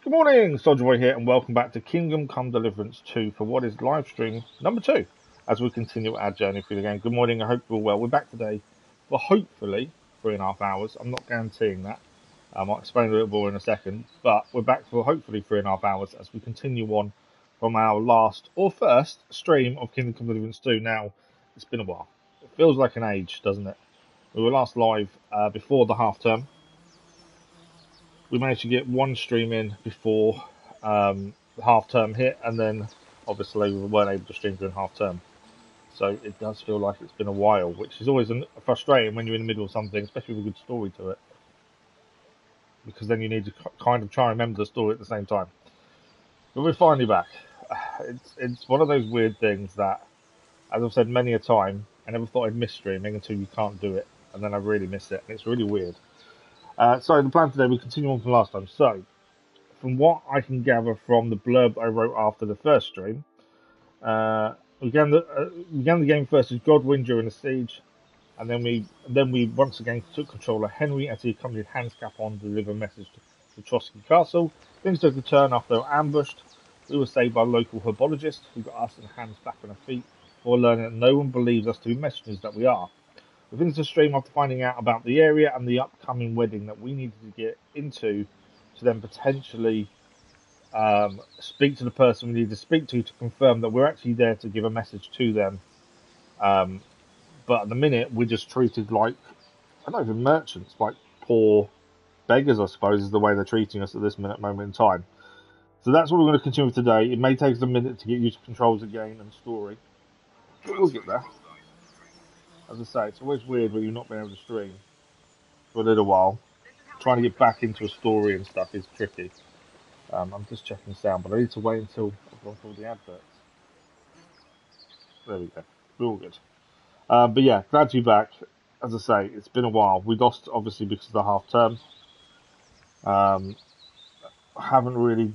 Good morning, Soldier Boy here, and welcome back to Kingdom Come Deliverance 2 for what is live stream number 2 as we continue our journey through the game. Good morning, I hope you're well. We're back today for hopefully 3.5 hours. I'm not guaranteeing that. I'll explain a little more in a second, but we're back for hopefully 3.5 hours as we continue on from our last or first stream of Kingdom Come Deliverance 2. Now, it's been a while. It feels like an age, doesn't it? We were last live before the half term. We managed to get one stream in before the half term hit, and then obviously we weren't able to stream during half term. So it does feel like it's been a while, which is always frustrating when you're in the middle of something, especially with a good story to it, because then you need to kind of try and remember the story at the same time. But we're finally back. It's one of those weird things that, as I've said many a time, I never thought I'd miss streaming until you can't do it, and then I really miss it, and it's really weird. So the plan today, we continue on from last time. So, from what I can gather from the blurb I wrote after the first stream, we began the game first as Godwin during the siege, and then we once again took control of Henry as he accompanied Hans Capon to deliver a message to Trotsky Castle. Things took a turn after they were ambushed. We were saved by a local herbologist who got us and Hans back on our feet before learning that no one believes us to be messengers that we are. We finished the stream after finding out about the area and the upcoming wedding that we needed to get into to then potentially speak to the person we need to speak to confirm that we're actually there to give a message to them. But at the minute, we're just treated like, I don't know, even merchants, like poor beggars, I suppose, is the way they're treating us at this moment in time. So that's what we're going to continue with today. It may take us a minute to get used to controls again and story, but we'll get there. As I say, it's always weird when you're not being able to stream for a little while. Trying to get back into a story and stuff is tricky. I'm just checking sound, but I need to wait until I've gone through all the adverts. There we go. We're all good. But yeah, glad to be back. As I say, it's been a while. We lost, obviously, because of the half term. Haven't really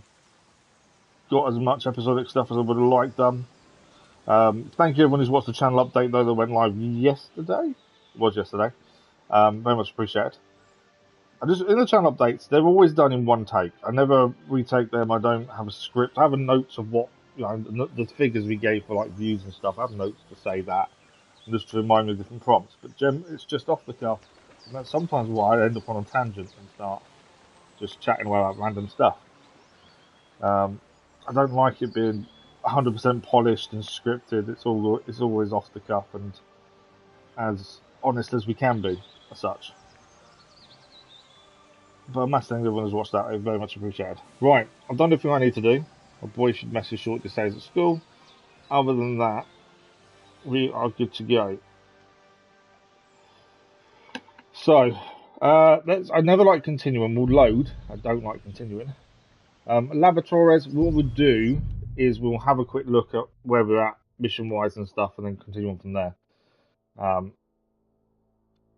got as much episodic stuff as I would have liked done. Thank you everyone who's watched the channel update, though, that went live yesterday. It was yesterday. Very much appreciated. In the channel updates, they're always done in one take. I never retake them. I don't have a script. I have notes of what, the figures we gave for like views and stuff. I have notes to say that, and just to remind me of different prompts. But it's just off the cuff, and that's sometimes why I end up on a tangent and start just chatting about random stuff. I don't like it being 100% polished and scripted. It's always off the cuff and as honest as we can be, as such. But a massive thank everyone who's watched that. I very much appreciate it. Right, I've done everything I need to do. My boy should message short to say he's at school. Other than that, we are good to go. So, I never like continuing. We'll load. I don't like continuing. Laboratories, what we'll do is we'll have a quick look at where we're at mission-wise and stuff, and then continue on from there.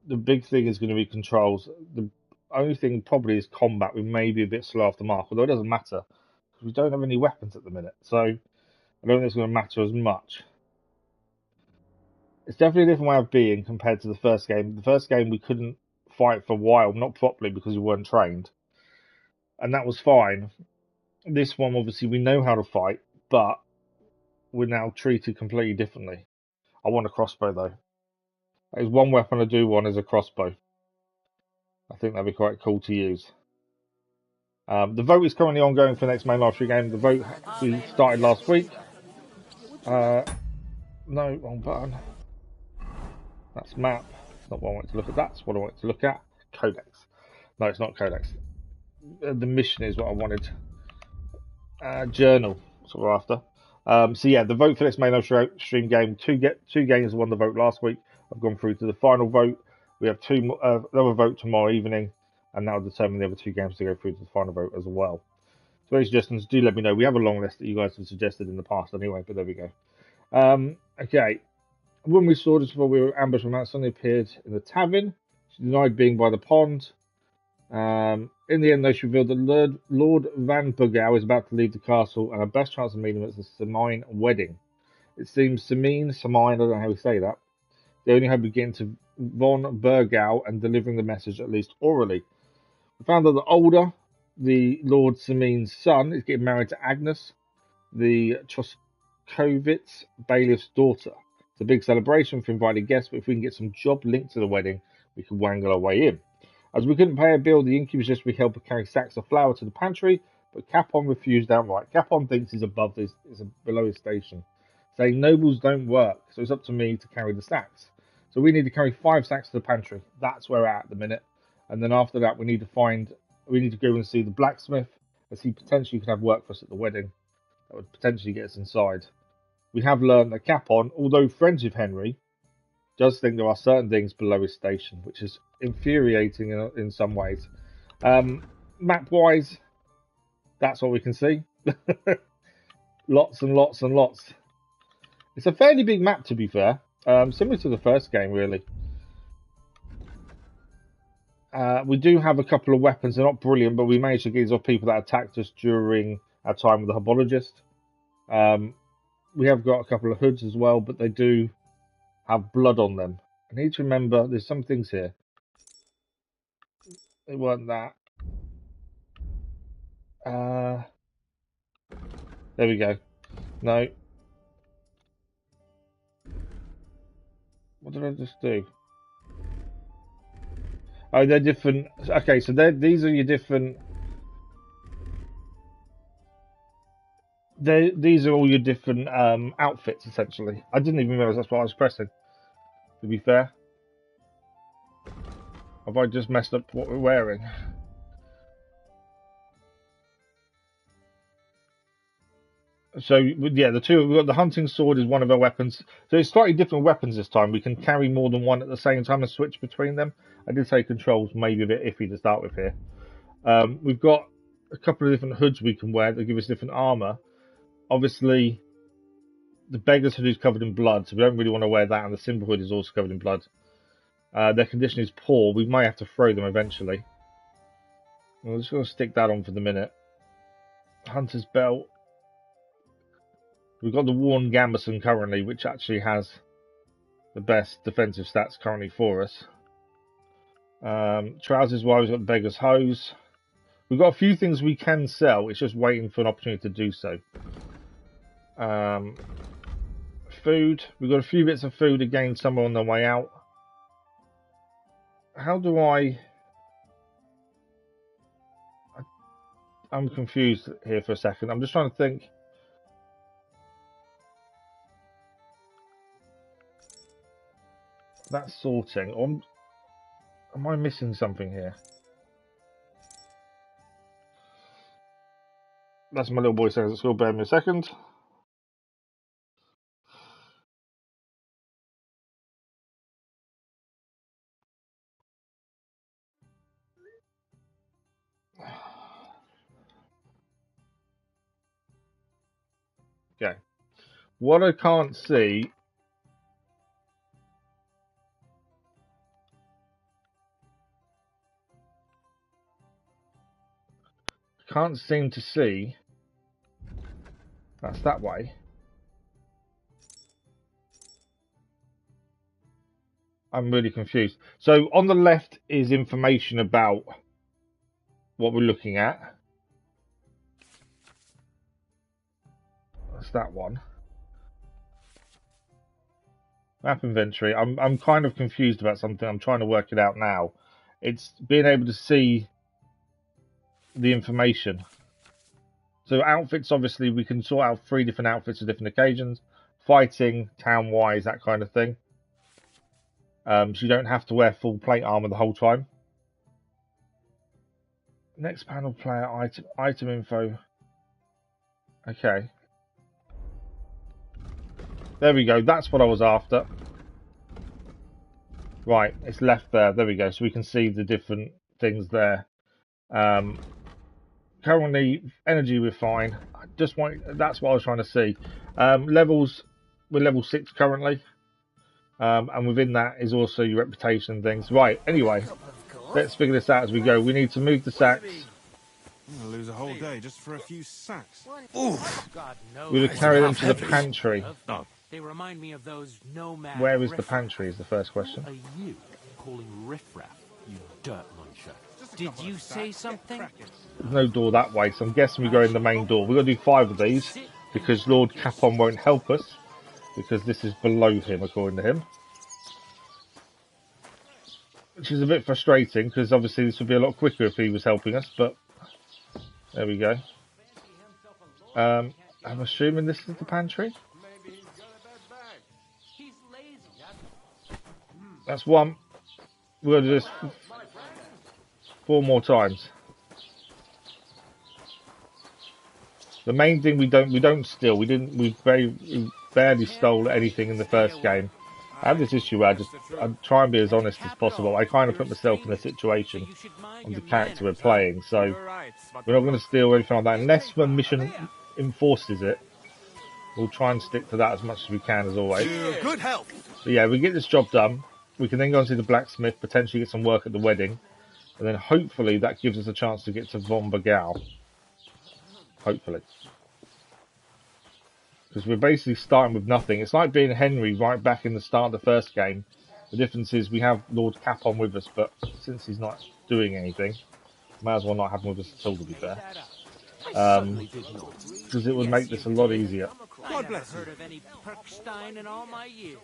The big thing is going to be controls. The only thing probably is combat. We may be a bit slow off the mark, although it doesn't matter because we don't have any weapons at the minute, so I don't think it's going to matter as much. It's definitely a different way of being compared to the first game. The first game we couldn't fight for a while, not properly because we weren't trained, and that was fine. This one, obviously, we know how to fight, but we're now treated completely differently. I want a crossbow though. There's one weapon I do want is a crossbow. I think that'd be quite cool to use. The vote is currently ongoing for the next main live stream game. The vote we started last week. No, wrong button. That's map. It's not what I want to look at. That's what I want to look at. Codex. No, it's not Codex. The mission is what I wanted. Journal. That's what we're after. So yeah, the vote for this main live stream game. Two games won the vote last week. I've gone through to the final vote. We have another vote tomorrow evening, and that will determine the other two games to go through to the final vote as well. So any suggestions, do let me know. We have a long list that you guys have suggested in the past anyway, but there we go. Okay. When we saw this before, we were ambushed from outside, appeared in the tavern. She denied being by the pond. In the end, though, she revealed that Lord Van Burgau is about to leave the castle, and her best chance of meeting him is the Semine wedding. It seems Semine, I don't know how we say that. They only hope to get into Von Burgau and delivering the message, at least orally. We found that the older the Lord Semine's son is getting married to Agnes, the Troskovitz bailiff's daughter. It's a big celebration for invited guests, but if we can get some job linked to the wedding, we can wangle our way in. As we couldn't pay a bill, the innkeeper suggested we help her carry sacks of flour to the pantry, but Capon refused outright. Capon thinks he's above this, is below his station, saying nobles don't work, so it's up to me to carry the sacks. So we need to carry 5 sacks to the pantry. That's where we're at the minute. And then after that, we need to go and see the blacksmith, as he potentially could have work for us at the wedding. That would potentially get us inside. We have learned that Capon, although friends with Henry, does think there are certain things below his station, which is infuriating in some ways. Map-wise, that's what we can see. Lots and lots and lots. It's a fairly big map, to be fair. Similar to the first game, really. We do have a couple of weapons. They're not brilliant, but we managed to get these off people that attacked us during our time with the herbologist. We have got a couple of hoods as well, but they do have blood on them. I need to remember there's some things here. It weren't that. There we go. No. What did I just do? Oh, they're different. Okay, so these are your different. These are all your different outfits, essentially. I didn't even realize that's what I was pressing, to be fair. Have I just messed up what we're wearing? So, yeah, we've got the hunting sword is one of our weapons. So it's slightly different weapons this time. We can carry more than one at the same time and switch between them. I did say controls maybe a bit iffy to start with here. We've got a couple of different hoods we can wear that give us different armor. Obviously, the beggar's hood is covered in blood, so we don't really want to wear that, and the simple hood is also covered in blood. Their condition is poor. We might have to throw them eventually. We're just going to stick that on for the minute. Hunter's belt. We've got the worn gambeson currently, which actually has the best defensive stats currently for us. Trousers wise, we've got the beggar's hose. We've got a few things we can sell. It's just waiting for an opportunity to do so. Food. We've got a few bits of food again somewhere on the way out. How do I'm confused here for a second. I'm just trying to think. That's sorting. Or am I missing something here? That's my little boy saying it's going to bear me a second. Okay. What I can't see. Can't seem to see. That's that way. I'm really confused. So on the left is information about what we're looking at. That's that one. Map inventory. I'm kind of confused about something. I'm trying to work it out now. It's being able to see the information. So outfits, obviously, we can sort out 3 different outfits for different occasions. Fighting, town-wise, that kind of thing. So you don't have to wear full plate armor the whole time. Next panel player item info. Okay. There we go. That's what I was after. Right, it's left there. There we go. So we can see the different things there. Currently, energy we're fine. That's what I was trying to see. Levels, we're level 6 currently. And within that is also your reputation and things. Right, anyway, let's figure this out as we go. We need to move the sacks. I'm gonna lose a whole day just for a few sacks. Oof. We're to carry them to the pantry. Oh. They remind me of those nomad. Where is the pantry is the first question. Who are you calling riffraff, you dirt muncher? Did you say something? There's no door that way, so I'm guessing we go in the main door. We've got to do 5 of these because Lord Capon won't help us because this is below him, according to him. Which is a bit frustrating because obviously this would be a lot quicker if he was helping us, but there we go. I'm assuming this is the pantry. That's one. We'll do this 4 more times. The main thing we don't steal. We barely stole anything in the first game. I have this issue where I try and be as honest as possible. I kind of put myself in a situation on the character we're playing, so we're not going to steal anything like that unless the mission enforces it. We'll try and stick to that as much as we can, as always. Good health. But yeah, we get this job done. We can then go and see the blacksmith, potentially get some work at the wedding, and then hopefully that gives us a chance to get to Von Bagal. Hopefully. Because we're basically starting with nothing. It's like being Henry right back in the start of the first game. The difference is we have Lord Capon with us, but since he's not doing anything, may as well not have him with us at all, to be fair. Because it would make this a lot easier. I never heard of any Perkstein in all my years.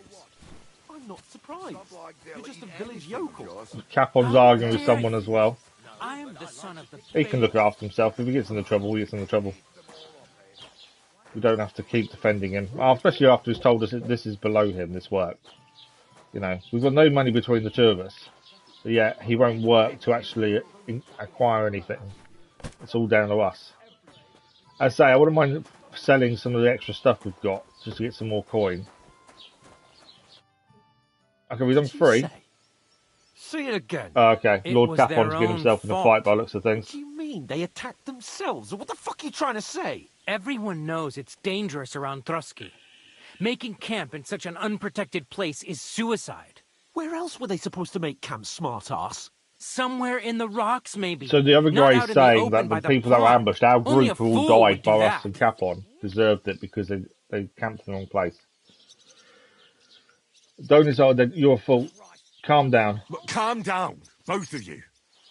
I'm not surprised. You're just a village yokel. Capon's arguing with someone as well. I am the son of the He can look after himself. If he gets into trouble, he gets into trouble. We don't have to keep defending him. Especially after he's told us that this is below him, this work. You know, we've got no money between the two of us. But yeah, he won't work to actually acquire anything. It's all down to us. I say, I wouldn't mind selling some of the extra stuff we've got just to get some more coin. Okay, we've done 3. See it again. Okay, It Lord was Capon's their getting own himself in a fault. fight by the looks of things. What do you mean? They attacked themselves? What the fuck are you trying to say? Everyone knows it's dangerous around Trotsky. Making camp in such an unprotected place is suicide. Where else were they supposed to make camp, smart-ass? Somewhere in the rocks, maybe. So the other Not guy out is in saying open that by the people that were pond. ambushed, our Only a group all fool would died do by that. us and Capon, deserved it because they camped in the wrong place. Don't decide that your fault. Calm down. But calm down, both of you.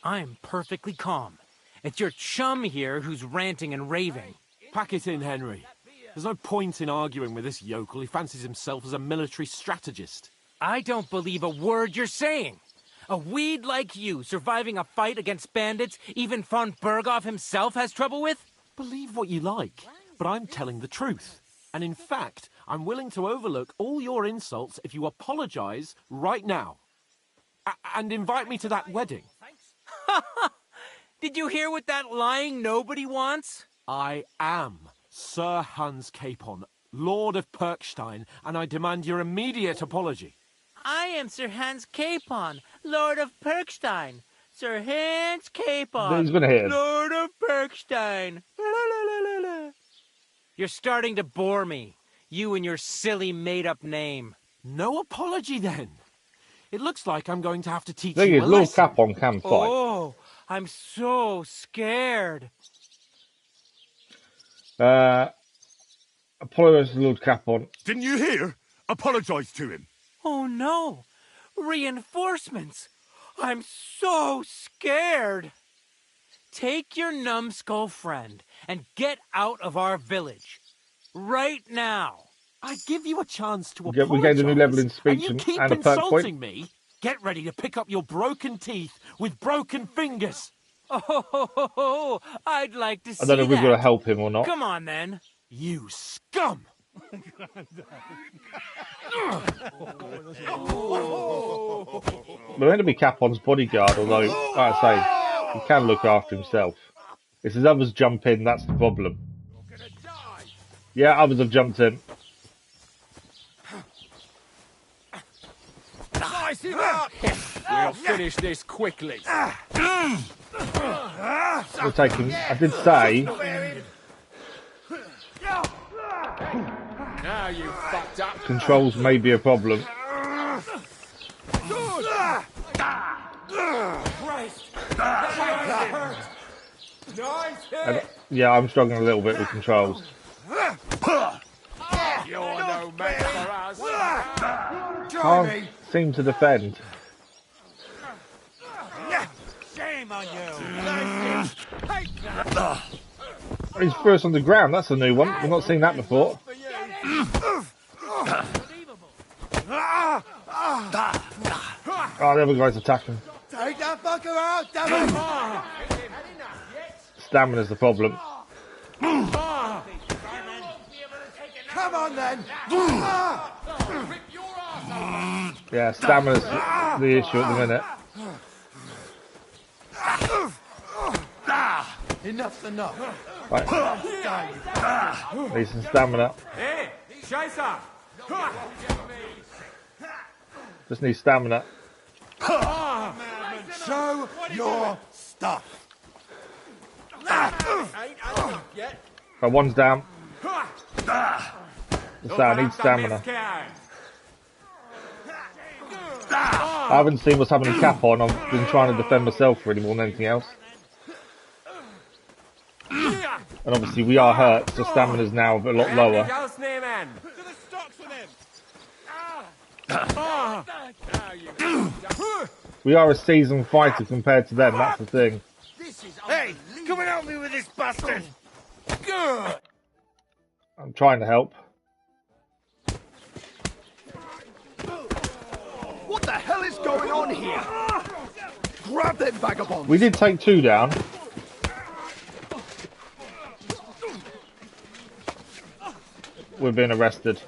I'm perfectly calm. It's your chum here who's ranting and raving. Pack it in, Henry. There's no point in arguing with this yokel. He fancies himself as a military strategist. I don't believe a word you're saying. A weed like you surviving a fight against bandits even von Berghoff himself has trouble with? Believe what you like, but I'm telling the truth. And in fact, I'm willing to overlook all your insults if you apologize right now. And invite me to that wedding. Did you hear what that lying nobody wants? I am Sir Hans Capon, Lord of Perkstein, and I demand your immediate apology. I am Sir Hans Capon, Lord of Perkstein. Sir Hans Capon, He's gonna hit him. Lord of Perkstein. La, la, la, la, la. You're starting to bore me. You and your silly made-up name. No apology, then. It looks like I'm going to have to teach The thing you is, a Lord lesson. Capon can fight. Oh, I'm so scared. Apologise to Lord Capon. Didn't you hear? Apologise to him. Oh no! Reinforcements! I'm so scared! Take your numbskull friend and get out of our village. Right now! I give you a chance to We apologize. gained a new level in speech and you keep and a perk insulting point. me. Get ready to pick up your broken teeth with broken fingers. Oh, I'd like to see I don't know if we've got to that. help him or not. Come on, then. You scum! We're meant to be Capon's bodyguard, although, like I say, he can look after himself. It's as others jump in, that's the problem. Yeah, others have jumped in. We'll finish this quickly. We're taking, I did say, Now you fucked up. controls may be a problem. And, yeah, I'm struggling a little bit with controls. You're no match for us. Can't seem to defend. Shame on you. He's first on the ground. That's a new one. We've not seen that before. Oh, the other guy's attacking. Take that fucker out, damn it! Stamina's the problem. Come on then! Yeah, stamina's the issue at the minute. Enough's enough. Right. Need some stamina. Hey, Scheiße! Just need stamina. Show your stuff. Right, one's down. So I need stamina. I haven't seen what's happening to Capon. I've been trying to defend myself really more than anything else. And obviously we are hurt, so stamina's now a lot lower. We are a seasoned fighter compared to them, that's the thing. Hey, come and help me with this bastard! I'm trying to help. What the hell is going on here? Grab them vagabonds! We did take 2 down. We're being arrested.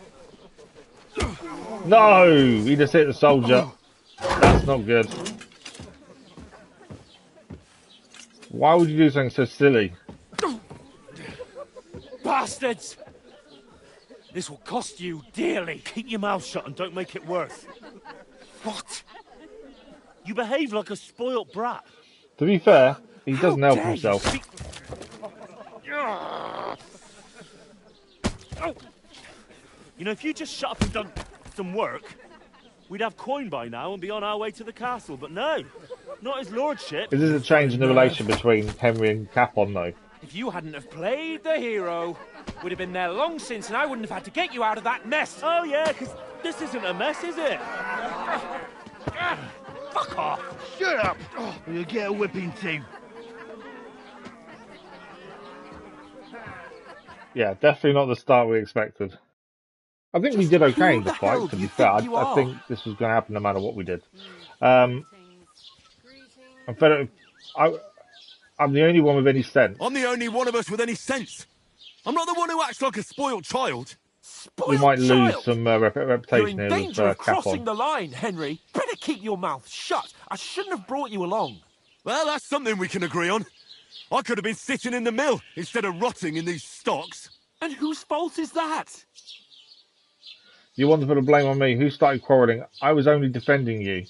No! He just hit the soldier. That's not good. Why would you do something so silly? Bastards! This will cost you dearly. Keep your mouth shut and don't make it worse. What? You behave like a spoilt brat. To be fair, he doesn't help himself. You know, if you just shut up and done some work, we'd have coin by now and be on our way to the castle. But no, not his lordship. Is this a change in the relation between Henry and Capon, though? If you hadn't have played the hero, we'd have been there long since, and I wouldn't have had to get you out of that mess. Oh yeah, because this isn't a mess, is it? Fuck off! Shut up! Or you'll get a whipping too. Yeah, definitely not the start we expected. I think we did okay in the hell fight, to do be you fair. think you I are? think this was going to happen no matter what we did. I'm fed up. I'm the only one with any sense. I'm the only one of us with any sense. I'm not the one who acts like a spoiled child. We might lose Child! some You're reputation in here danger with of crossing Capon. the line, Henry. Better keep your mouth shut. I shouldn't have brought you along. Well, that's something we can agree on. I could have been sitting in the mill instead of rotting in these stocks. And whose fault is that? You want to put the blame on me? Who started quarrelling? I was only defending you.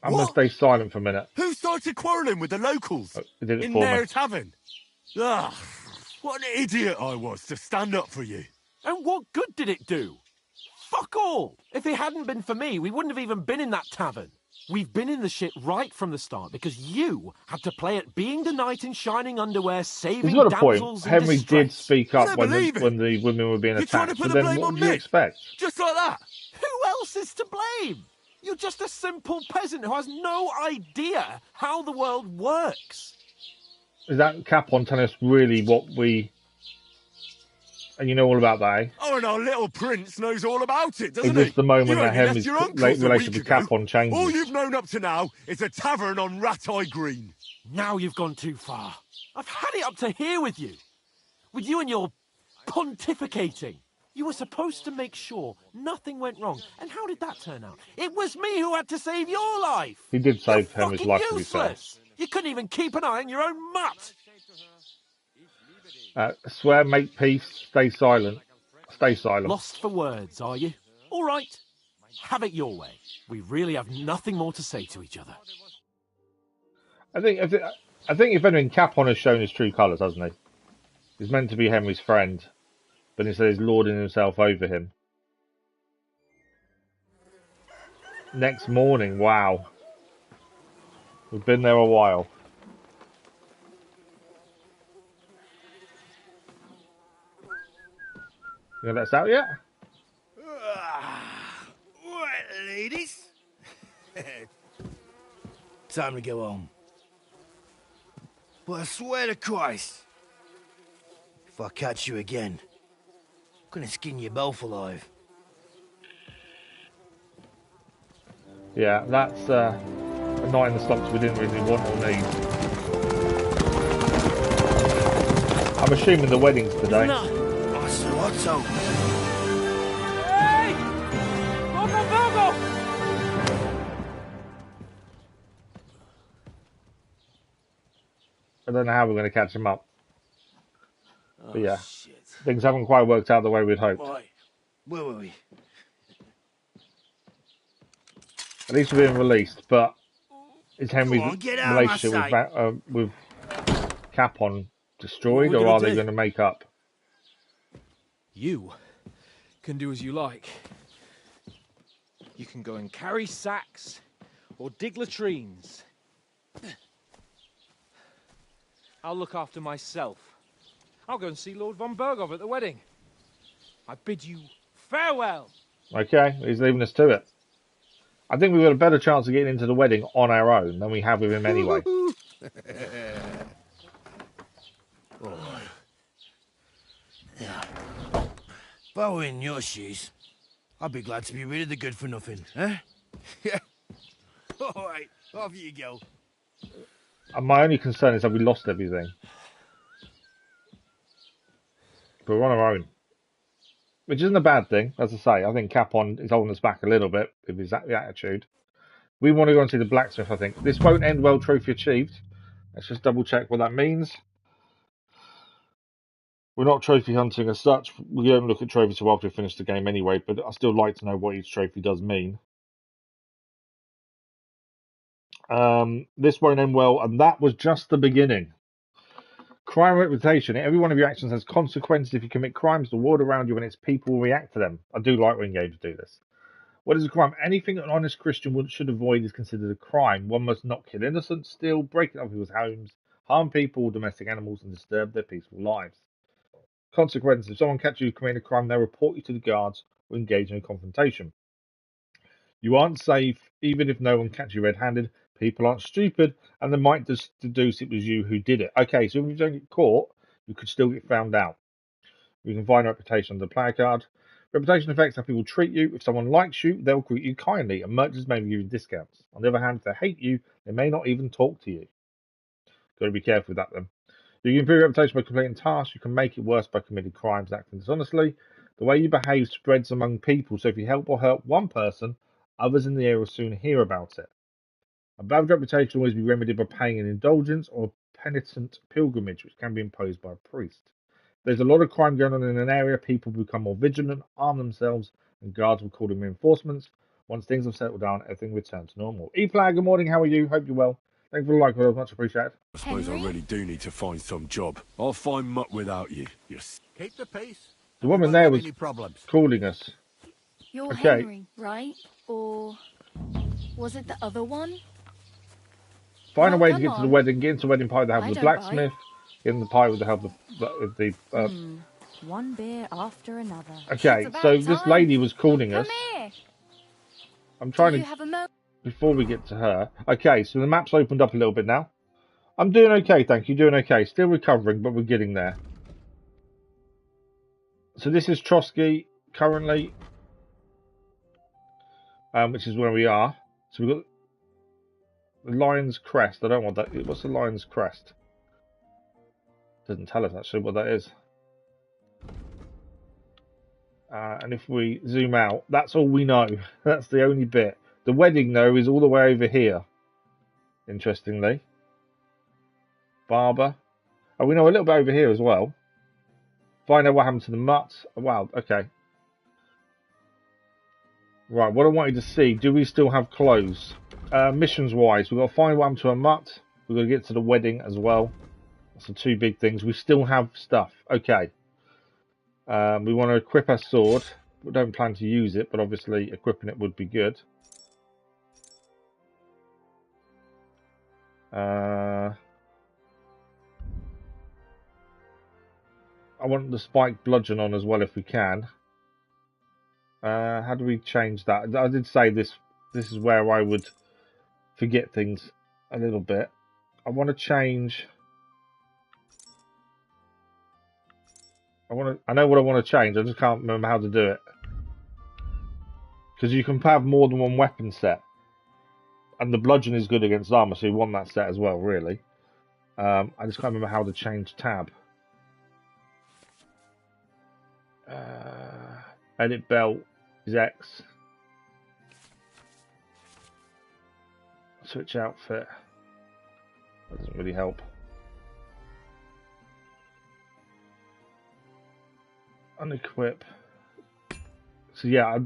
I'm going to stay silent for a minute. Who started quarrelling with the locals? He did it In for their me. tavern? Ah, what an idiot I was to stand up for you. And what good did it do? Fuck all! If it hadn't been for me, we wouldn't have even been in that tavern. We've been in the shit right from the start because you had to play at being the knight in shining underwear, saving He's got a point. damsels in Henry distress. did speak up I don't when believe it. the women were being You're trying to attacked. put But the then blame what on do you me. expect? Just like that. Who else is to blame? You're just a simple peasant who has no idea how the world works. Is that Capon telling us really what we... And you know all about that, eh? Oh, and our little prince knows all about it, doesn't Is he? this the moment You that only left Henry's your uncles a relationship week with ago. Capon changes? All you've known up to now is a tavern on Rat-Eye Green. Now you've gone too far. I've had it up to here with you. With you and your pontificating. You were supposed to make sure nothing went wrong. And how did that turn out? It was me who had to save your life. He did save You're Henry's fucking life, to be fair. useless. You couldn't even keep an eye on your own mutt. Swear, make peace, stay silent. Stay silent. Lost for words, are you? All right. Have it your way. We really have nothing more to say to each other. I think if anything, Capon has shown his true colours, hasn't he? He's meant to be Henry's friend, but instead he's lording himself over him. Next morning, wow. We've been there a while. You gonna let us out yet? Right, ladies. Time to go home. But I swear to Christ, if I catch you again, I'm gonna skin you both alive. Yeah, that's a night in the stocks we didn't really want or need. I'm assuming the wedding's today. Otto. Hey! Vogo, Vogo! I don't know how we're going to catch him up. But yeah, Shit. things haven't quite worked out the way we'd hoped. Right. Where were we? At least we're being released, but is Come Henry's on, get out of my relationship sight. with Capon What destroyed, are we or are gonna they do? going to make up? You can do as you like. You can go and carry sacks or dig latrines. I'll look after myself. I'll go and see Lord von Berghoff at the wedding. I bid you farewell. Okay, he's leaving us to it. I think we've got a better chance of getting into the wedding on our own than we have with him anyway. If I were in your shoes, I'd be glad to be rid of the good for nothing, eh? Yeah. All right, off you go. And my only concern is that we lost everything. But we're on our own. Which isn't a bad thing, as I say. I think Capon is holding us back a little bit with his attitude. We want to go and see the Blacksmith, I think. This won't end well, trophy achieved. Let's just double check what that means. We're not trophy hunting as such. We don't look at trophies until after we finish the game anyway, but I still like to know what each trophy does mean. This won't end well, and that was just the beginning. Crime reputation. Every one of your actions has consequences. If you commit crimes, the world around you and its people will react to them. I do like when games do this. What is a crime? Anything an honest Christian should avoid is considered a crime. One must not kill innocents, steal, break into people's homes, harm people, domestic animals, and disturb their peaceful lives. Consequences. If someone catches you committing a crime, they'll report you to the guards or engage in a confrontation. You aren't safe, even if no one catches you red-handed. People aren't stupid, and they might just deduce it was you who did it. Okay, so if you don't get caught, you could still get found out. You can find reputation on the player card. Reputation affects how people treat you. If someone likes you, they'll greet you kindly, and merchants may give you discounts. On the other hand, if they hate you, they may not even talk to you. Got to be careful with that then. You can improve your reputation by completing tasks. You can make it worse by committing crimes and acting dishonestly. The way you behave spreads among people, so if you help or hurt one person, others in the area will soon hear about it. A bad reputation will always be remedied by paying an indulgence or a penitent pilgrimage, which can be imposed by a priest. There's a lot of crime going on in an area. People become more vigilant, arm themselves, and guards will call in reinforcements. Once things have settled down, everything returns to normal. E-Flag, good morning. How are you? Hope you're well. Thanks for the like, much appreciated. I suppose I really do need to find some job. I'll find muck without you. Yes. Keep the peace. The woman there was calling us. You're Okay. Henry, right? Or was it the other one? Find a Well, way to come get to the on. wedding. Get into the wedding pie with the help I of the don't blacksmith. Get in the pie with the help of the. One beer after another. Okay, It's so about this time. lady was calling us. Come here. I'm trying Do you to. have a mo- Before we get to her. Okay, so the map's opened up a little bit now. I'm doing okay, thank you. Doing okay. Still recovering, but we're getting there. So this is Trotsky currently, which is where we are. So we've got the Lion's Crest. I don't want that. What's the Lion's Crest? Doesn't tell us actually what that is. And if we zoom out, that's all we know. That's the only bit. The wedding, though, is all the way over here. Interestingly. Barber. Oh, we know a little bit over here as well. Find out what happened to the mutt. Oh, wow, okay. Right, what I wanted to see, do we still have clothes? Missions-wise, we've got to find what happened to a mutt. We've got to get to the wedding as well. That's the two big things. We still have stuff. Okay. We want to equip our sword. We don't plan to use it, but obviously equipping it would be good. I want the spiked bludgeon on as well if we can. How do we change that? I did say this is where I would forget things a little bit. I want to change I know what I want to change. I just can't remember how to do it. Because you can have more than one weapon set, and the bludgeon is good against armor, so you want that set as well, really. I just can't remember how to change tab. Edit belt is X. Switch outfit. That doesn't really help. Unequip. So yeah,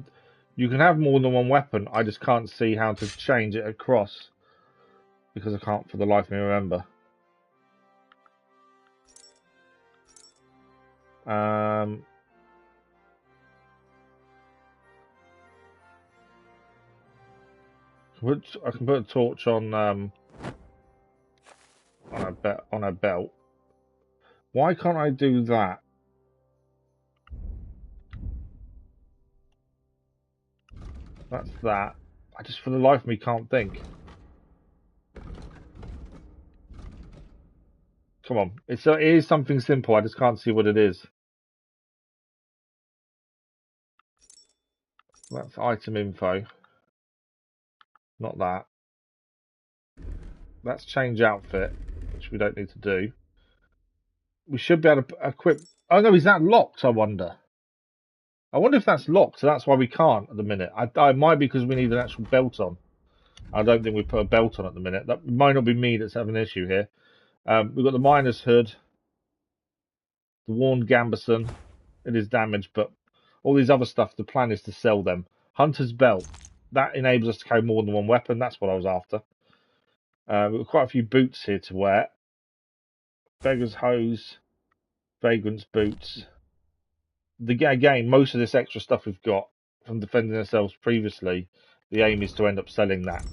you can have more than one weapon. I just can't see how to change it across because I can't for the life of me remember. I can put a torch on a belt. Why can't I do that? That's that. I just, for the life of me, can't think. Come on, it is something simple. I just can't see what it is. That's item info. Not that. That's change outfit, which we don't need to do. We should be able to equip. Oh no, is that locked? I wonder if that's locked. So that's why we can't at the minute. I might be because we need an actual belt on. I don't think we put a belt on at the minute. That might not be me that's having an issue here. We've got the miner's hood, the worn gambeson. It is damaged, but all these other stuff, the plan is to sell them. Hunter's belt. That enables us to carry more than one weapon. That's what I was after. We've got quite a few boots here to wear. Beggar's hose, vagrant's boots. Again, most of this extra stuff we've got from defending ourselves previously, the aim is to end up selling that.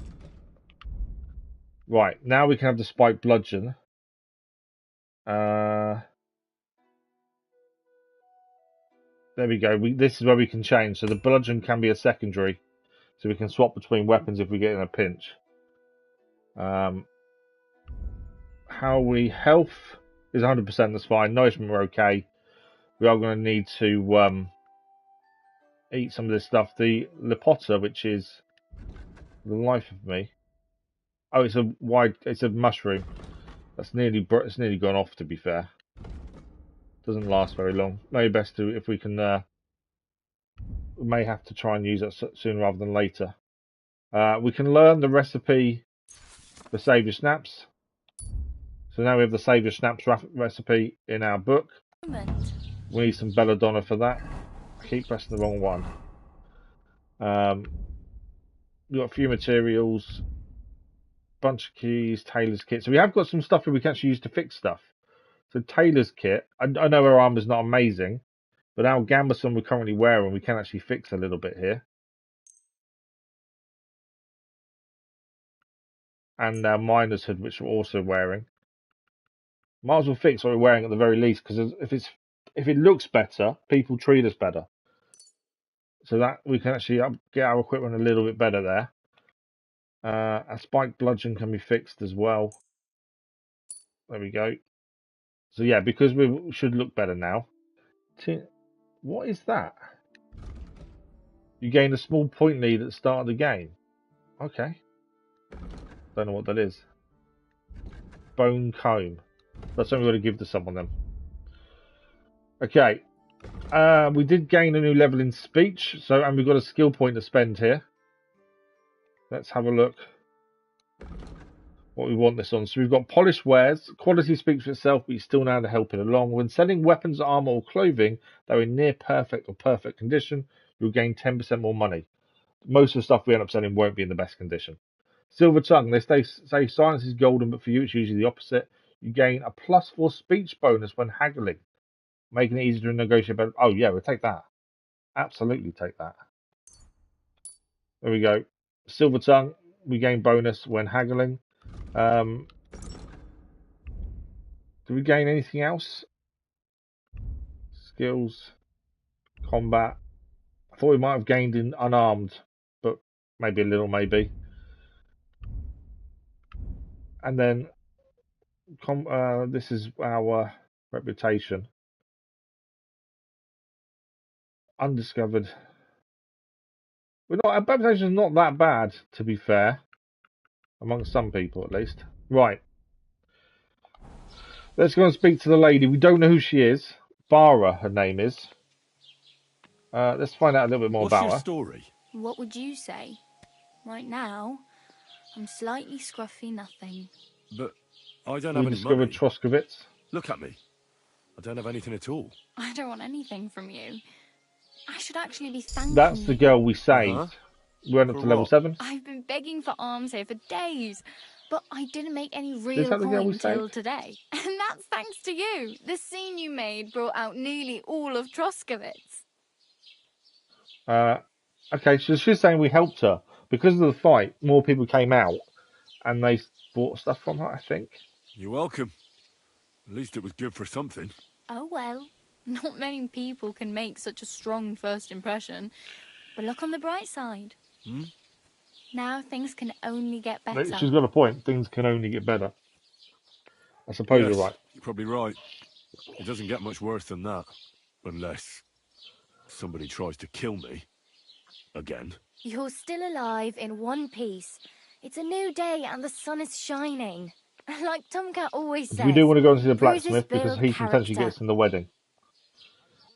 Right, now we can have the spiked bludgeon. There we go. This is where we can change. So the bludgeon can be a secondary. So we can swap between weapons if we get in a pinch. Health is 100%, that's fine. Nourishment, we're okay. We are going to need to eat some of this stuff. The lepota, which is the life of me. Oh, it's a mushroom. It's nearly gone off, to be fair. Doesn't last very long. Maybe best to, if we can, we may have to try and use it sooner rather than later. We can learn the recipe for Saviour Snaps. So now we have the Saviour Snaps recipe in our book. We need some belladonna for that. I keep pressing the wrong one. We've got a few materials, bunch of keys, tailor's kit. So we have got some stuff that we can actually use to fix stuff. So tailor's kit, I know our armor's not amazing, but our gambeson we're currently wearing, we can actually fix a little bit here. And our miner's hood, which we're also wearing. Might as well fix what we're wearing at the very least, because if it looks better, people treat us better. So that we can actually get our equipment a little bit better there. A spiked bludgeon can be fixed as well. There we go. So yeah, because we should look better now. What is that? You gain a small point lead at the start of the game. Okay. Don't know what that is. Bone comb. That's something we've got to give to someone then. Okay. We did gain a new level in speech, and we've got a skill point to spend here. Let's have a look what we want this on. So we've got polished wares. Quality speaks for itself, but you still know how to help it along. When selling weapons, armor, or clothing that are in near perfect or perfect condition, you'll gain 10% more money. Most of the stuff we end up selling won't be in the best condition. Silver tongue. They say silence is golden, but for you it's usually the opposite. You gain a +4 speech bonus when haggling, making it easier to negotiate better. Oh yeah, we'll take that. Absolutely take that. There we go. Silver tongue. We gain bonus when haggling. Do we gain anything else? Skills, combat. I thought we might have gained in unarmed, but maybe a little, maybe. And then this is our reputation. Undiscovered. Our reputation is not that bad, to be fair. Among some people, at least. Right. Let's go and speak to the lady. We don't know who she is. Bara, her name is. Let's find out a little bit more What's about your her. story? What would you say? Right now, I'm slightly scruffy nothing. But I don't We have any discovered money. Troskovitz. Look at me. I don't have anything at all. I don't want anything from you. I should actually be thanking That's you. the girl we saved. We went up For to level what? 7. I've been begging for alms here for days, but I didn't make any Is real that the girl coin we until saved? today. And that's thanks to you. The scene you made brought out nearly all of Troskovitz. Okay, so she's saying we helped her. Because of the fight, more people came out, and they bought stuff from her, I think. You're welcome. At least it was good for something. Oh well, not many people can make such a strong first impression. But look on the bright side. Now things can only get better. She's got a point. Things can only get better. I suppose Yes, you're right. you're probably right. It doesn't get much worse than that. Unless somebody tries to kill me. Again. You're still alive in one piece. It's a new day and the sun is shining. Like Tomcat always says. We do want to go and see the bruises blacksmith because build he can potentially get character. us in the wedding.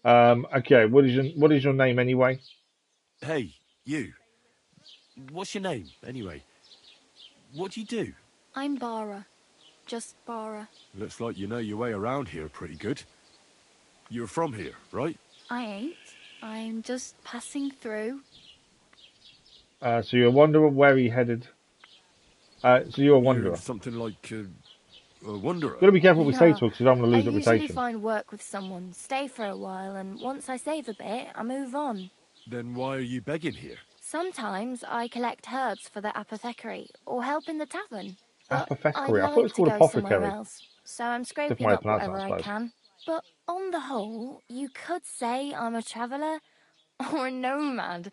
Okay, what is your name anyway? Hey, you. What's your name, anyway? What do you do? I'm Bara. Just Bara. Looks like you know your way around here pretty good. You're from here, right? I ain't. I'm just passing through. So you're a wanderer. Where are you headed? So you're a wanderer. You're something like a wanderer. Got to be careful what we say Yeah, to her because you don't want to lose I usually reputation. find work with someone, stay for a while, and once I save a bit, I move on. Then why are you begging here? Sometimes I collect herbs for the apothecary or help in the tavern. But Apothecary? I I thought it was like to called go somewhere apothecary. else, so I'm scraping Different way up to pronounce that, whatever I I suppose. can. But on the whole, you could say I'm a traveller or a nomad.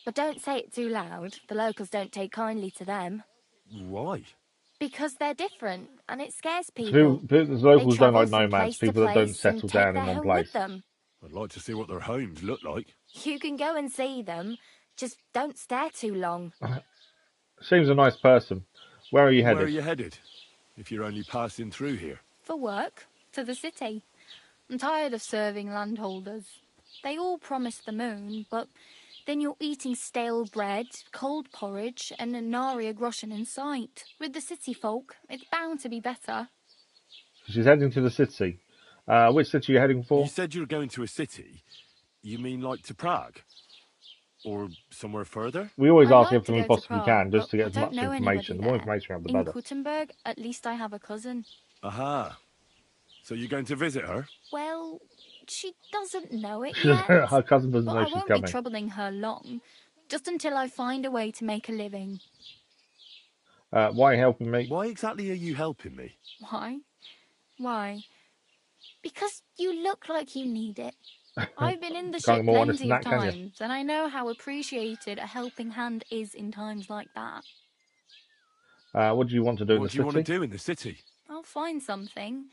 But don't say it too loud. The locals don't take kindly to them. Why? Because they're different, and it scares So people. the locals They don't travel like from nomads, place to people that don't place and settle take down their in one home place. with them. I'd like to see what their homes look like. You can go and see them, just don't stare too long. Seems a nice person. Where are you Where headed? are you headed? If you're only passing through here. For work, to the city. I'm tired of serving landholders. They all promise the moon, but then you're eating stale bread, cold porridge, and nary a groschen in sight. With the city folk, it's bound to be better. She's heading to the city. Which city are you heading for? You said you were going to a city. You mean like to Prague? Or somewhere further? We always I'd ask like everything we to go to possibly Prague, can just to but get as I much don't know information. anybody The more there. information we have, the In better. Kuttenberg, at least I have a cousin. Aha. So you're going to visit her? Well, she doesn't know it yet. Her cousin doesn't But know I she's won't be coming. troubling her long. Just until I find a way to make a living. Why are you helping me? Why exactly are you helping me? Why? Why? Because you look like you need it. I've been in the Can't shit get more honest plenty than of that, can you? times, and I know how appreciated a helping hand is in times like that. What do you want to do in the What do you want to city? do in the city? I'll find something.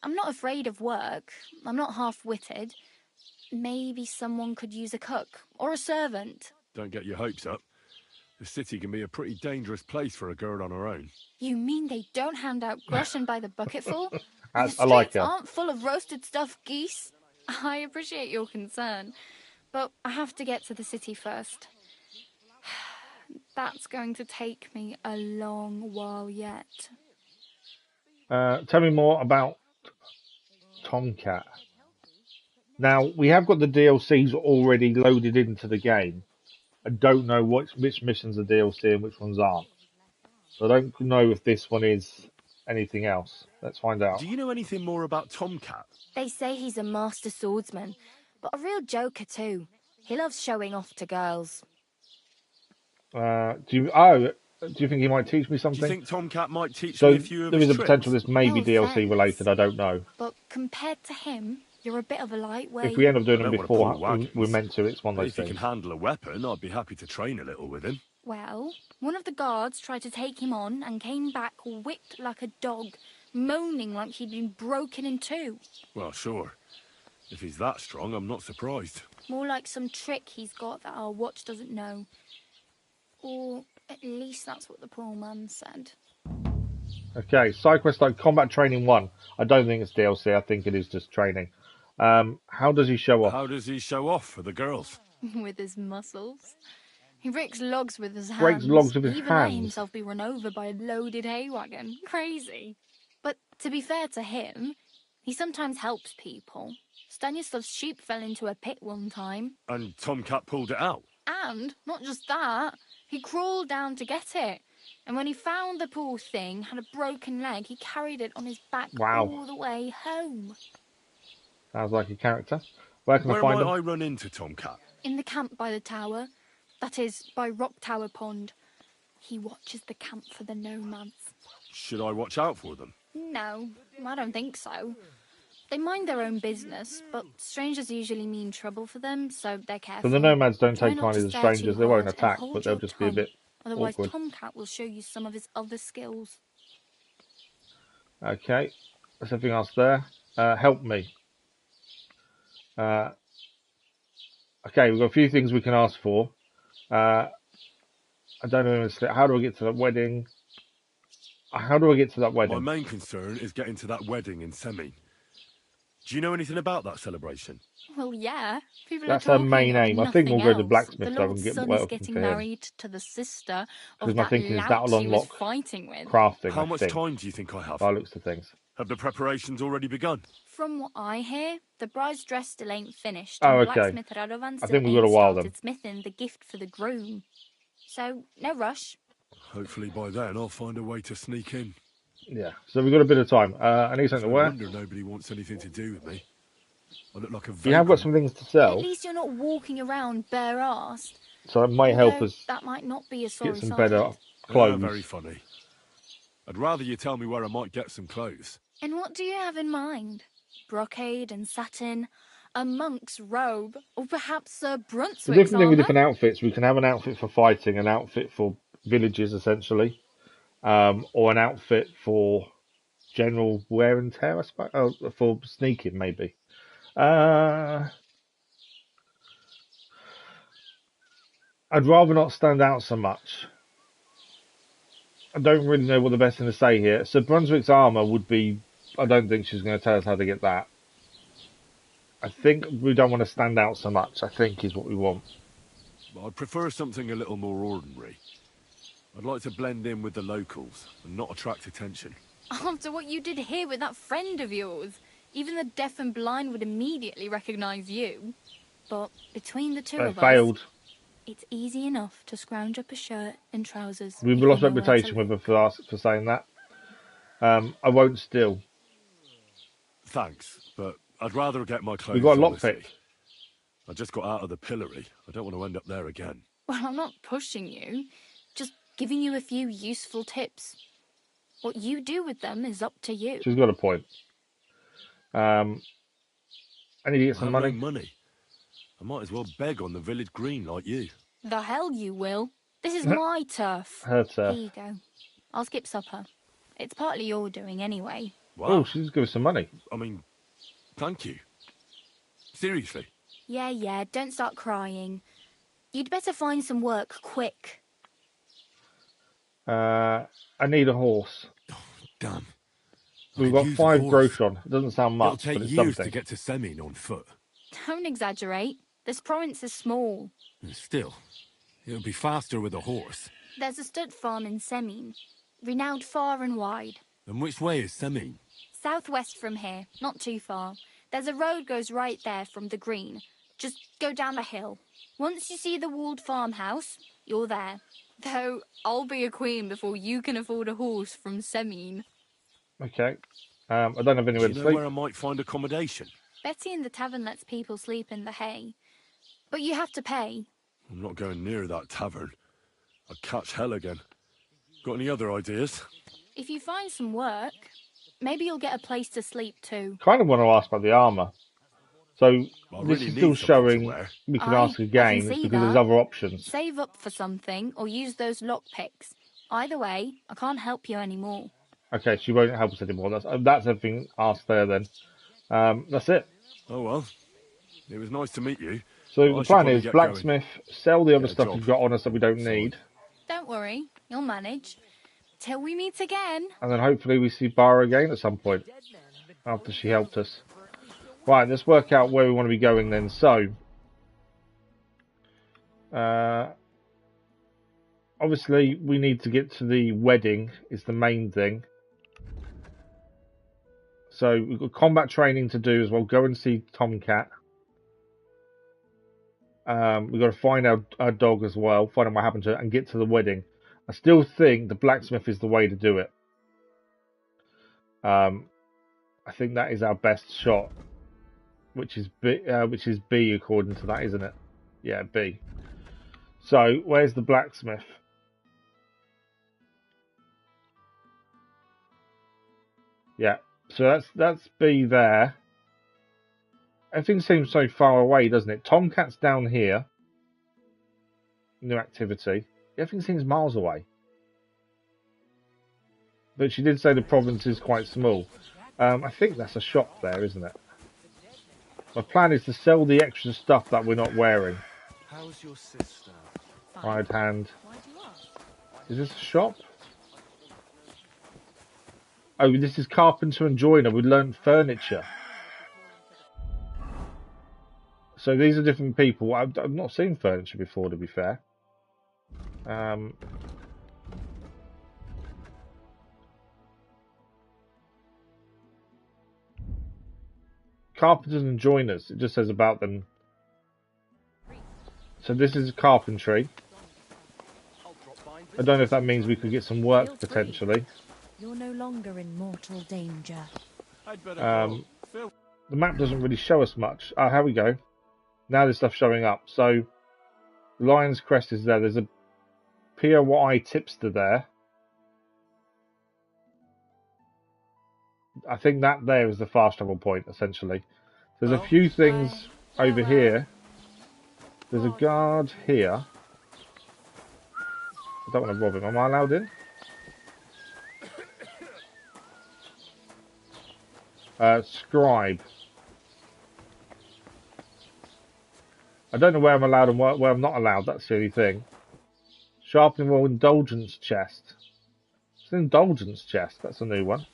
I'm not afraid of work. I'm not half-witted. Maybe someone could use a cook or a servant. Don't get your hopes up. The city can be a pretty dangerous place for a girl on her own. You mean they don't hand out groschen by the bucketful? I And the like streets her. aren't full of roasted stuffed geese? I appreciate your concern, but I have to get to the city first. That's going to take me a long while yet. Tell me more about Tomcat. Now, we have got the DLCs already loaded into the game. I don't know which missions are DLC and which ones aren't. So I don't know if this one is anything else. Let's find out. Do you know anything more about Tomcat? They say he's a master swordsman, but a real joker too. He loves showing off to girls. Do you think he might teach me Do something? you think Tomcat might teach So me a few of there his is a tricks? potential this may be No DLC offense. related, I don't know. But compared to him, you're a bit of a lightweight. If we end up doing I them don't want to pull before we're wagons. meant to, it's one of But those if he can things. handle a weapon, I'd be happy to train a little with him. Well, one of the guards tried to take him on and came back whipped like a dog, moaning like he'd been broken in two. Well, sure. If he's that strong, I'm not surprised. More like some trick he's got that our watch doesn't know. Or at least that's what the poor man said. Okay, side quest like Combat Training 1. I don't think it's DLC, I think it is just training. How does he show off? How does he show off for the girls? With his muscles. He breaks logs with his hands. Breaks logs with his Even let hands. himself be run over by a loaded hay wagon. Crazy. But to be fair to him, he sometimes helps people. Stanislav's sheep fell into a pit one time. And Tomcat pulled it out. And, not just that, he crawled down to get it. And when he found the poor thing had a broken leg, he carried it on his back all the way home. Sounds like a character. Where can I Where find might him? I run into Tomcat? In the camp by the tower. That is, by Rock Tower Pond. He watches the camp for the nomads. Should I watch out for them? No, I don't think so. They mind their own business, but strangers usually mean trouble for them, so they're careful. So the nomads don't Try take not kindly to to stare strangers. too They won't hard and attack, hold but they'll your just be a tongue. bit Otherwise, awkward. Tomcat will show you some of his other skills. Okay, there's everything else there. Help me. Okay, we've got a few things we can ask for. I don't know how do I get to that wedding? How do I get to that wedding? My main concern is getting to that wedding in Semine. Do you know anything about that celebration? Well, yeah. People That's are her talking main of aim. I think we'll nothing go to else. Blacksmith The so I Lord's can get son my is weapon getting for him. married to the sister of my that thinking is that'll lout he was unlock fighting with. crafting. How I much think, time do you think I have? by the looks of things. Have the preparations already begun? From what I hear, the bride's dress still ain't finished. Oh, and okay. Blacksmith Radovan I still think we've got ain't a while started then. smithing the gift for the groom. So, no rush. Hopefully by then I'll find a way to sneak in. Yeah, so we've got a bit of time. I need something to No wear. wonder nobody wants anything to do with me. I look like a vagrant. We have got some things to At sell, least you're not walking around bare-assed. so it might help Although us that might not be a get sorry some sign. better clothes. Very funny. I'd rather you tell me where I might get some clothes. And what do you have in mind? Brocade and satin, a monk's robe, or perhaps Sir The Brunswick's different thing with armour? different outfits, we can have an outfit for fighting, an outfit for villages, essentially, or an outfit for general wear and tear, I suppose, for sneaking, maybe. I'd rather not stand out so much. I don't really know what the best thing to say here. So Brunswick's armour would be... I don't think she's going to tell us how to get that. I think we don't want to stand out so much, I think, is what we want. I'd prefer something a little more ordinary. I'd like to blend in with the locals and not attract attention. After what you did here with that friend of yours, even the deaf and blind would immediately recognise you. But between the two They of failed. us, it's easy enough to scrounge up a shirt and trousers. We've if you lost know where to reputation look. with her for saying that. I won't steal. Thanks, but I'd rather get my clothes We've got a honestly. lockpick. I just got out of the pillory. I don't want to end up there again. Well, I'm not pushing you, just giving you a few useful tips. What you do with them is up to you. She's got a point. I need to get some I have money. no money. I might as well beg on the village green like you. The hell you will. This is my turf. Her turf. Here you go. I'll skip supper. It's partly your doing anyway. Wow. Oh, she's give us some money. I mean, thank you. Seriously. Yeah, don't start crying. You'd better find some work quick. I need a horse. Damn. We've got 5 groschen. It doesn't sound It'll much, take but it's years something. to get to Semine on foot. Don't exaggerate. This province is small. Still, it'll be faster with a horse. There's a stud farm in Semine, renowned far and wide. And which way is Semine? Southwest from here, not too far. There's a road goes right there from the green. Just go down the hill. Once you see the walled farmhouse, you're there. Though I'll be a queen before you can afford a horse from Semine. Okay. I don't have anywhere Do to you know sleep. where I might find accommodation? Betty in the tavern lets people sleep in the hay. But you have to pay. I'm not going near that tavern. I'd catch hell again. Got any other ideas? If you find some work, maybe you'll get a place to sleep too. Kind of want to ask about the armour. So I this really is need still something to showing wear. we can Aye, ask I again. can It's see because there's that. other options. Save up for something or use those lockpicks. Either way, I can't help you anymore. Okay, she won't help us anymore. That's everything asked there then. That's it. Oh well. It was nice to meet you. So I the should plan probably is get going. blacksmith, sell the other Get a stuff job. you've got on us that we don't Sorry. need, Don't worry, you'll manage. Till we meet again. and then hopefully we see Bara again at some point after she helped us. Right, let's work out where we want to be going then. So, obviously we need to get to the wedding is the main thing. So we've got combat training to do as well. Go and see Tomcat. We've got to find our dog as well, find out what happened to it, and get to the wedding. I still think the blacksmith is the way to do it. I think that is our best shot, which is B according to that, isn't it? Yeah, B. So where's the blacksmith? Yeah, so that's B there. Everything seems so far away, doesn't it? Tomcat's down here. New activity. Everything seems miles away. But she did say the province is quite small. I think that's a shop there, isn't it? My plan is to sell the extra stuff that we're not wearing. How's your sister? Right hand. Is this a shop? Oh, this is carpenter and joiner. We learned furniture. So these are different people. I've not seen furniture before, to be fair. Carpenters and joiners. It just says about them. So this is carpentry. I don't know if that means we could get some work potentially. You're no longer in mortal danger. The map doesn't really show us much. Oh, here we go. Now there's stuff showing up. So Lion's Crest is there. There's a POI tipster there. I think that there is the fast travel point, essentially. There's a few things over here. There's a guard here. I don't want to rob him. Am I allowed in? Scribe. I don't know where I'm allowed and where I'm not allowed. That's the only thing. Sharpening Royal Indulgence Chest. It's an Indulgence Chest. That's a new one.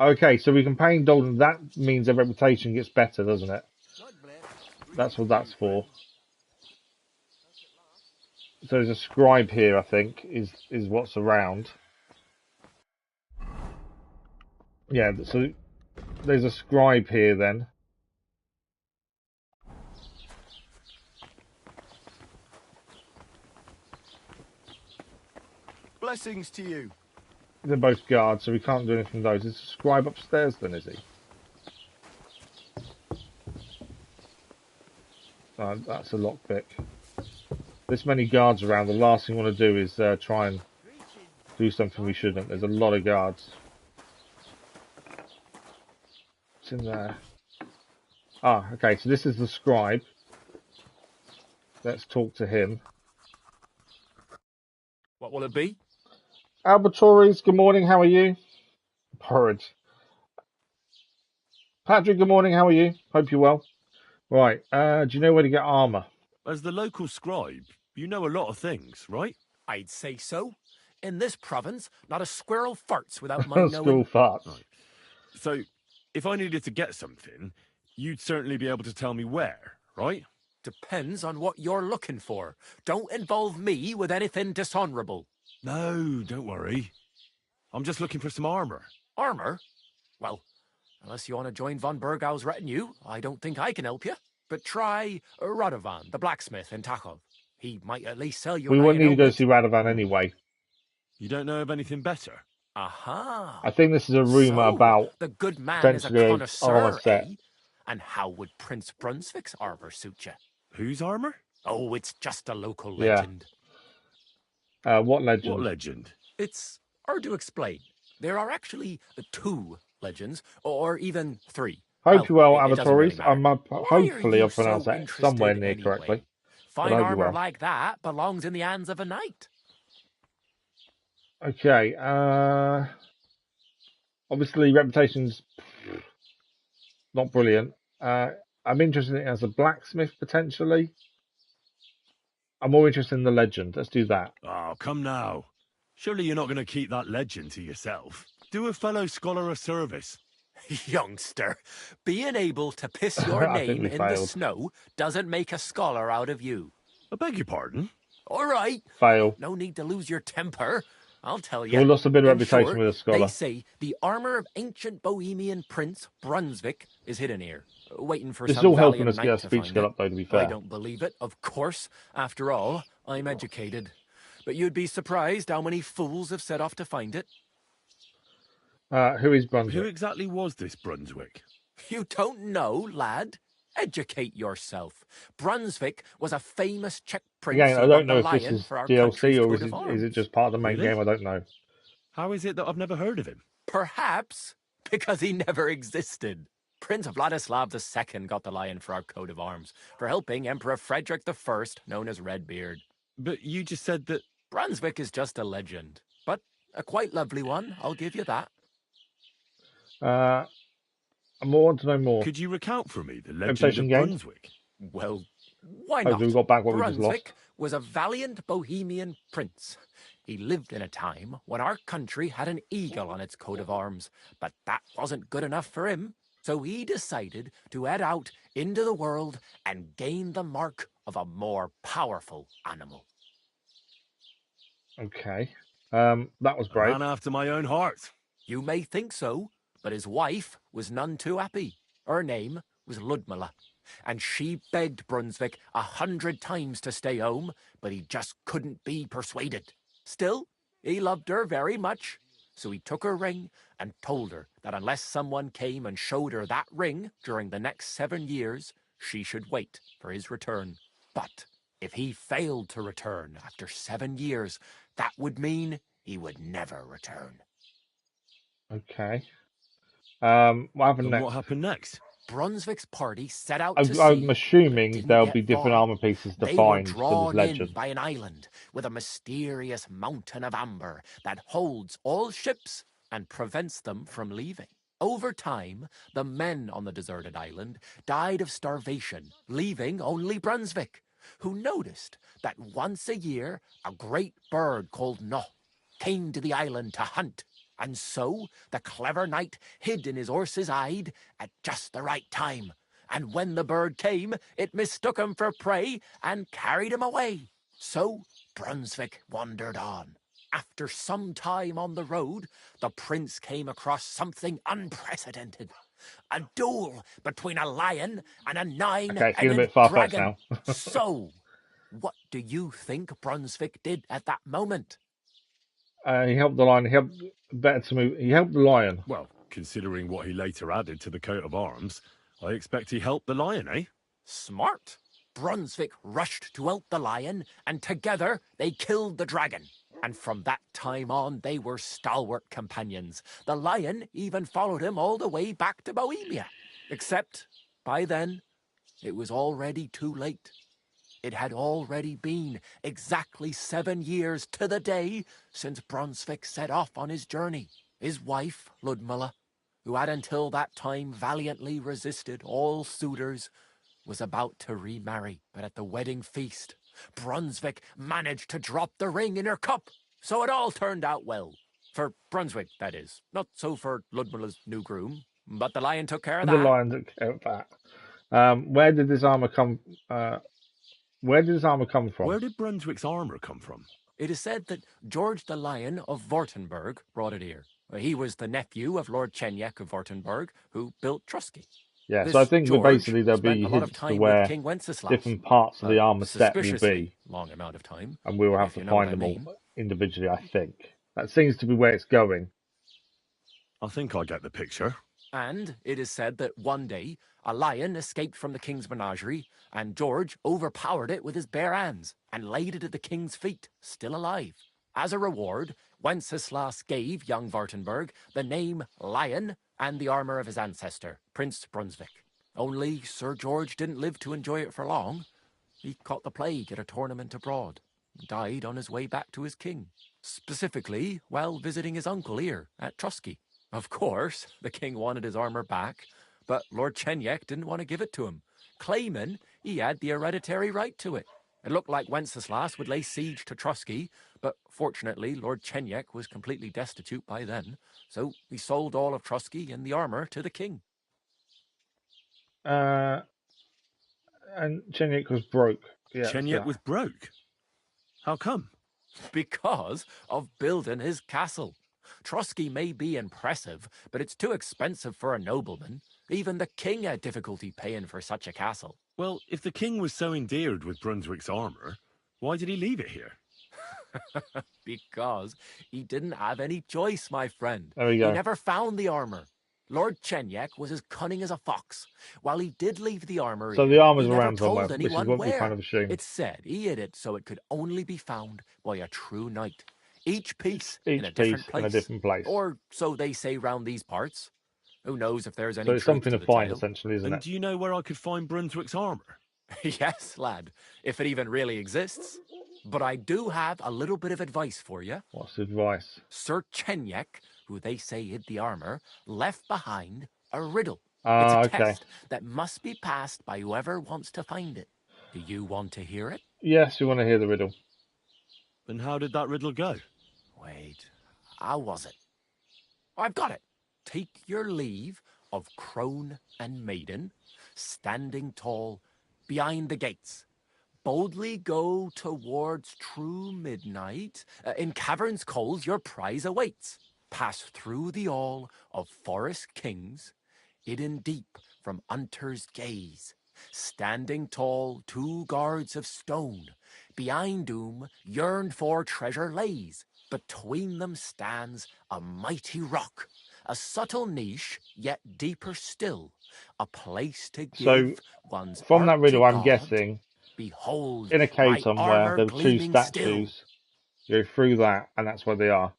Okay, so we can pay Indulgence. That means their reputation gets better, doesn't it? That's what that's for. So there's a scribe here, I think, is what's around. Yeah, so there's a scribe here then. Blessings to you. They're both guards, so we can't do anything with those. Is the scribe upstairs then, is he? That's a lockpick. This many guards around, the last thing we want to do is try and do something we shouldn't. There's a lot of guards. What's in there? Ah, okay, so this is the scribe. Let's talk to him. What will it be? Albertories, good morning, how are you? Porridge. Patrick, good morning, how are you? Hope you're well. Right, do you know where to get armour? As the local scribe, you know a lot of things, right? I'd say so. In this province, not a squirrel farts without my School knowing. farts. Right. So, if I needed to get something, you'd certainly be able to tell me where, right? Depends on what you're looking for. Don't involve me with anything dishonourable. No, don't worry. I'm just looking for some armour. Armour? Well, unless you want to join von Burgau's retinue, I don't think I can help you. But try Radovan, the blacksmith in Tachov. He might at least sell you. We wouldn't need to go see Radovan anyway. You don't know of anything better? Aha. I think this is a rumour about the good man is a potentially connoisseur, armour set. eh? And how would Prince Brunswick's armour suit you? Whose armour? Oh, it's just a local Yeah. legend. What legend? What legend? It's hard to explain. There are actually 2 legends, or even 3. Hope you Well, well, it doesn't really Albertories. matter. Hopefully you I've pronounced so that interested somewhere near anyway? correctly. Fine I hope you armour will. like that belongs in the hands of a knight. Okay, obviously reputations not brilliant. I'm interested in it as a blacksmith potentially. I'm more interested in the legend. Let's do that. Oh, come now. Surely you're not going to keep that legend to yourself. Do a fellow scholar a service. Youngster, being able to piss your I think name we in the failed. snow doesn't make a scholar out of you. I beg your pardon? All right. Fail. No need to lose your temper. I'll tell We you. lost a bit of In reputation short, with a they scholar. say the armor of ancient Bohemian Prince Brunswick is hidden here, waiting for This is some all helping valiant us get knight our to speech find skill it. up, though, to be I fair. don't believe it, of course. After all, I'm educated. But you'd be surprised how many fools have set off to find it. Who is Who Brunswick? exactly was this Brunswick? You don't know, lad? Educate yourself. Brunswick was a famous Czech prince Again, I who don't won the know if this lion is for our country's DLC or coat is of is it arms. just part of the main Really? game? I don't know. How is it that I've never heard of him? Perhaps because he never existed. Prince Vladislav II got the lion for our coat of arms for helping Emperor Frederick I, known as Redbeard. But you just said that... Brunswick is just a legend, but a quite lovely one, I'll give you that. I want to know more. Could you recount for me the legend Reputation of gained? Brunswick? Well, why Hopefully not? we got back what we just lost. Brunswick was a valiant Bohemian prince. He lived in a time when our country had an eagle on its coat of arms, but that wasn't good enough for him. So he decided to head out into the world and gain the mark of a more powerful animal. Okay. That was A brave. man after my own heart. You may think so, but his wife was none too happy. Her name was Ludmilla, and she begged Brunswick 100 times to stay home, but he just couldn't be persuaded. Still, he loved her very much, so he took her ring and told her that unless someone came and showed her that ring during the next 7 years, she should wait for his return. But if he failed to return after 7 years, that would mean he would never return. Okay. What happened And next? what happened next? Brunswick's party set out to sea. I'm assuming but there'll didn't be get different far. armor pieces to They were find for this drawn in legend. by an island with a mysterious mountain of amber that holds all ships and prevents them from leaving. Over time, the men on the deserted island died of starvation, leaving only Brunswick, who noticed that once a year a great bird called No came to the island to hunt. And so the clever knight hid in his horse's hide at just the right time. And when the bird came, it mistook him for prey and carried him away. So Brunswick wandered on. After some time on the road, the prince came across something unprecedented. A duel between a lion and a Okay, it's nine-headed getting a bit far-fetched dragon. now. So, what do you think Brunswick did at that moment? He helped the lion. He helped better to move. He helped the lion. Well, considering what he later added to the coat of arms, I expect he helped the lion, eh? Smart. Brunswick rushed to help the lion, and together they killed the dragon. And from that time on, they were stalwart companions. The lion even followed him all the way back to Bohemia. Except, by then, it was already too late. It had already been exactly 7 years to the day since Brunswick set off on his journey. His wife, Ludmilla, who had until that time valiantly resisted all suitors, was about to remarry. But at the wedding feast, Brunswick managed to drop the ring in her cup. So it all turned out well. For Brunswick, that is. Not so for Ludmilla's new groom, but the lion took care of The that. lion took care of that. Where did this armor come? Where did this armor come from? Where did Brunswick's armor come from? It is said that George the Lion of Württemberg brought it here. He was the nephew of Lord Chenyek of Württemberg, who built Trusky. Yeah, This so I think that George basically there'll spent be a lot of hints to time where with King Wenceslas. different parts of the armor set will Suspiciously be, long amount of time. and we will have if to you know find what I them mean. all individually. I think that seems to be where it's going. I think I get the picture. And it is said that one day a lion escaped from the king's menagerie, and George overpowered it with his bare hands and laid it at the king's feet, still alive. As a reward, Wenceslas gave young Württemberg the name Lion and the armor of his ancestor, Prince Brunswick. Only Sir George didn't live to enjoy it for long. He caught the plague at a tournament abroad, and died on his way back to his king, specifically while visiting his uncle here at Trusky. Of course, the king wanted his armor back, but Lord Chenyek didn't want to give it to him, claiming he had the hereditary right to it. It looked like Wenceslas would lay siege to Trotsky, but fortunately Lord Chenyek was completely destitute by then, so he sold all of Trotsky and the armor to the king. And Chenyek was broke. Yeah, Chenyek was broke? How come? Because of building his castle. Trotsky may be impressive, but it's too expensive for a nobleman. Even the king had difficulty paying for such a castle. Well, if the king was so endeared with Brunswick's armor, why did he leave it here? Because he didn't have any choice, my friend. There we go. He never found the armor. Lord Chenyek was as cunning as a fox. While he did leave the armor, So the armor's he never around somewhere, told which is anyone what we where. kind of assumed. It said he hid it so it could only be found by a true knight. Each piece in a different place. Or so they say round these parts. Who knows if there's any So it's truth something to to the find, tale. essentially, isn't And it? do you know where I could find Brunswick's armor? Yes, lad, if it even really exists. But I do have a little bit of advice for you. What's the advice? Sir Chenyek, who they say hid the armor, left behind a riddle. Ah, It's a okay. test that must be passed by whoever wants to find it. Do you want to hear it? Yes, we want to hear the riddle. And how did that riddle go? Wait, how was it? I've got it. Take your leave of crone and maiden, standing tall behind the gates. Boldly go towards true midnight. In caverns cold your prize awaits. Pass through the all of forest kings, hidden deep from hunter's gaze. Standing tall, 2 guards of stone. Behind whom yearned for treasure lays. Between them stands a mighty rock. A subtle niche, yet deeper still. A place to give one's from that heart riddle, to I'm God. guessing, Behold, in a cave my somewhere, armor there were 2 gleaming statues. still. You go through that, and that's where they are.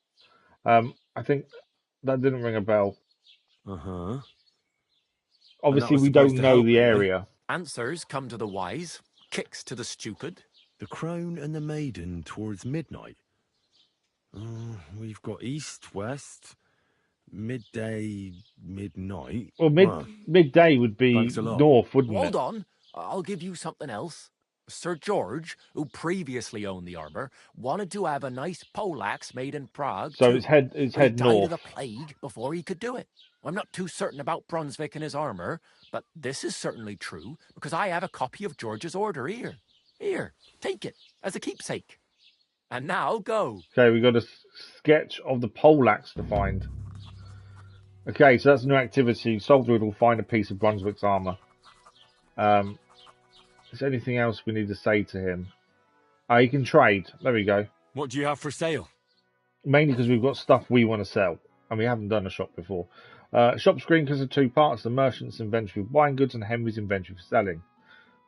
I think that didn't ring a bell. Uh-huh. Obviously, we don't know the area. Answers come to the wise, kicks to the stupid. The crone and the maiden towards midnight. We've got east, west, midday, midnight. Well, midday would be north, wouldn't Hold it? on, I'll give you something else. Sir George, who previously owned the armor, wanted to have a nice poleaxe made in Prague. So too. it's head But he north. died of the plague before he could do it. I'm not too certain about Brunswick and his armor, but this is certainly true because I have a copy of George's order here. Here, take it as a keepsake. And now go. Okay, we've got a sketch of the poleaxe to find. Okay, so that's a new activity. Solve the riddle, find a piece of Brunswick's armor. Is there anything else we need to say to him? You can trade. There we go. What do you have for sale? Mainly because we've got stuff we want to sell. And we haven't done a shop before. Shop screen consists of 2 parts. The merchant's inventory for buying goods and Henry's inventory for selling.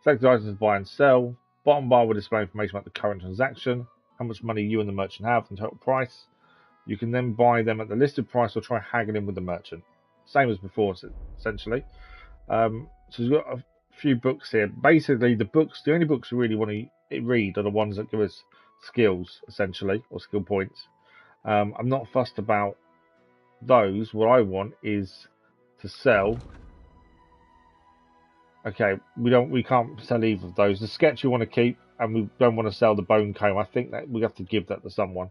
Selected items to buy and sell. Bottom bar will display information about the current transaction, how much money you and the merchant have, and total price. You can then buy them at the listed price or try haggling with the merchant. Same as before, essentially. So we've got a few books here. Basically, the only books we really want to read are the ones that give us skills, essentially, or skill points. I'm not fussed about those. What I want is to sell. Okay, we can't sell either of those. The sketch we want to keep, and we don't want to sell the bone comb. I think that we have to give that to someone.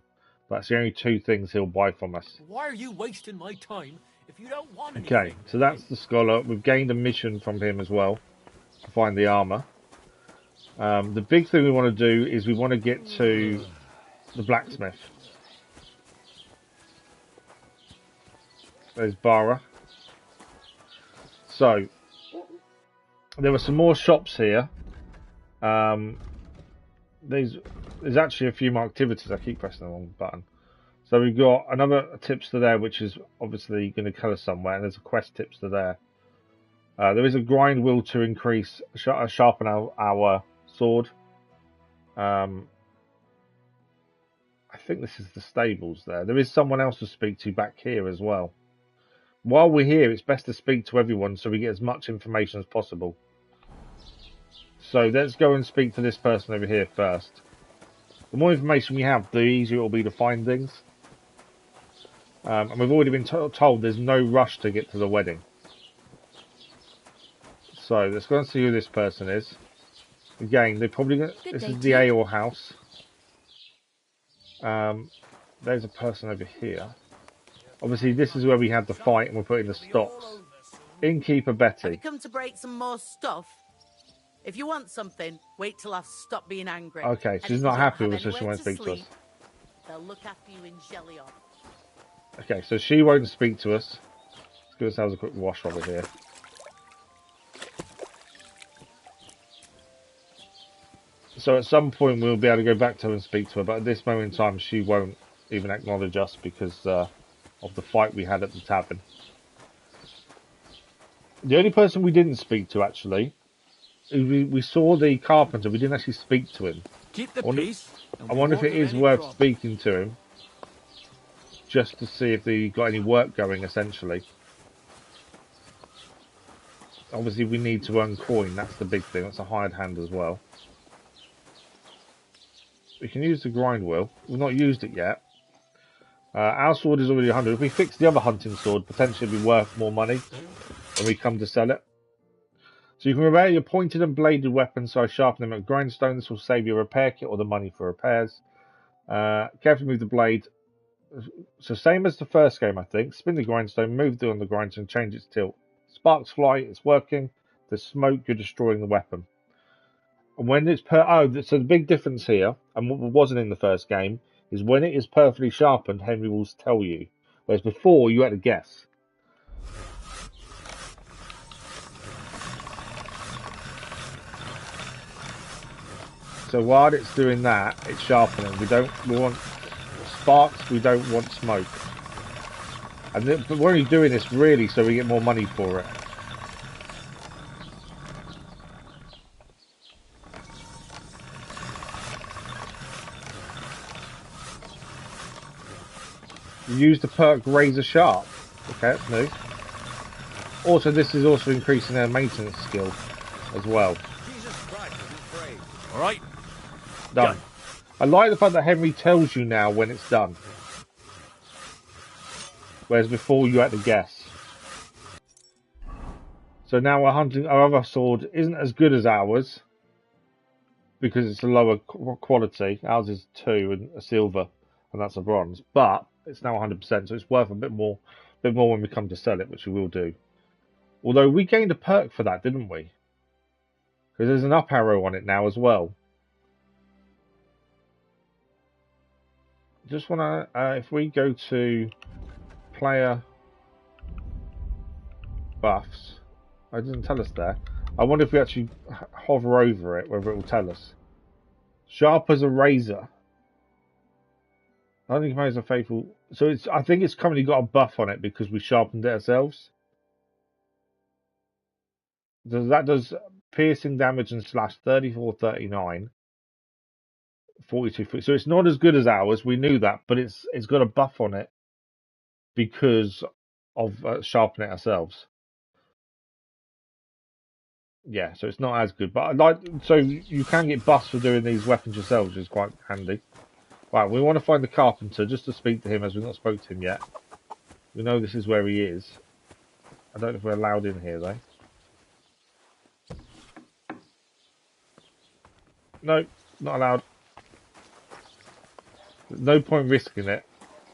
That's the only 2 things he'll buy from us. Why are you wasting my time if you don't want anything? Okay, so that's the scholar. We've gained a mission from him as well to find the armor. The big thing we want to do is we want to get to the blacksmith. There's Bara. So there were some more shops here. There's actually a few more activities. I keep pressing the wrong button. So we've got another tipster there, which is obviously going to kill us somewhere. And there's a quest tipster there. There is a grind wheel to increase, sharpen our sword. I think this is the stables there. There is someone else to speak to back here as well. While we're here, it's best to speak to everyone so we get as much information as possible. So let's go and speak to this person over here first. The more information we have, the easier it will be to find things. And we've already been told there's no rush to get to the wedding. So let's go and see who this person is. Again, they're probably gonna, this is the ale house. There's a person over here. Obviously, this is where we had the fight and we're putting the stocks. Innkeeper Betty. Have you come to break some more stuff? If you want something, wait till I've stopped being angry. Okay, And she's if you not don't happy have with us, so she anywhere won't speak to us. sleep, they'll look after you in Jellion. Okay, so she won't speak to us. Let's give ourselves a quick wash over here. So at some point we'll be able to go back to her and speak to her, but at this moment in time she won't even acknowledge us because of the fight we had at the tavern. The only person we didn't speak to, actually, we saw the carpenter, we didn't actually speak to him. Keep the peace. I wonder if it is worth speaking to him, just to see if they got any work going, essentially. Obviously we need to earn coin, that's the big thing, that's a hired hand as well. We can use the grind wheel, we've not used it yet. Our sword is already 100, if we fix the other hunting sword, potentially it'll be worth more money when we come to sell it. So you can repair your pointed and bladed weapons, so I sharpen them at grindstone. This will save your repair kit or the money for repairs. Carefully move the blade. So same as the first game, I think. Spin the grindstone, move on the grindstone, change its tilt. Sparks fly, it's working. There's smoke, you're destroying the weapon. And when it's so the big difference here, and what wasn't in the first game, is when it is perfectly sharpened, Henry will tell you. Whereas before, you had to guess. So while it's doing that, it's sharpening. We want sparks, we don't want smoke. And but we're only doing this really so we get more money for it. You use the perk Razor Sharp. Okay, that's new. Also, this is also increasing their maintenance skill as well. All right. Done. I like the fact that Henry tells you now when it's done. Whereas before you had to guess. So now we're hunting. Our other sword isn't as good as ours. Because it's a lower quality. Ours is 2 and a silver. And that's a bronze. But it's now 100%. So it's worth a bit more when we come to sell it. Which we will do. Although we gained a perk for that, didn't we? Because there's an up arrow on it now as well. Just want to, if we go to player buffs, it doesn't tell us there. I wonder if we actually hover over it, whether it will tell us. Sharp as a razor. I don't think it's a faithful. So it's. I think it's currently got a buff on it because we sharpened it ourselves. That does piercing damage and slash 34, 39. 42. So it's not as good as ours. We knew that, but it's got a buff on it because of sharpening it ourselves. Yeah, so it's not as good. But I like so you can get buffs for doing these weapons yourselves, which is quite handy. Right, we want to find the carpenter just to speak to him, as we've not spoke to him yet. We know this is where he is. I don't know if we're allowed in here though. No, not allowed. There's no point risking it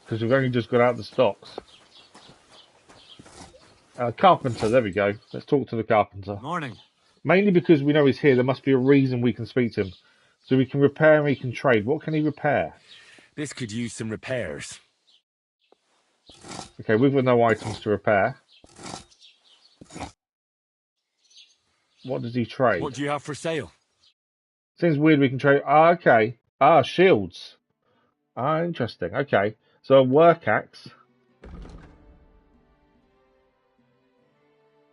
because we've only just got out the stocks. Carpenter, there we go. Let's talk to the carpenter. Morning. Mainly because we know he's here, there must be a reason we can speak to him. So we can repair and we can trade. What can he repair? This could use some repairs. Okay, we've got no items to repair. What does he trade? What do you have for sale? Seems weird we can trade. Ah, okay. Ah, shields. Ah, interesting. Okay. So a work axe.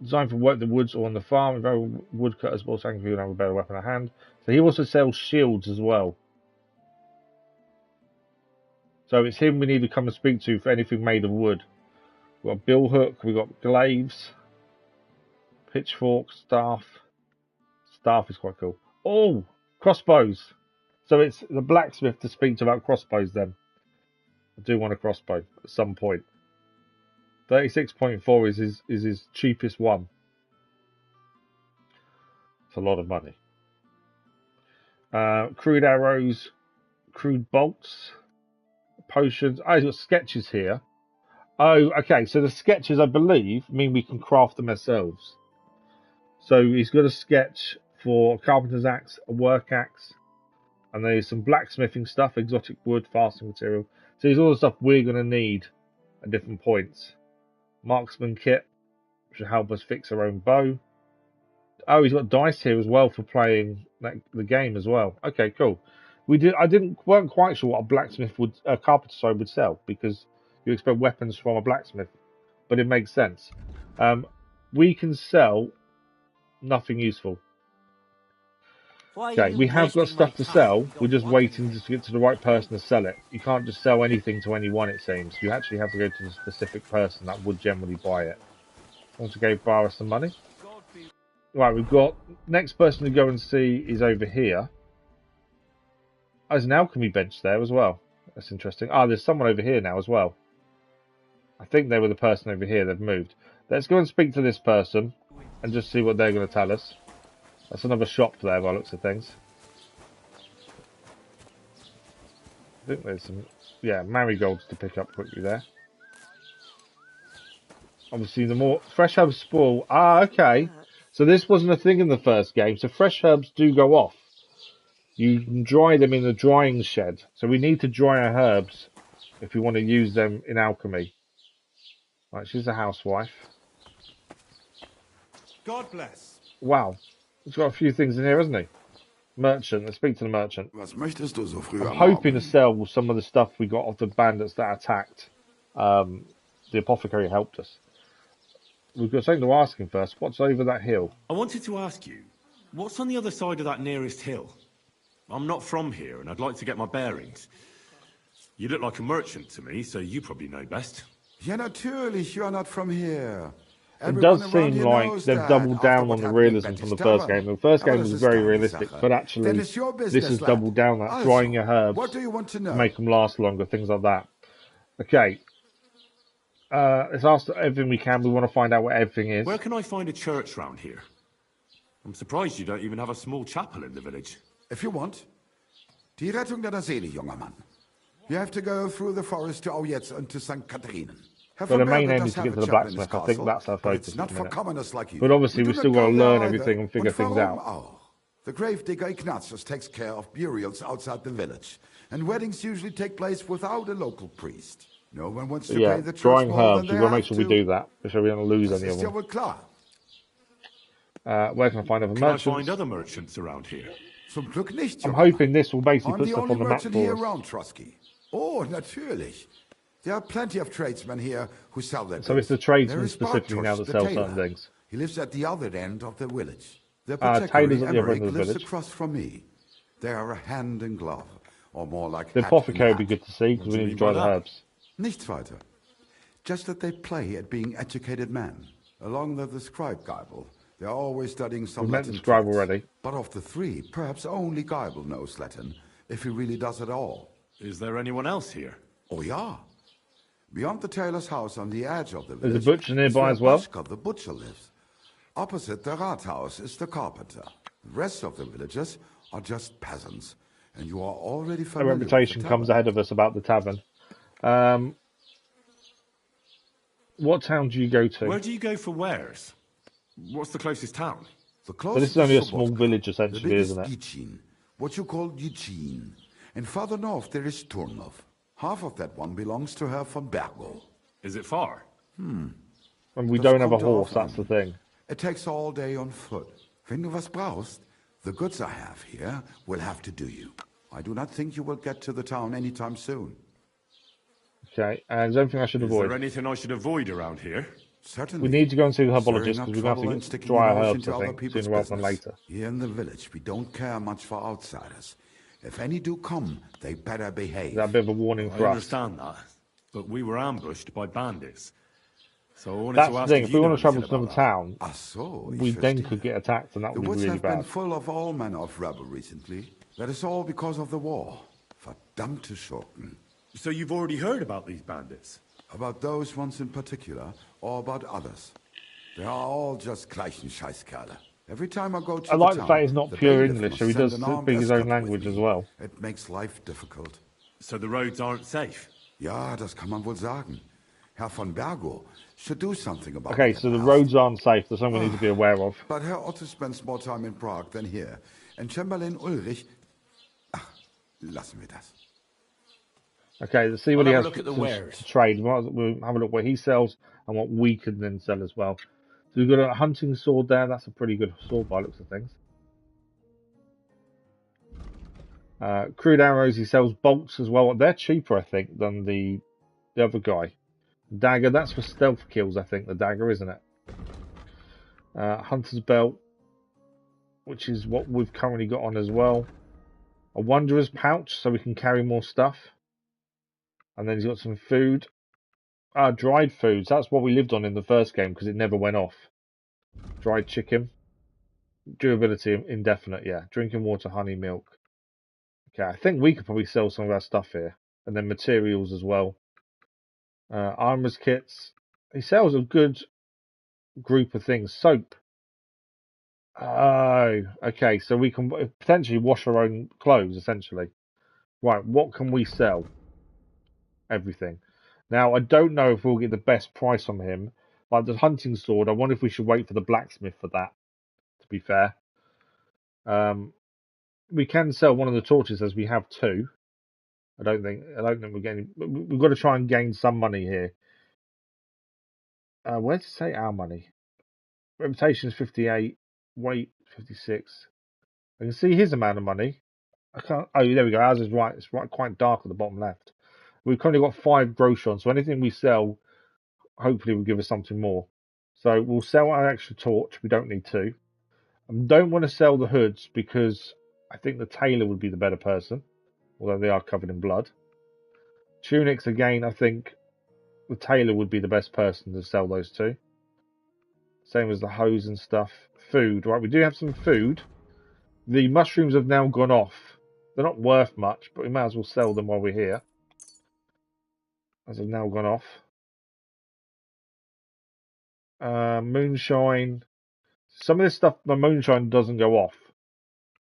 Designed for work the woods or on the farm. If our woodcutters will thank you and have a better weapon at hand. So he also sells shields as well. So it's him we need to come and speak to for anything made of wood. We've got bill hook, we've got glaives, pitchfork, staff. Staff is quite cool. Oh, crossbows. So it's the blacksmith to speak to about crossbows then. I do want a crossbow at some point. 36.4 is his cheapest one. It's a lot of money. Crude arrows, crude bolts, potions. Oh, he's got sketches here. Oh, okay. So the sketches, I believe, mean we can craft them ourselves. So he's got a sketch for a carpenter's axe, a work axe, and there's some blacksmithing stuff, exotic wood, fasting material. So there's all the stuff we're going to need at different points. Marksman kit, which will help us fix our own bow. Oh, he's got dice here as well for playing the game as well. Okay, cool. Weren't quite sure what a carpenter would sell, because you expect weapons from a blacksmith, but it makes sense. We can sell nothing useful. Okay, we have got stuff to sell. We're just waiting to get to the right person to sell it. You can't just sell anything to anyone, it seems. You actually have to go to a specific person that would generally buy it. Want to borrow some money? Right, we've got next person to go and see is over here. Oh, there's an alchemy bench there as well. That's interesting. Ah, there's someone over here now as well. I think they were the person over here. They've moved. Let's go and speak to this person and just see what they're going to tell us. That's another shop there by the looks of things. I think there's some, marigolds to pick up quickly there. Obviously, the more fresh herbs spoil. Ah, okay. So this wasn't a thing in the first game. So fresh herbs do go off. You can dry them in the drying shed. So we need to dry our herbs if we want to use them in alchemy. Right, she's a housewife. God bless. Wow. He's got a few things in here, hasn't he? Merchant. Let's speak to the merchant. I'm hoping to sell some of the stuff we got off the bandits that attacked. The apothecary helped us. We've got something to ask him first. What's over that hill? I wanted to ask you, what's on the other side of that nearest hill? I'm not from here, and I'd like to get my bearings. You look like a merchant to me, so you probably know best. Ja, natürlich, you are not from here. It does seem like they've doubled down on the realism from the first game. The first game was very realistic, but actually this has doubled down that, drying your herbs to make them last longer, things like that. Okay. Let's ask everything we can. We want to find out what everything is. Where can I find a church round here? I'm surprised you don't even have a small chapel in the village. If you want. Die Rettung deiner Seele, junger Mann. You have to go through the forest to Odyssey and to St. Catharinen. Well, the main aim is to get to the blacksmith. I think that's our focus at the minute. But obviously we've still got to learn everything and figure things out. The gravedigger Ignatius takes care of burials outside the village, and weddings usually take place without a local priest. No one wants to pay the church drying more herbs. than We've got to make sure we do that. Make sure we don't lose any of them. Where can I find other merchants? Can I find other merchants around here? Zum Glück nicht, I'm hoping this will basically put stuff on the map for for us. around Trusky. Oh, natürlich. There are plenty of tradesmen here who sell their goods. So it's the tradesmen specifically now that sell certain things. He lives at the other end of the village. The Taylor's at the other end of the lives village. across from me. They are a hand in glove, or more like the apothecary would be good to see because we need to dry the herbs. Nichts weiter. Just that they play at being educated men. Along with the scribe Geibel, they are always studying some Latin. We've met the scribe already. But of the three, perhaps only Geibel knows Latin, if he really does at all. Is there anyone else here? Oh, yeah. Beyond the tailor's house on the edge of the village, there's a butcher nearby as well. The butcher lives. Opposite the Rathaus is the carpenter. The rest of the villagers are just peasants, and you are already familiar. A reputation comes ahead of us about the tavern. What town do you go to? Where do you go for wares? What's the closest town? So this is only a small village, essentially, isn't it? Gichin, what you call Gichin. And further north there is Turnov. Half of that one belongs to Herr von Bergo. Is it far? And we don't have a horse, that's the thing. It takes all day on foot. Wenn du was brauchst, the goods I have here will have to do you. I do not think you will get to the town anytime soon. Okay, and is there anything I should avoid? Is there anything I should avoid around here? Certainly. We need to go and see the herbologist because we're going to have to dry our herbs, I think, sooner rather than later. Here in the village, we don't care much for outsiders. If any do come, they better behave. Is that a bit of a warning for us? I understand that, but we were ambushed by bandits. So I wanted That's to ask the thing, if we want to travel to anything another town, we then verstehe. could get attacked and that The would be woods really have been bad. full of all manner of rebel recently. That is all because of the war. Verdammte Schurken. So you've already heard about these bandits? About those ones in particular, or about others? They are all just gleichen Scheißkerle. Every time I go to I the like the town, fact he's not the pure bailiff English, must so he send does an armed speak his own escort with language as me. well. It makes life difficult. So the roads aren't safe? Ja, das kann man wohl sagen. Herr von Bergo should do something about Okay, it so at the last. roads aren't safe. There's something we need to be aware of. But Herr Otto spends more time in Prague than here. And Chamberlain Ulrich... Ach, lassen wir das. Okay, let's see what I'll he have has a look at the to wares. trade. We'll have a look what he sells and what we can then sell as well. So we've got a hunting sword there. That's a pretty good sword by looks of things. Crude arrows, he sells bolts as well. They're cheaper, I think, than the other guy. Dagger, that's for stealth kills, I think, the dagger, isn't it? Hunter's belt, which is what we've currently got on as well. A wanderer's pouch, so we can carry more stuff. And then he's got some food. Dried foods, that's what we lived on in the first game because it never went off. Dried chicken. Durability indefinite, yeah. Drinking water, honey, milk. Okay, I think we could probably sell some of our stuff here. And then materials as well. Armor's kits. He sells a good group of things. Soap. Oh, okay. So we can potentially wash our own clothes, essentially. Right, what can we sell? Everything. Now, I don't know if we'll get the best price from him. Like the hunting sword, I wonder if we should wait for the blacksmith for that, to be fair. We can sell one of the torches as we have two. I don't think we're getting... We've got to try and gain some money here. Where does it say our money? Reputation is 58, weight 56. I can see his amount of money. I can't. Oh, there we go. Ours is right. It's right, quite dark at the bottom left. We've currently got 5 grosh on, so anything we sell, hopefully, will give us something more. So we'll sell our extra torch. We don't need to. I don't want to sell the hoods because I think the tailor would be the better person, although they are covered in blood. Tunics again. I think the tailor would be the best person to sell those to. Same as the hose and stuff. Food, right? We do have some food. The mushrooms have now gone off. They're not worth much, but we might as well sell them while we're here. As they've now gone off. Moonshine. Some of this stuff, the moonshine doesn't go off.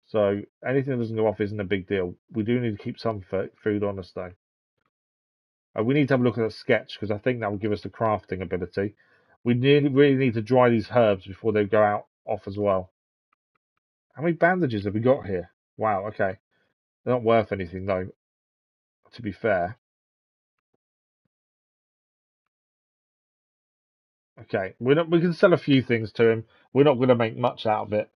So anything that doesn't go off isn't a big deal. We do need to keep some food on us, though. We need to have a look at that sketch, because I think that will give us the crafting ability. We really need to dry these herbs before they go out off as well. How many bandages have we got here? Wow, okay. They're not worth anything, though, to be fair. Okay, we can sell a few things to him. We're not going to make much out of it.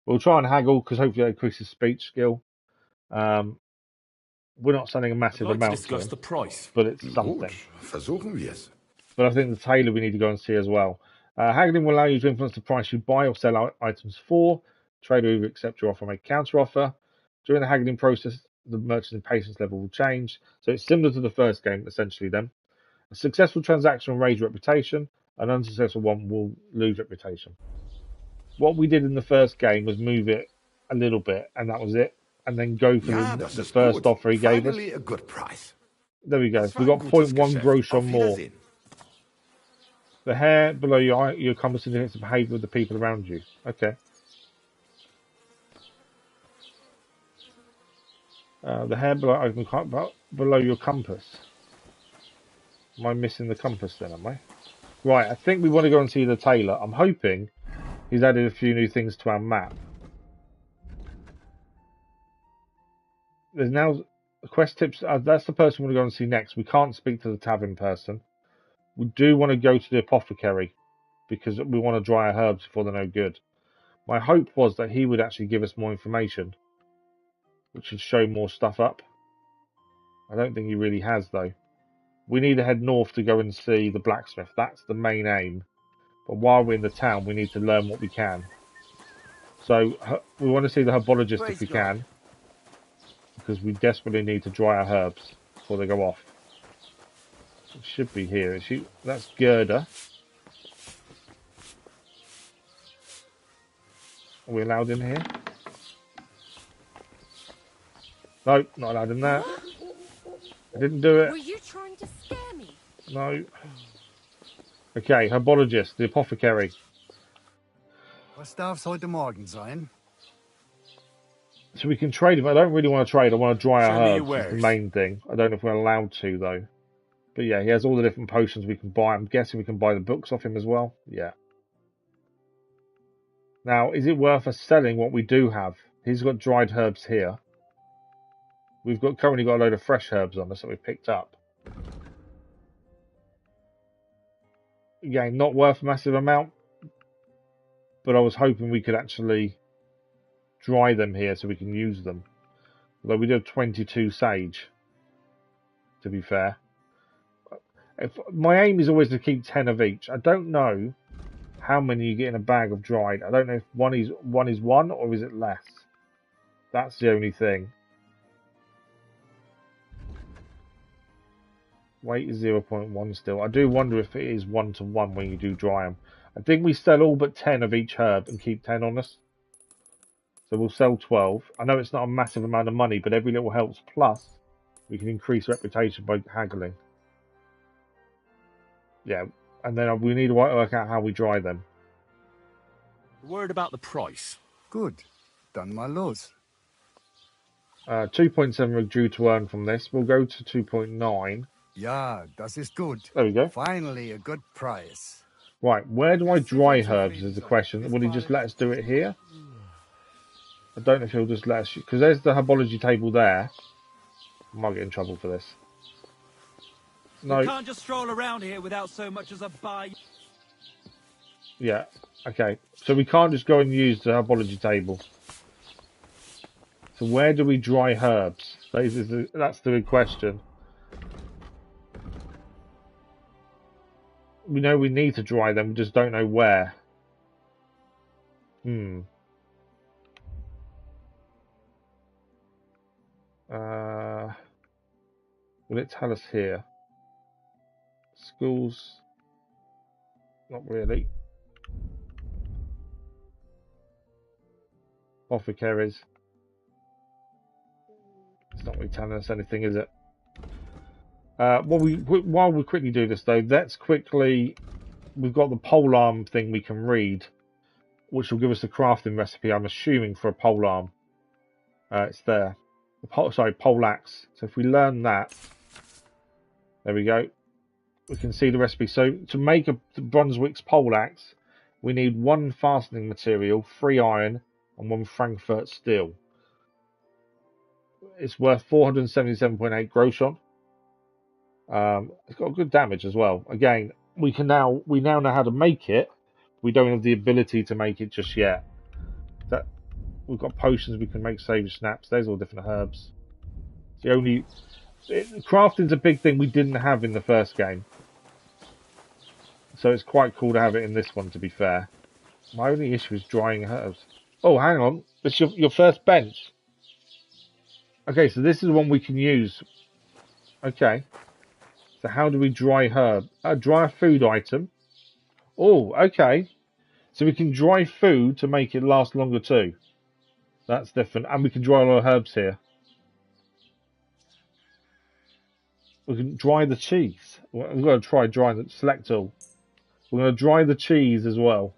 We'll try and haggle, because hopefully that increases speech skill. We're not selling a massive I'd like to amount to discuss him, the price. but it's something. Gut, versuchen wir es. But I think the tailor we need to go and see as well. Haggling will allow you to influence the price you buy or sell items for. Trader will either accept your offer or make a counter offer. During the haggling process, the merchant's impatience level will change. So it's similar to the first game, essentially, then. A successful transaction will raise reputation. An unsuccessful one will lose reputation. What we did in the first game was move it a little bit, and that was it. And then go for the first offer he gave us. Finally a good price. There we go. Das war We got ein gutes 0.1 Geschäft. grosh Auf on more. Wiedersehen. The hair below your eye, your compass indicates the behaviour of the people around you. Okay. The hair below your compass. Am I missing the compass then, am I? Right, I think we want to go and see the tailor. I'm hoping he's added a few new things to our map. There's now quest tips. That's the person we want to go and see next. We can't speak to the tavern person. We do want to go to the apothecary because we want to dry our herbs before they're no good. My hope was that he would actually give us more information, which would show more stuff up. I don't think he really has, though. We need to head north to go and see the blacksmith. That's the main aim. But while we're in the town, we need to learn what we can. So we want to see the herbologist if we can, because we desperately need to dry our herbs before they go off. It should be here. That's Gerda. Are we allowed in here? No, not allowed in there. I didn't do it. Were you trying to scare me? No. Okay, herbologist, the apothecary. Was darf's heute Morgen sein? So we can trade him. I don't really want to trade. I want to dry our Show me your herbs. Is the wares. main thing. I don't know if we're allowed to though. But yeah, he has all the different potions we can buy. I'm guessing we can buy the books off him as well. Yeah. Now, is it worth us selling what we do have? He's got dried herbs here. We've currently got a load of fresh herbs on us that we've picked up. Again, not worth a massive amount, but I was hoping we could actually dry them here so we can use them. Although we do have 22 sage, to be fair. My aim is always to keep 10 of each. I don't know how many you get in a bag of dried. I don't know if one is one or is it less. That's the only thing. Weight is 0.1 still. I do wonder if it is 1-to-1 when you do dry them. I think we sell all but 10 of each herb and keep 10 on us. So we'll sell 12. I know it's not a massive amount of money, but every little helps. Plus, we can increase reputation by haggling. Yeah, and then we need to work out how we dry them. Word about the price. Good. Dann mal los. 2.7 we're due to earn from this. We'll go to 2.9. Ja, das ist gut. There we go. Finally, a good price. Right, where do I dry herbs is the question. Will he just let us do it here? I don't know if he'll just let us... Because there's the herbology table there. I might get in trouble for this. No. You can't just stroll around here without so much as a buy. Yeah, okay. So we can't just go and use the herbology table. So where do we dry herbs? That's the big question. We know we need to dry them, we just don't know where. Will it tell us here? Schools? Not really. Apothecaries. It's not really telling us anything, is it? While we quickly do this though, let's quickly... We've got the polearm thing we can read, which will give us the crafting recipe, I'm assuming, for a polearm. It's there. Poleaxe. So if we learn that, there we go. We can see the recipe. So to make a Brunswick's poleaxe, we need 1 fastening material, 3 iron, and 1 Frankfurt steel. It's worth 477.8 groschen. It's got good damage as well. Again, we now know how to make it. We don't have the ability to make it just yet. We've got potions, we can make sage snaps. There's all different herbs. Crafting's a big thing we didn't have in the first game. So it's quite cool to have it in this one, to be fair. My only issue is drying herbs. Oh, hang on. It's your first bench. Okay, so this is one we can use. Okay. So how do we dry herb? Dry a food item. Oh, okay. So we can dry food to make it last longer too. That's different. And we can dry a lot of herbs here. We can dry the cheese. We've got to try drying the select all. We're going to dry the cheese as well.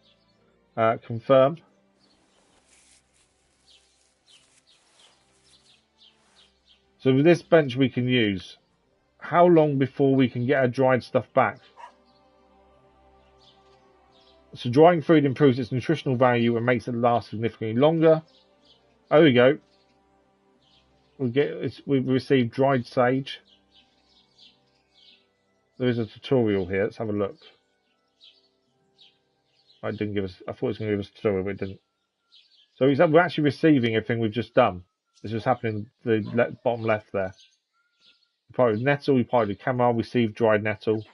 Confirm. So with this bench we can use. How long before we can get our dried stuff back? So drying food improves its nutritional value and makes it last significantly longer. There we go. We've received dried sage. There is a tutorial here. Let's have a look. I thought it was going to give us a tutorial, but it didn't. So we're actually receiving everything we've just done. This is happening in the bottom left there. We piloted nettle, we piloted camel, received dried nettle.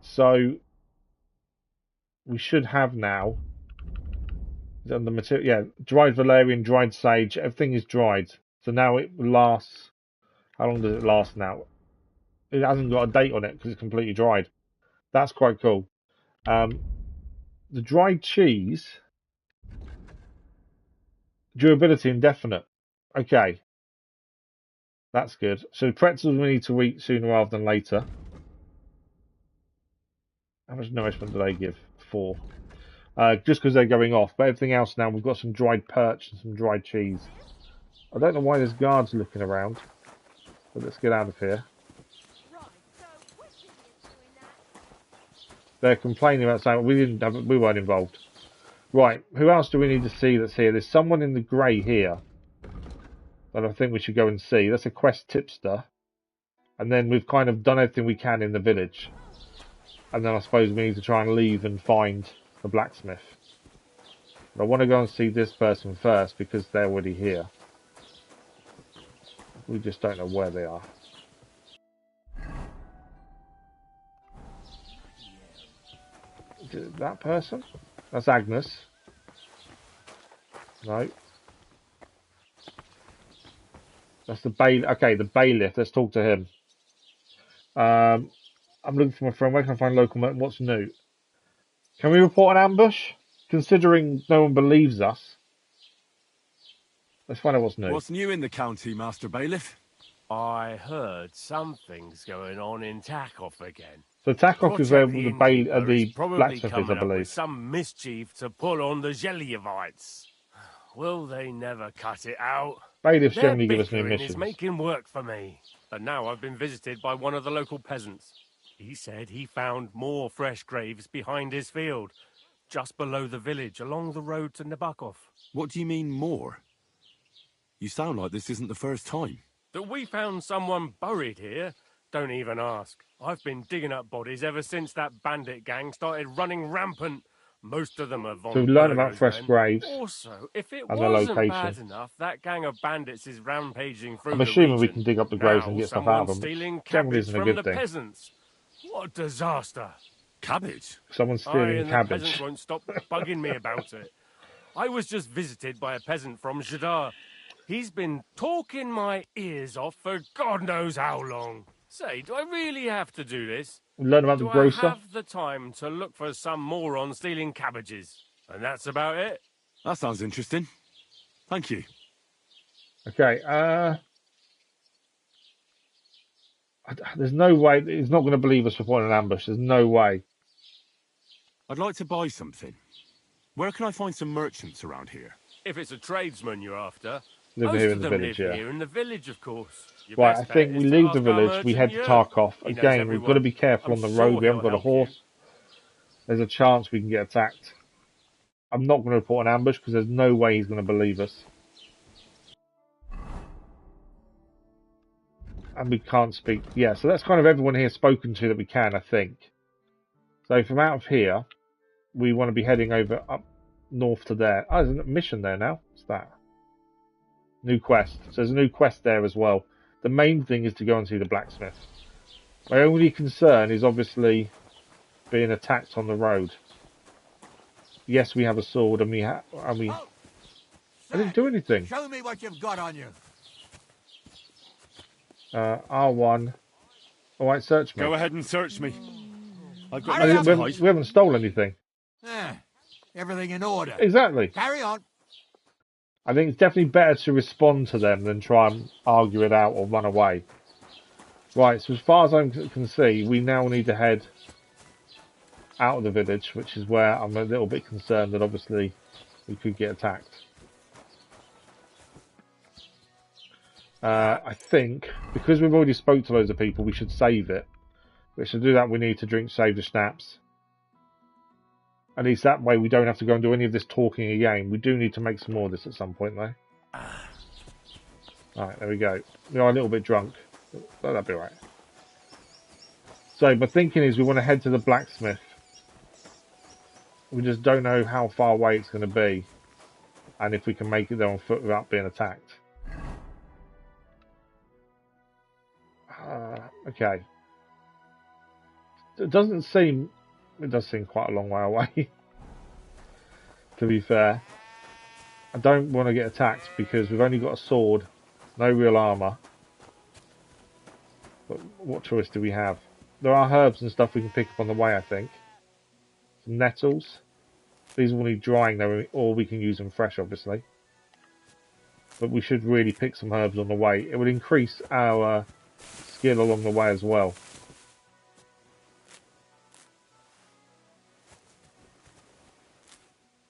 So we should have now the material. Yeah, dried valerian, dried sage. Everything is dried. So now it lasts. How long does it last now? It hasn't got a date on it because it's completely dried. That's quite cool. The dried cheese, durability indefinite. Okay, that's good. So pretzels we need to eat sooner rather than later. How much nourishment do they give? 4. just because they're going off. But everything else now, we've got some dried perch and some dried cheese. I don't know why there's guards looking around, but let's get out of here. They're complaining about saying we weren't involved. Right, who else do we need to see that's here? There's someone in the grey here that I think we should go and see. That's a quest tipster. And then we've kind of done everything we can in the village. And then I suppose we need to try and leave and find the blacksmith. But I want to go and see this person first because they're already here. We just don't know where they are. Is it that person? That's Agnes. No. That's the bailiff. Okay, the bailiff. Let's talk to him. I'm looking for my friend. Where can I find local? What's new? Can we report an ambush? Considering no one believes us. Let's find out what's new. What's new in the county, Master Bailiff? I heard something's going on in Takoff again. So Takoff is where the blacksmith is, I believe. Some mischief to pull on the Zeliovites. Will they never cut it out? Bailiffs Their generally give us new bickering missions. is making work for me. And now I've been visited by one of the local peasants. He said he found more fresh graves behind his field, just below the village, along the road to Nabokov. What do you mean, more? You sound like this isn't the first time. That we found someone buried here? Don't even ask. I've been digging up bodies ever since that bandit gang started running rampant. Most of them are von So we've learned Berger's about fresh men. graves. Also, if it and their wasn't location. bad enough, that gang of bandits is rampaging through I'm the assuming we region. can dig up the graves and Now get stuff out of someone's them. stealing Generally cabbage isn't a from good the thing. peasants. What a disaster. Cabbage? Someone's I stealing and the cabbage. peasants won't stop bugging me about it. I was just visited by a peasant from Jadar. He's been talking my ears off for God knows how long. Say, do I really have to do this? We learn about Do the grocer. I have the time to look for some moron stealing cabbages? And that's about it? That sounds interesting. Thank you. Okay, there's no way. He's not going to believe us for pointing an ambush. There's no way. I'd like to buy something. Where can I find some merchants around here? If it's a tradesman you're after, Live most here in of the them village, live yeah. here in the village, of course. Your Right, best I think bet we is to leave the ask our village. We head to merchant here. Tarkov. He knows Again, we've got to be careful I'm on the sure road. We haven't he'll got a help you. horse. There's a chance we can get attacked. I'm not going to report an ambush because there's no way he's going to believe us. And we can't speak. Yeah, so that's kind of everyone here spoken to that we can, I think. So from out of here, we want to be heading over up north to there. Oh, there's a mission there now. What's that? New quest. So there's a new quest there as well. The main thing is to go and see the blacksmith. My only concern is obviously being attacked on the road. Yes, we have a sword, and I didn't do anything. Show me what you've got on you. R1. All right, search me. Go ahead and search me. I've got we nothing to hide. haven't stolen anything. Everything in order. Exactly. Carry on. I think it's definitely better to respond to them than try and argue it out or run away. Right, so as far as I can see, we now need to head out of the village, which is where I'm a little bit concerned that obviously we could get attacked. I think, because we've already spoke to loads of people, we should save it. But to do that, we need to save the schnapps. At least that way we don't have to go and do any of this talking again. We do need to make some more of this at some point, though. Alright, there we go. We are a little bit drunk. But that'll be alright. So, my thinking is we want to head to the blacksmith. We just don't know how far away it's going to be. And if we can make it there on foot without being attacked. Okay. It does seem quite a long way away. To be fair. I don't want to get attacked because we've only got a sword. No real armour. But what choice do we have? There are herbs and stuff we can pick up on the way, I think. Some nettles. These will need drying though, or we can use them fresh, obviously. But we should really pick some herbs on the way. It would increase our skill along the way as well.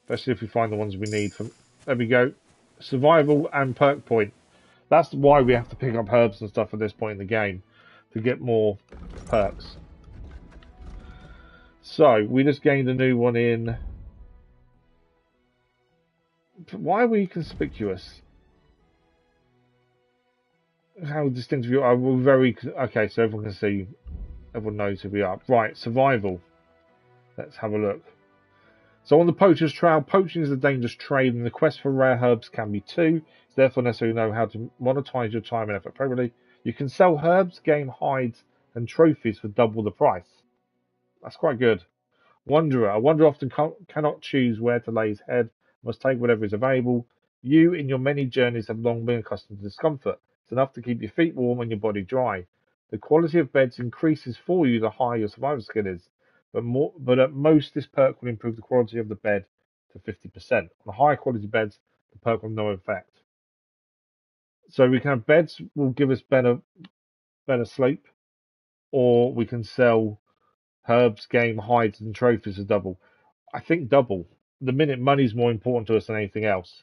Especially if we find the ones we need. There we go. Survival and perk point. That's why we have to pick up herbs and stuff at this point in the game. To get more perks. So, we just gained a new one in... Why are we conspicuous? How distinctive you are. We're very... Okay, so everyone can see. Everyone knows who we are. Right, survival. Let's have a look. So on the poacher's trail, poaching is a dangerous trade and the quest for rare herbs can be too. It's therefore necessary to know how to monetize your time and effort appropriately. You can sell herbs, game hides, and trophies for double the price. That's quite good. Wanderer. A wanderer often cannot choose where to lay his head, must take whatever is available. You, in your many journeys, have long been accustomed to discomfort. It's enough to keep your feet warm and your body dry. The quality of beds increases for you the higher your survival skill is. But at most, this perk will improve the quality of the bed to 50%. On the higher quality beds, the perk will have no effect. So we can have beds will give us better sleep, or we can sell herbs, game, hides, and trophies as double. I think double. The minute money's more important to us than anything else.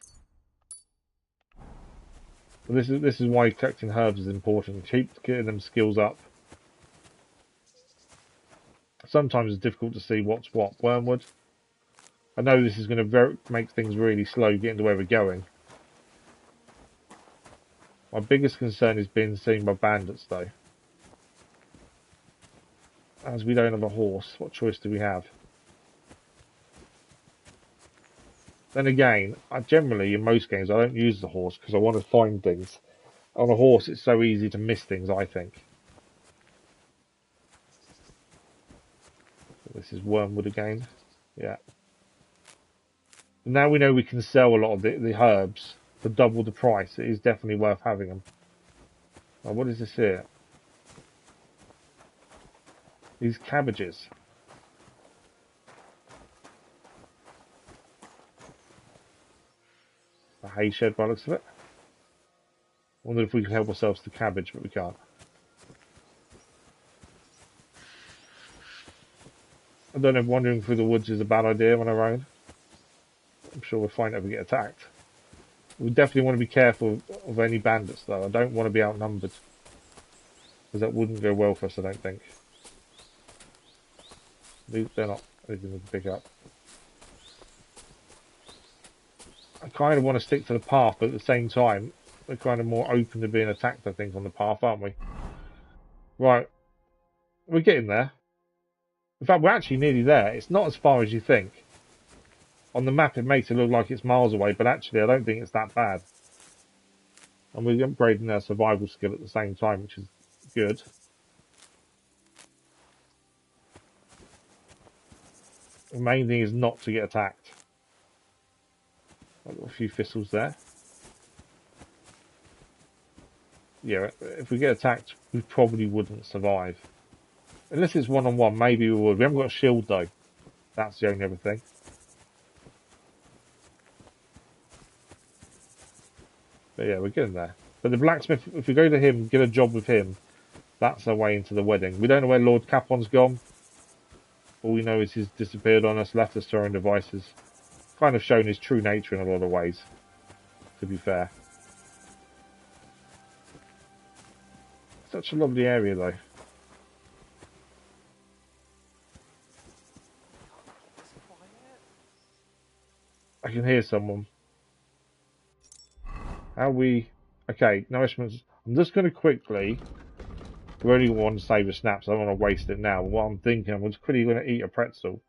But this is why collecting herbs is important. Keep getting them skills up. Sometimes it's difficult to see what's what. Wormwood. I know this is going to make things really slow getting to where we're going. My biggest concern is being seen by bandits, though. As we don't have a horse, what choice do we have? Then again, generally, in most games, I don't use the horse because I want to find things. On a horse, it's so easy to miss things, I think. This is wormwood again. Yeah. Now we know we can sell a lot of the herbs for double the price. It is definitely worth having them. Oh, what is this here? These cabbages. A hay shed by the looks of it. Wonder if we can help ourselves to cabbage, but we can't. I don't know if wandering through the woods is a bad idea on our own. I'm sure we'll find out if we get attacked. We definitely want to be careful of any bandits, though. I don't want to be outnumbered. Because that wouldn't go well for us, I don't think. They're not anything to pick up. I kind of want to stick to the path, but at the same time, we're kind of more open to being attacked, I think, on the path, aren't we? Right. We're getting there. In fact, we're actually nearly there. It's not as far as you think. On the map, it makes it look like it's miles away, but actually, I don't think it's that bad. And we're upgrading our survival skill at the same time, which is good. The main thing is not to get attacked. I've got a few thistles there. Yeah, if we get attacked, we probably wouldn't survive. Unless it's one-on-one, maybe we would. We haven't got a shield, though. That's the only other thing. But yeah, we're getting there. But the blacksmith, if we go to him, get a job with him, that's our way into the wedding. We don't know where Lord Capon's gone. All we know is he's disappeared on us, left us to our own devices. Kind of shown his true nature in a lot of ways, to be fair. Such a lovely area, though. I can hear someone. How we... Okay, nourishment. I'm just going to quickly... We only want to save a snap, so I don't want to waste it now. But what I'm thinking, I'm just quickly going to eat a pretzel.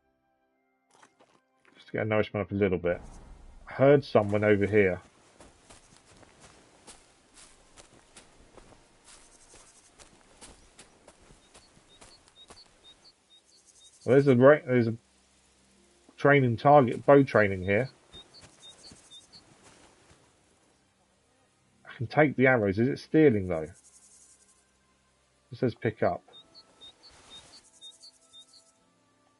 Just to get a nourishment up a little bit. I heard someone over here. Well, there's a training target, bow training here. I can take the arrows. Is it stealing, though? It says pick up.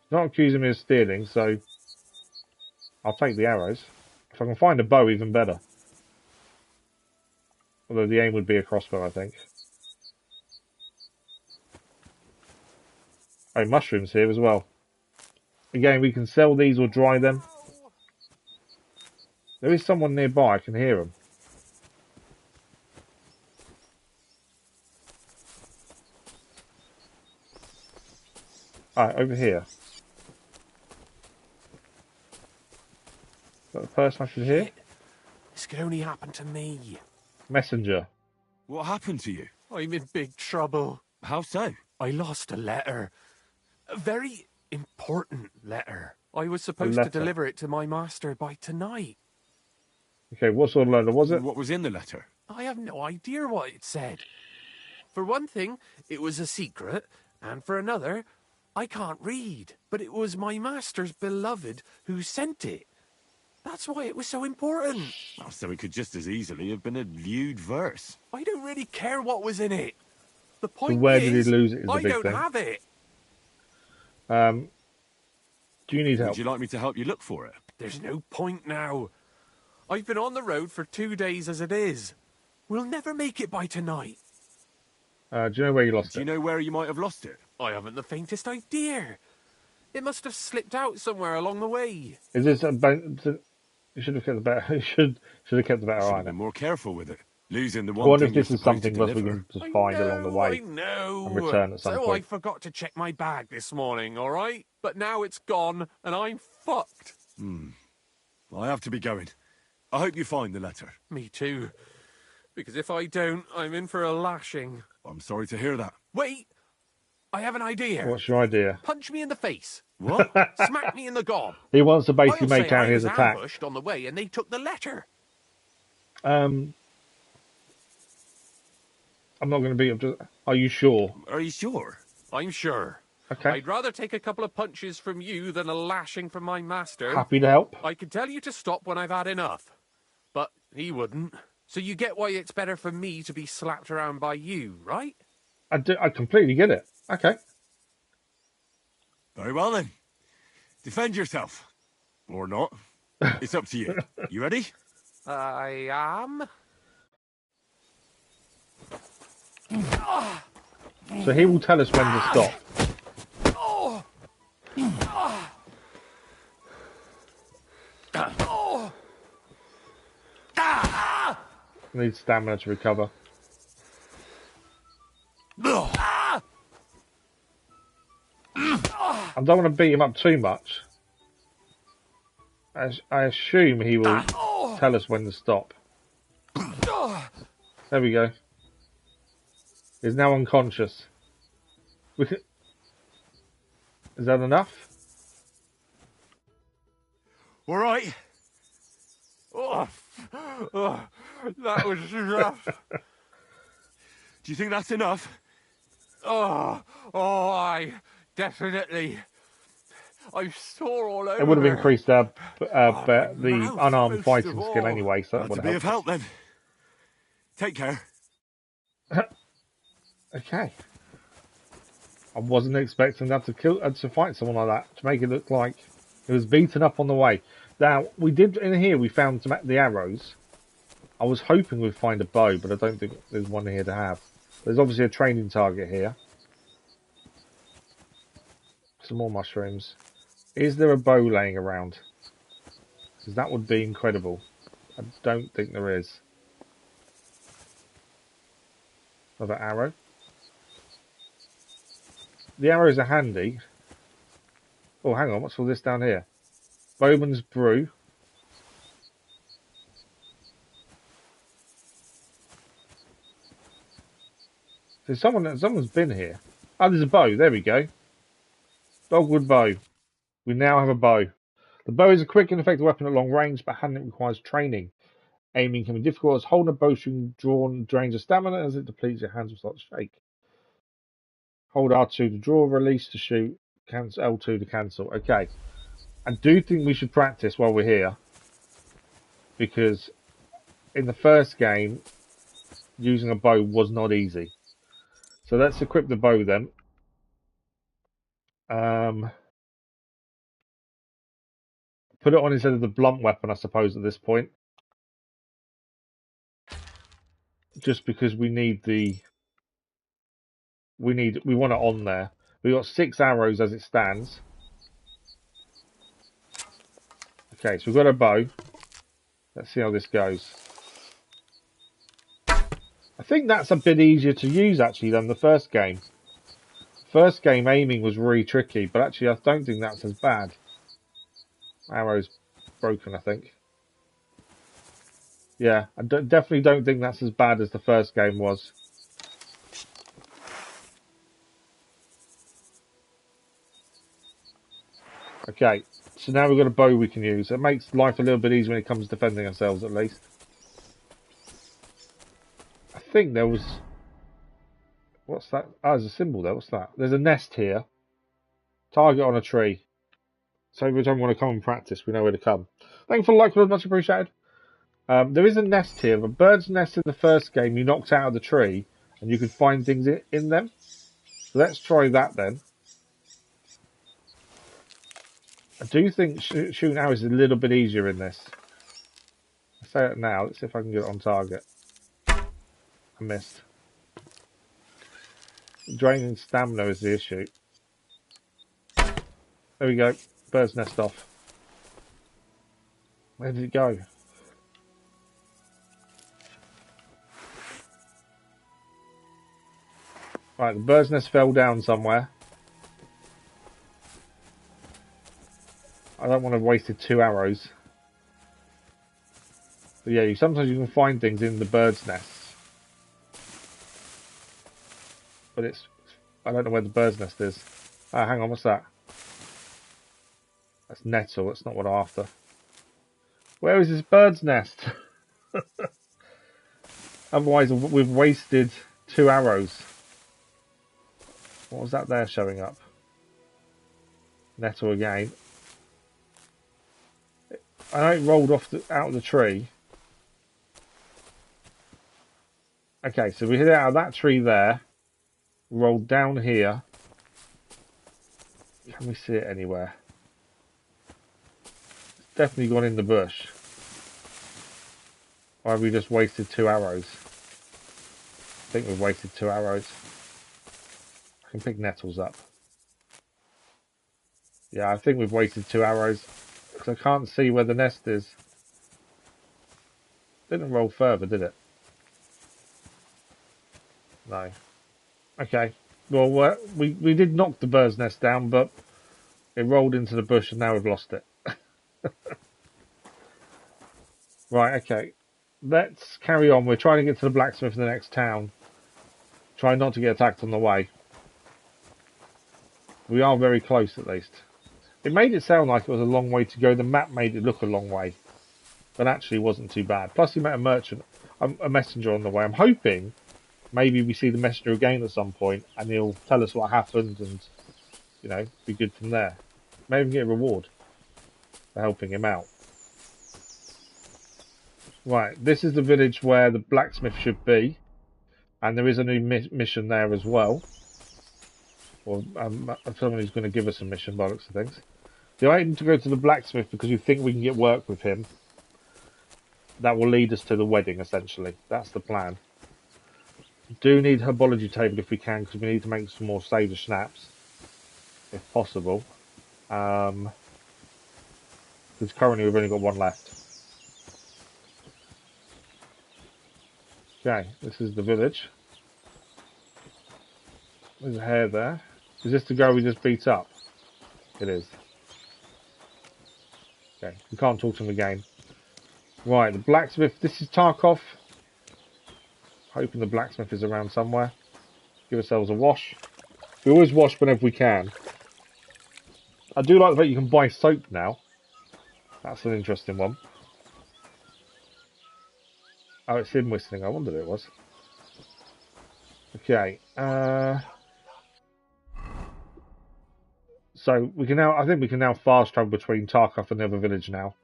It's not accusing me of stealing, so I'll take the arrows. If I can find a bow, even better. Although the aim would be a crossbow, I think. Oh, mushrooms here as well. Again, we can sell these or dry them. There is someone nearby. I can hear him. Alright, over here. Is that the person I should hear? This could only happen to me. Messenger. What happened to you? I'm in big trouble. How so? I lost a letter. A very important letter. I was supposed to deliver it to my master by tonight. Okay, what sort of letter was it? What was in the letter? I have no idea what it said. For one thing, it was a secret, and for another, I can't read. But it was my master's beloved who sent it. That's why it was so important. Oh, so it could just as easily have been a lewd verse. I don't really care what was in it. The point So where is, did he lose it is the I big don't thing. have it. Do you need help? Would you like me to help you look for it? There's no point now. I've been on the road for 2 days as it is. We'll never make it by tonight. Do you know where you lost it? Do you know where you might have lost it? I haven't the faintest idea. It must have slipped out somewhere along the way. Is this you should have kept the better. You should have kept the better eye. Been more careful with it. Losing the I one wonder thing if this you're is supposed to something that we deliver. can just find along the way I know. and return at some so point. I forgot to check my bag this morning, all right? But now it's gone, and I'm fucked. I have to be going. I hope you find the letter. Me too. Because if I don't, I'm in for a lashing. I'm sorry to hear that. Wait! I have an idea. What's your idea? Punch me in the face. What? Smack me in the gob. He wants to basically I'll make say out I his was attack. ambushed on the way, and they took the letter. I'm not going to beat him. Are you sure? Are you sure? I'm sure. Okay. I'd rather take a couple of punches from you than a lashing from my master. Happy to help. I could tell you to stop when I've had enough. But he wouldn't. So you get why it's better for me to be slapped around by you, right? I completely get it. Okay. Very well then. Defend yourself. Or not. It's up to you. You ready? I am. So he will tell us when to stop. Need stamina to recover. I don't want to beat him up too much. I assume he will tell us when to stop. There we go. He's now unconscious. Is that enough? All right. That was rough. Do you think that's enough? I definitely. I'm sore all over. It would have increased the unarmed fighting skill anyway, so that would be of help. help then. Take care. Okay. I wasn't expecting that to fight someone like that, to make it look like it was beaten up on the way. Now, we did, in here, we found the arrows. I was hoping we'd find a bow, but I don't think there's one here to have. There's obviously a training target here. Some more mushrooms. Is there a bow laying around? Because that would be incredible. I don't think there is. Another arrow. The arrows are handy. Oh, hang on. What's all this down here? Bowman's Brew. So someone's been here. Oh, there's a bow. There we go. Dogwood bow. We now have a bow. The bow is a quick and effective weapon at long range, but handling requires training. Aiming can be difficult as holding a bowstring drawn drains your stamina as it depletes your hands will start to shake. Hold R2 to draw, release to shoot, cancel L2 to cancel. Okay. I do think we should practice while we're here, because in the first game, using a bow was not easy. So let's equip the bow then. Put it on instead of the blunt weapon, I suppose, at this point. Just because we need we want it on there. We've got 6 arrows as it stands. Okay, so we've got a bow. Let's see how this goes. I think that's a bit easier to use, actually, than the first game. First game aiming was really tricky, but actually I don't think that's as bad. Arrow's broken, I think. Yeah, I definitely don't think that's as bad as the first game was. Okay, so now we've got a bow we can use. It makes life a little bit easier when it comes to defending ourselves, at least. I think there was... What's that? Oh, there's a symbol there. What's that? There's a nest here. Target on a tree. So every time we want to come and practice, we know where to come. Thank you for the like, Lord, much appreciated. There is a nest here. The bird's nest in the first game you knocked out of the tree, and you could find things in them. So let's try that then. I do think shooting arrows is a little bit easier in this. I say it now. Let's see if I can get it on target. I missed. Draining stamina is the issue. There we go. Bird's nest off. Where did it go? Right, the bird's nest fell down somewhere. I don't want to have wasted 2 arrows. But yeah, sometimes you can find things in the bird's nests. But I don't know where the bird's nest is. Ah, hang on, what's that? That's nettle, that's not what I'm after. Where is this bird's nest? Otherwise, we've wasted 2 arrows. What was that there showing up? Nettle again. I know it rolled off out of the tree. Okay, so we hit it out of that tree there. Rolled down here. Can we see it anywhere? It's definitely gone in the bush. Or have we just wasted 2 arrows? I think we've wasted 2 arrows. I can pick nettles up. Yeah, I think we've wasted 2 arrows. Because I can't see where the nest is. Didn't roll further, did it? No. Okay. Well, we did knock the bird's nest down, but it rolled into the bush and now we've lost it. Right, okay. Let's carry on. We're trying to get to the blacksmith in the next town. Try not to get attacked on the way. We are very close, at least. It made it sound like it was a long way to go. The map made it look a long way. But actually it wasn't too bad. Plus, we met a merchant, a messenger on the way. I'm hoping maybe we see the messenger again at some point and he'll tell us what happened and, you know, be good from there. Maybe get a reward for helping him out. Right, this is the village where the blacksmith should be. And there is a new mission there as well. Or someone who's going to give us a mission by the looks of things. The item to go to the blacksmith because you think we can get work with him. That will lead us to the wedding, essentially. That's the plan. Do need herbology table if we can, because we need to make some more savour schnapps, if possible. Because currently we've only got 1 left. Okay, this is the village. There's a hare there. Is this the girl we just beat up? It is. Okay, we can't talk to him again. Right, the blacksmith. This is Tarkov. Hoping the blacksmith is around somewhere. Give ourselves a wash. We always wash whenever we can. I do like that you can buy soap now. That's an interesting one. Oh, it's him whistling. I wondered it was. Okay. So we can now. I think we can now fast travel between Tarkov and the other village now.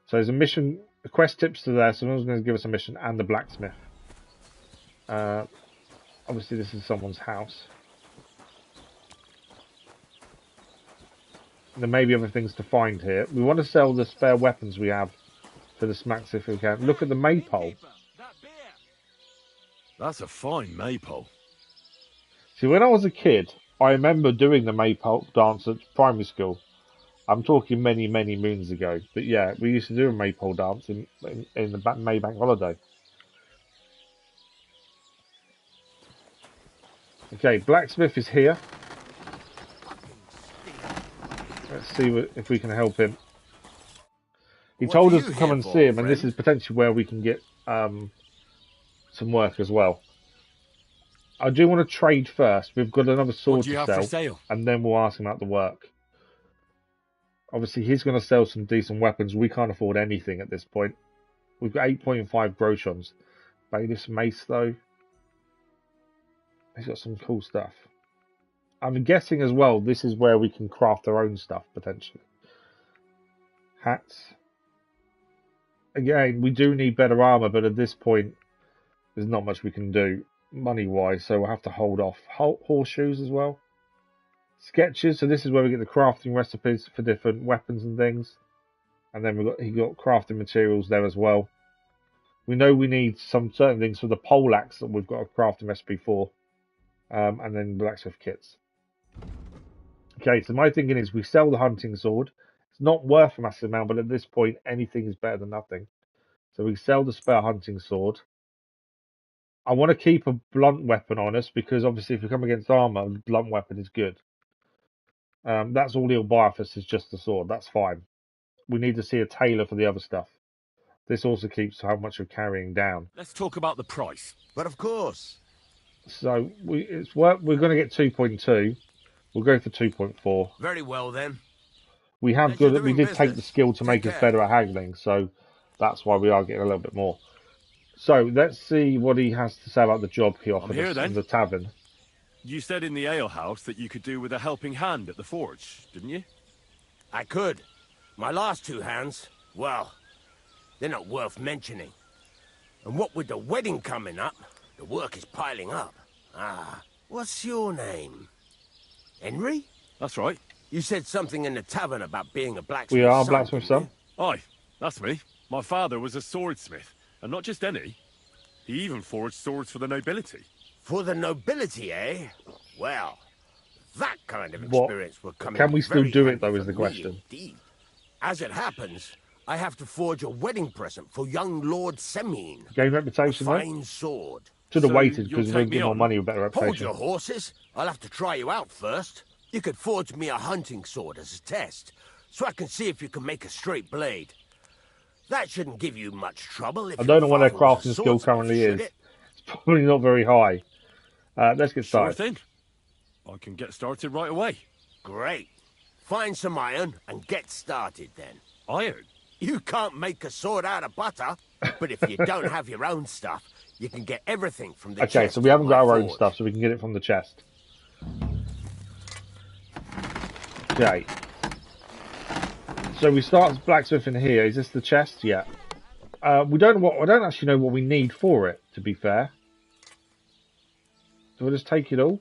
So there's a mission. The quest tips to there. Someone's going to give us a mission and the blacksmith. Obviously, this is someone's house. There may be other things to find here. We want to sell the spare weapons we have for the smacks if we can. Look at the maypole. That's a fine maypole. See, when I was a kid, I remember doing the maypole dance at primary school. I'm talking many, many moons ago. But yeah, we used to do a maypole dance in the Maybank holiday. Okay, Blacksmith is here. Let's see if we can help him. He told us to come and see him, and this is potentially where we can get some work as well. I do want to trade first. We've got another sword to sell, and then we'll ask him about the work. Obviously, he's going to sell some decent weapons. We can't afford anything at this point. We've got 8.5 groshons. Bailiff's mace, though. He's got some cool stuff. I'm guessing as well, this is where we can craft our own stuff, potentially. Hats. Again, we do need better armor, but at this point, there's not much we can do money-wise, so we'll have to hold off. Horseshoes as well. Sketches, so this is where we get the crafting recipes for different weapons and things. And then he got crafting materials there as well. We know we need some certain things for the pole axe that we've got a crafting recipe for. And then blacksmith kits. Okay, so my thinking is we sell the hunting sword. It's not worth a massive amount, but at this point, anything is better than nothing. So we sell the spare hunting sword. I want to keep a blunt weapon on us because obviously if we come against armor, a blunt weapon is good. That's all he'll buy off us is just the sword. That's fine. We need to see a tailor for the other stuff. This also keeps how much we're carrying down. Let's talk about the price. But of course. So we're going to get 2.2. We'll go for 2.4. Very well then. We did take the skill to make us better at haggling, so that's why we are getting a little bit more. So let's see what he has to say about the job he offered us in the tavern. You said in the alehouse that you could do with a helping hand at the forge, didn't you? I could. My last two hands, well, they're not worth mentioning. And what with the wedding coming up, the work is piling up. Ah, what's your name? Henry? That's right. You said something in the tavern about being a blacksmith. We are blacksmith son. Aye, that's me. My father was a swordsmith, and not just any. He even forged swords for the nobility. For the nobility, eh? Well, that kind of experience will come in. Can we still do it, though, is the question. As it happens, I have to forge a wedding present for young Lord Semine. Gain reputation, a fine sword. Should have waited because we'd give more money with better reputation. Hold your horses. I'll have to try you out first. You could forge me a hunting sword as a test, so I can see if you can make a straight blade. That shouldn't give you much trouble. If I don't know what their crafting skill currently is. It's probably not very high. Let's get started. Sure thing. I can get started right away. Great. Find some iron and get started then. Iron? You can't make a sword out of butter, but if you don't have your own stuff, you can get everything from the chest. Okay, so we haven't got our own stuff, so we can get it from the chest. Okay. So we start blacksmithing here. Is this the chest? Yeah. We don't know I don't actually know what we need for it, to be fair. Do I just take it all?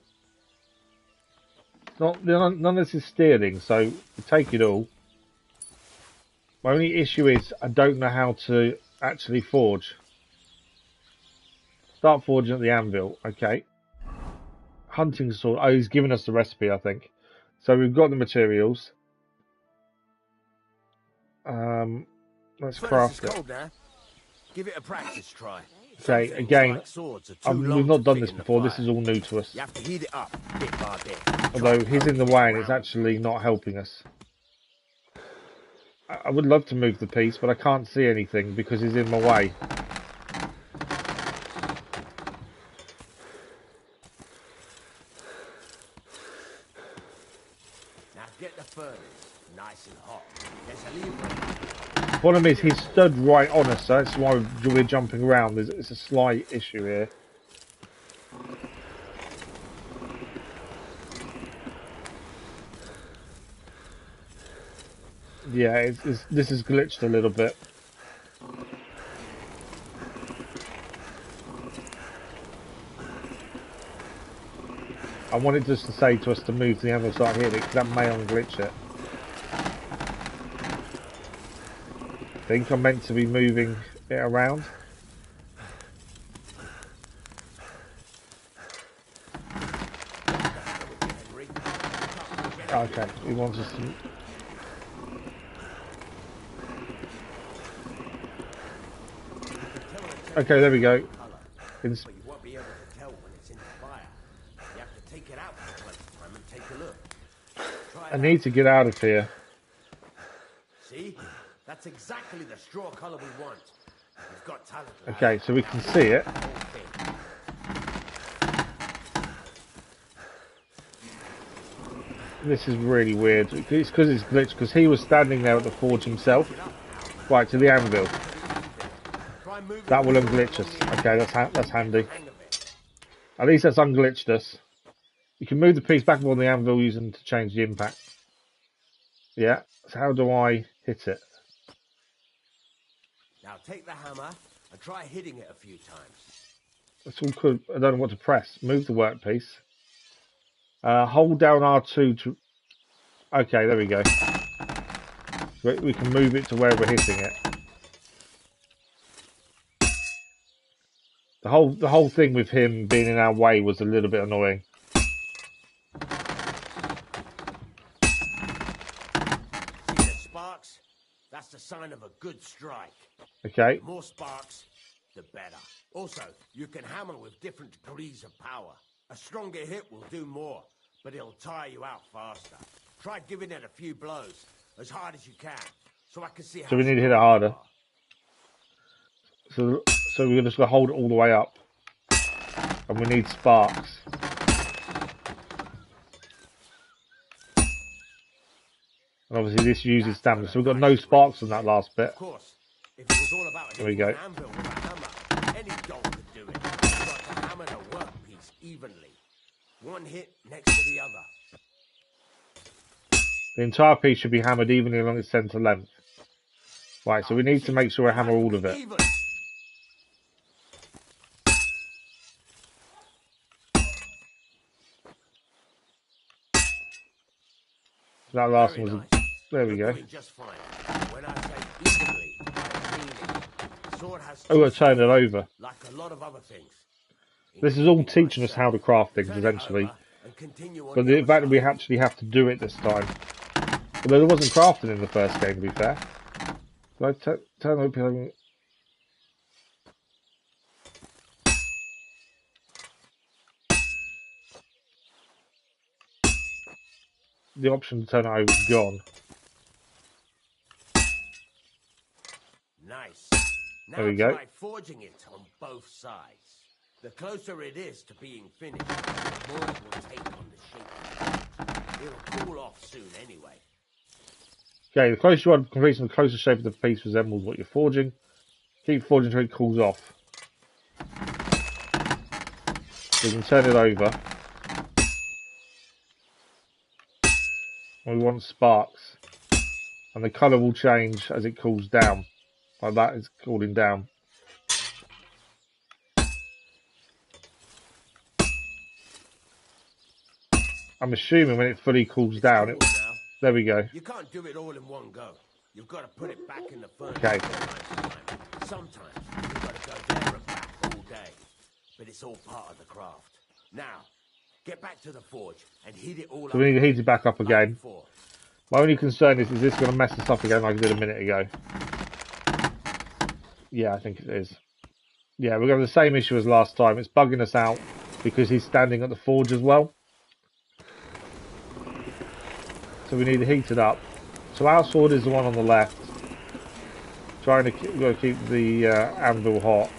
None of this is stealing, so we take it all. My only issue is I don't know how to actually forge. Start forging at the anvil. Okay. Hunting sword. Oh, he's given us the recipe, I think. So we've got the materials. Let's craft it. Give it a practice try. Okay, again, we've not done this before. This is all new to us. You have to heat it up bit by bit. Although he's in the way and it's actually not helping us. I would love to move the piece, but I can't see anything because he's in my way. Now get the furnace nice and hot. There's a lever. The problem is he stood right on us, so that's why we're jumping around. It's a slight issue here. Yeah, this is glitched a little bit. I wanted just to say to us to move to the other side here because that may unglitch it. I think I'm meant to be moving it around. Okay, he wants us to... Okay, there we go. But you won't be able to tell when it's in the fire. You have to take it out from time to time and take a look. I need to get out of here. See? That's exactly the straw colour we want. You've got talent. Okay, so we can see it. This is really weird. It's because it's glitched, because he was standing there at the forge himself. Right, to the anvil. That will unglitch us. Okay, that's handy. At least that's unglitched us. You can move the piece back on the anvil using to change the impact. Yeah, so how do I hit it? Now take the hammer and try hitting it a few times. That's all good. I don't know what to press. Move the workpiece. Hold down R2 to... Okay, there we go. We can move it to where we're hitting it. The whole thing with him being in our way was a little bit annoying. See the sparks? That's the sign of a good strike. Okay. The more sparks, the better. Also, you can hammer with different degrees of power. A stronger hit will do more, but it'll tire you out faster. Try giving it a few blows, as hard as you can, so I can see how... So we need to hit it harder. So we're just going to hold it all the way up. And we need sparks. And obviously this uses stamina, so we've got no sparks on that last bit. Of course, if it was all about there we go. An anvil with a hammer, any doll could do it. You've got to hammer the workpiece evenly. One hit next to the other. The entire piece should be hammered evenly along its centre length. Right, so we need to make sure we hammer all of it. That last one was... Nice. There we go. Just fine. When I say evenly, I mean it. The sword has Oh, we'll turn it over. like a lot of other things. This is all teaching us how to craft things, essentially. But the fact that we actually have to do it this time. Although there wasn't crafting in the first game, to be fair. Did I turn open? The option to turn it over is gone. Nice. Now There we go. try forging it on both sides. The closer it is to being finished, the more it will take on the shape. It'll cool off soon anyway. Okay, the closer you are to completing, the closer shape of the piece resembles what you're forging. Keep forging until it cools off. So you can turn it over. And we want sparks. And the colour will change as it cools down. Like that, it's cooling down. I'm assuming when it fully cools down, it... There we go. You can't do it all in one go. You've got to put it back in the furnace. Okay. Sometimes you've got to go there and back all day. But it's all part of the craft. Now, get back to the forge and heat it all up. So we need to heat it back up again. My only concern is this going to mess us up again like I did a minute ago? Yeah, I think it is. Yeah, we're going to have the same issue as last time. It's bugging us out because he's standing at the forge as well. So we need to heat it up. So our sword is the one on the left. Trying to keep the anvil hot.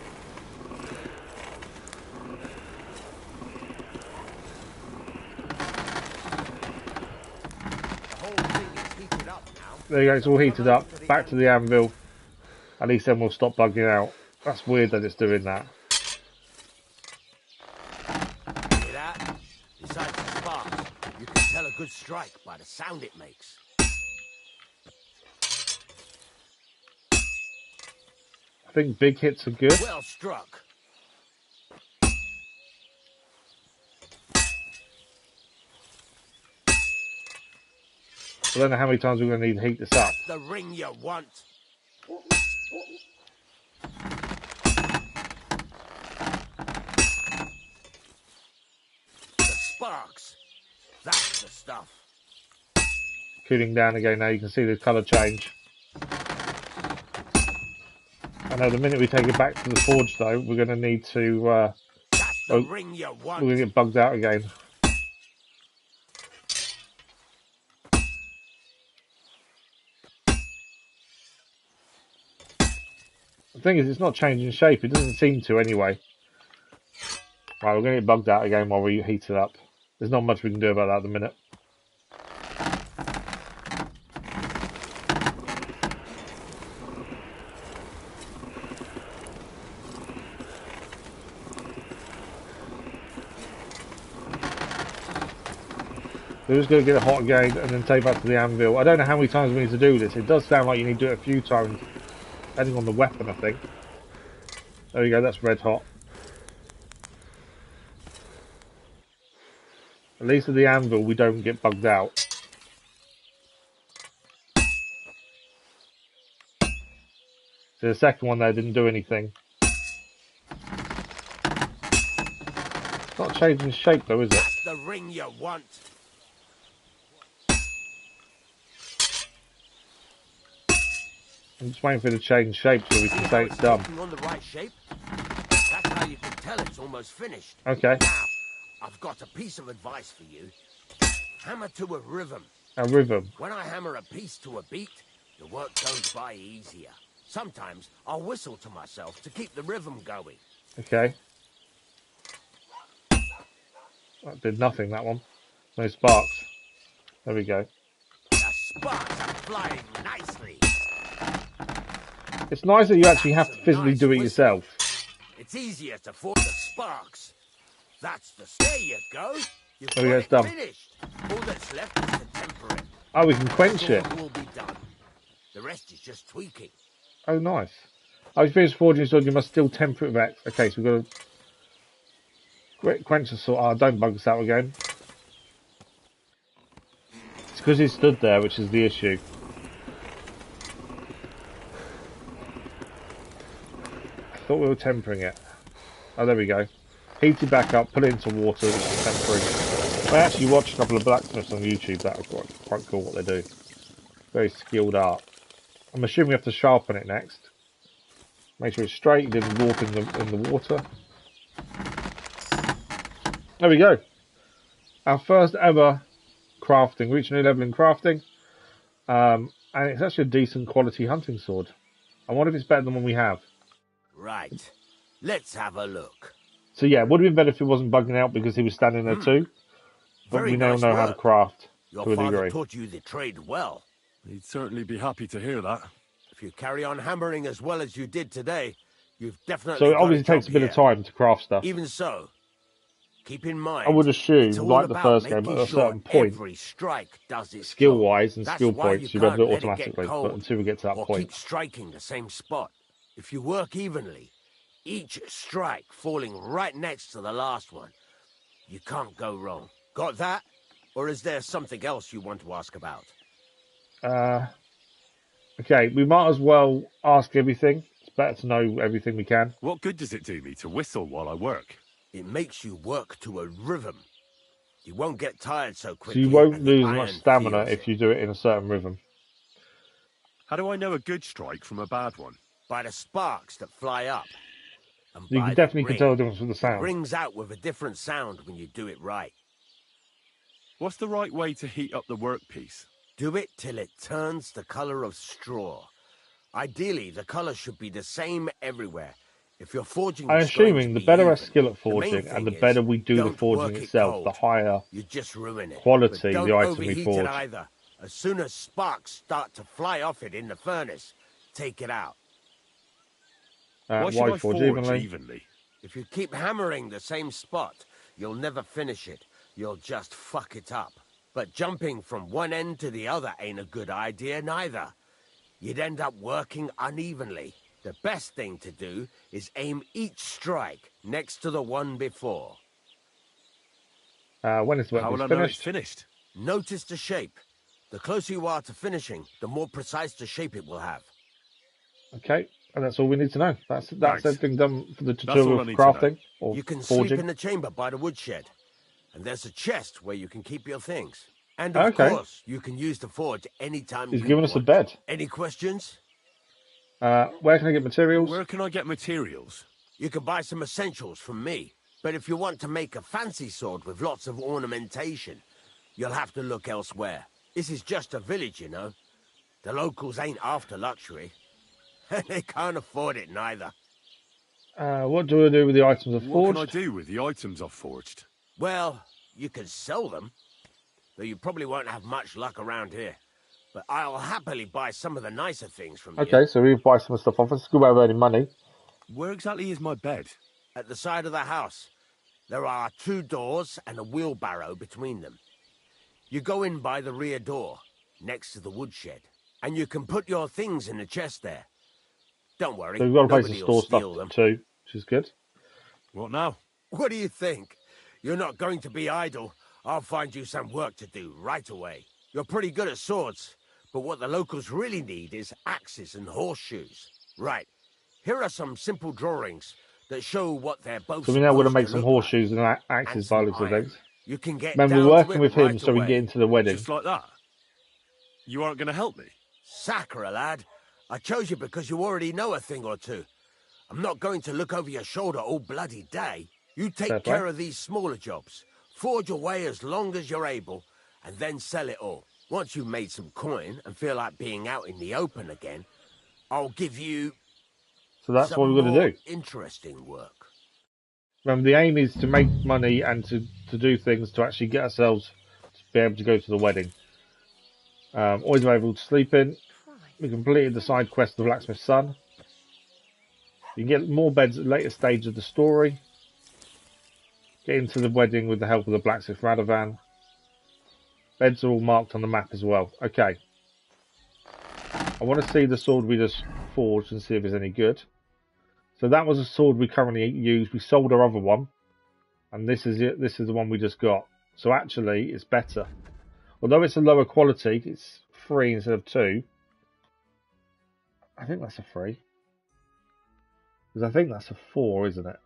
There you go, it's all heated up. Back to the anvil. At least then we'll stop bugging out. That's weird that it's doing that. Hear that? Besides the sparks, you can tell a good strike by the sound it makes. I think big hits are good. Well struck. I don't know how many times we're going to need to heat this up. The ring you want. The sparks. That's the stuff. Cooling down again now. You can see the colour change. I know the minute we take it back to the forge, though, we're going to need to... the ring you want. We're going to get bugged out again. The thing is, it's not changing shape. It doesn't seem to, anyway. Right, we're going to get bugged out again while we heat it up. There's not much we can do about that at the minute. We're just going to get it hot again and then take it back to the anvil. I don't know how many times we need to do this. It does sound like you need to do it a few times, depending on the weapon, I think. There we go, that's red hot. At least with the anvil, we don't get bugged out. So the second one there didn't do anything. It's not changing shape though, is it? The ring you want. I'm just waiting for it to change shape so we can say it's done. On the right shape. That's how you can tell it's almost finished. Okay. Now, I've got a piece of advice for you. Hammer to a rhythm. A rhythm. When I hammer a piece to a beat, the work goes by easier. Sometimes I'll whistle to myself to keep the rhythm going. Okay. That did nothing, that one. No sparks. There we go. The sparks are flying nicely. It's nice that you actually have to physically do it yourself. It's easier to force the sparks. That's the... There you go. You've There we go, it's got done. it finished. All that's left is to temper it. Oh, we can quench it. The sword will be done. The rest is just tweaking. Oh, nice. Oh, you finished forging your sword, you must still temper it with X. Okay, so we've got to quench the sword. Oh, don't bug us out again. It's because he stood there, which is the issue. I thought we were tempering it. Oh, there we go. Heat it back up, put it into water, which is tempering. I actually watched a couple of blacksmiths on YouTube. That was quite cool what they do. Very skilled art. I'm assuming we have to sharpen it next. Make sure it's straight. You didn't warp in the water. There we go. Our first ever crafting. Reach a new level in crafting. And it's actually a decent quality hunting sword. I wonder if it's better than one we have. Right. Let's have a look. So yeah, it would have been better if he wasn't bugging out because he was standing there too. But Very we now nice know how to work. craft Your to a father degree. taught you the trade well. He'd certainly be happy to hear that. If you carry on hammering as well as you did today, you've definitely So it got obviously a job takes a bit of here. time to craft stuff. Even so, keep in mind, I would assume, it's all like the about first game, making at a sure certain point, every strike does its skill-wise and job. skill That's why points, you'll be able to do it can't let automatically. get But cold until we get to that or point, keep striking the same spot. If you work evenly, each strike falling right next to the last one, you can't go wrong. Got that? Or is there something else you want to ask about? okay, we might as well ask everything. It's better to know everything we can. What good does it do me to whistle while I work? It makes you work to a rhythm. You won't get tired so So quickly. you won't and the lose iron much stamina feels if it. you do it in a certain rhythm. How do I know a good strike from a bad one? By the sparks that fly up. And You by can the definitely ring. tell the difference with the It sound. rings out with a different sound when you do it right. What's the right way to heat up the workpiece? Do it till it turns the color of straw. Ideally, the color should be the same everywhere. If you're forging, I'm it's going to assuming the be better our even. skill at The main forging and the thing better is, we do the don't forging work it itself, cold. the higher You just ruin it. quality But don't the item we overheat forge. it either. As soon as sparks start to fly off it in the furnace, take it out. Why should I forge forge evenly? If you keep hammering the same spot, you'll never finish it. You'll just fuck it up. But jumping from one end to the other ain't a good idea neither. You'd end up working unevenly. The best thing to do is aim each strike next to the one before. When is the How will I work know it's finished? finished? Notice the shape. The closer you are to finishing, the more precise the shape it will have. Okay, and that's all we need to know. That's Right. everything done for the all tutorial I of need to know. crafting or You can forging. sleep in the chamber by the woodshed. And there's a chest where you can keep your things. And of Okay. course, you can use the forge anytime He's you given us a want. bed. Any questions? Where can I get materials? Where can I get materials? You can buy some essentials from me. But if you want to make a fancy sword with lots of ornamentation, you'll have to look elsewhere. This is just a village, you know. The locals ain't after luxury. They can't afford it neither. What do I do with the items I've What can forged? I do with the items I've forged? Well, you can sell them, though you probably won't have much luck around here. But I'll happily buy some of the nicer things from you. Okay, so we buy some stuff off us. It's a good way of earning money. Where exactly is my bed? At the side of the house. There are 2 doors and a wheelbarrow between them. You go in by the rear door, next to the woodshed, and you can put your things in the chest there. Don't worry, So we've got a place to nobody store will stuff steal them. too, which is good. What now? What do you think? You're not going to be idle. I'll find you some work to do right away. You're pretty good at swords, but what the locals really need is axes and horseshoes. Right, here are some simple drawings that show what they're both So we now want to supposed make to some look horseshoes and like, axes and by some looks of iron. things. You can get Man, we're down to working it with him right so we can away. get into the wedding. Just like that? You aren't going to help me? Sacre, lad. I chose you because you already know a thing or two. I'm not going to look over your shoulder all bloody day. You Fair take play. care of these smaller jobs. Forge away as long as you're able, and then sell it all. Once you've made some coin and feel like being out in the open again, I'll give you So that's some what we're going to more do. interesting work. Remember, the aim is to make money and to do things to actually get ourselves to be able to go to the wedding. Always available to sleep in. We completed the side quest of the Blacksmith's Son. You can get more beds at a later stage of the story. Get into the wedding with the help of the Blacksmith Radovan. Beds are all marked on the map as well. Okay. I want to see the sword we just forged and see if it's any good. So that was a sword we currently use. We sold our other one. And this is it. This is the one we just got. So actually, it's better. Although it's a lower quality, it's 3 instead of 2. I think that's a 3. Because I think that's a 4, isn't it?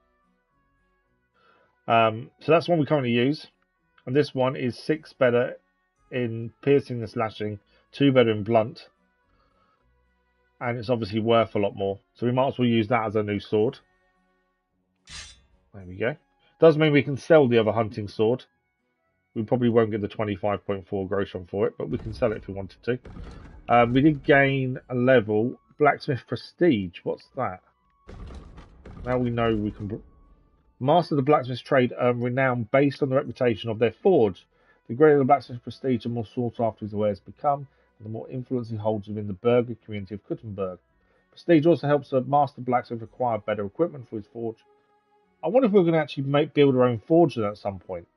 So that's one we currently use. And this one is 6 better in piercing and slashing, 2 better in blunt. And it's obviously worth a lot more. So we might as well use that as a new sword. There we go. Does mean we can sell the other hunting sword. We probably won't get the 25.4 gross on for it, but we can sell it if we wanted to. We did gain a level. Blacksmith Prestige. What's that? Now we know we can... Master the blacksmith's trade earn renown based on the reputation of their forge. The greater the blacksmith's prestige, the more sought after his wares become, and the more influence he holds within the burger community of Kuttenberg. Prestige also helps the master blacksmith acquire better equipment for his forge. I wonder if we're going to actually build our own forge at some point.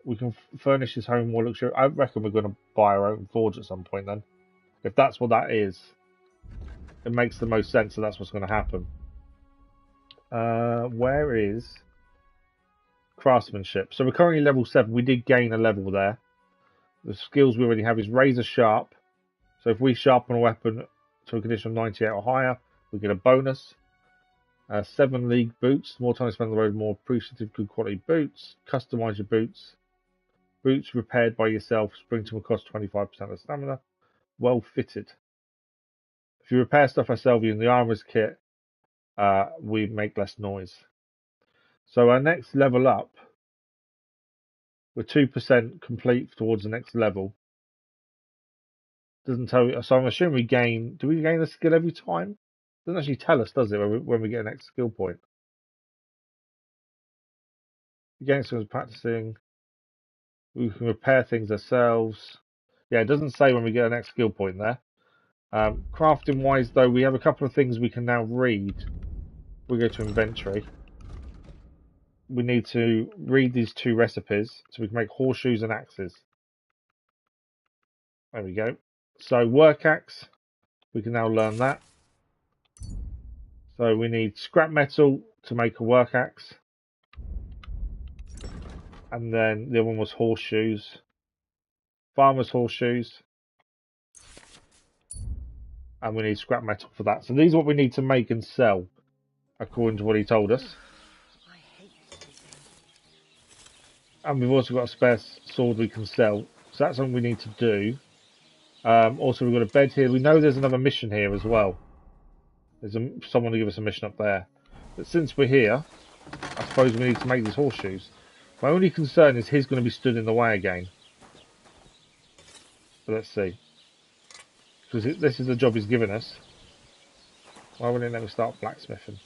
We can furnish his home more luxury. I reckon we're going to buy our own forge at some point then. If that's what that is, it makes the most sense that that's what's going to happen. Where is craftsmanship? So we're currently level 7. We did gain a level there. The skills we already have is razor sharp. So if we sharpen a weapon to a condition of 98 or higher, we get a bonus. 7 league boots. The more time you spend on the road, more appreciative, good quality boots. Customize your boots. Boots repaired by yourself. Springtime will cost 25% of stamina. Well fitted. If you repair stuff ourselves using the armor's kit, we make less noise. So our next level up, we're 2% complete towards the next level. Doesn't tell you. So I'm assuming we gain. Do we gain a skill every time? Doesn't actually tell us, does it? When we get an next skill point. We gain skills practicing. We can repair things ourselves. Yeah, it doesn't say when we get an next skill point there. Crafting wise, though, we have a couple of things we can now read. We go to inventory. We need to read these 2 recipes so we can make horseshoes and axes. There we go. So work axe, we can now learn that. So we need scrap metal to make a work axe. And then the other one was horseshoes. Farmer's horseshoes. And we need scrap metal for that. So these are what we need to make and sell, according to what he told us. And we've also got a spare sword we can sell. So that's something we need to do. Also, we've got a bed here. We know there's another mission here as well. There's someone to give us a mission up there. But since we're here, I suppose we need to make these horseshoes. My only concern is he's going to be stood in the way again. But let's see. Because this is the job he's given us. Why wouldn't it let me start blacksmithing?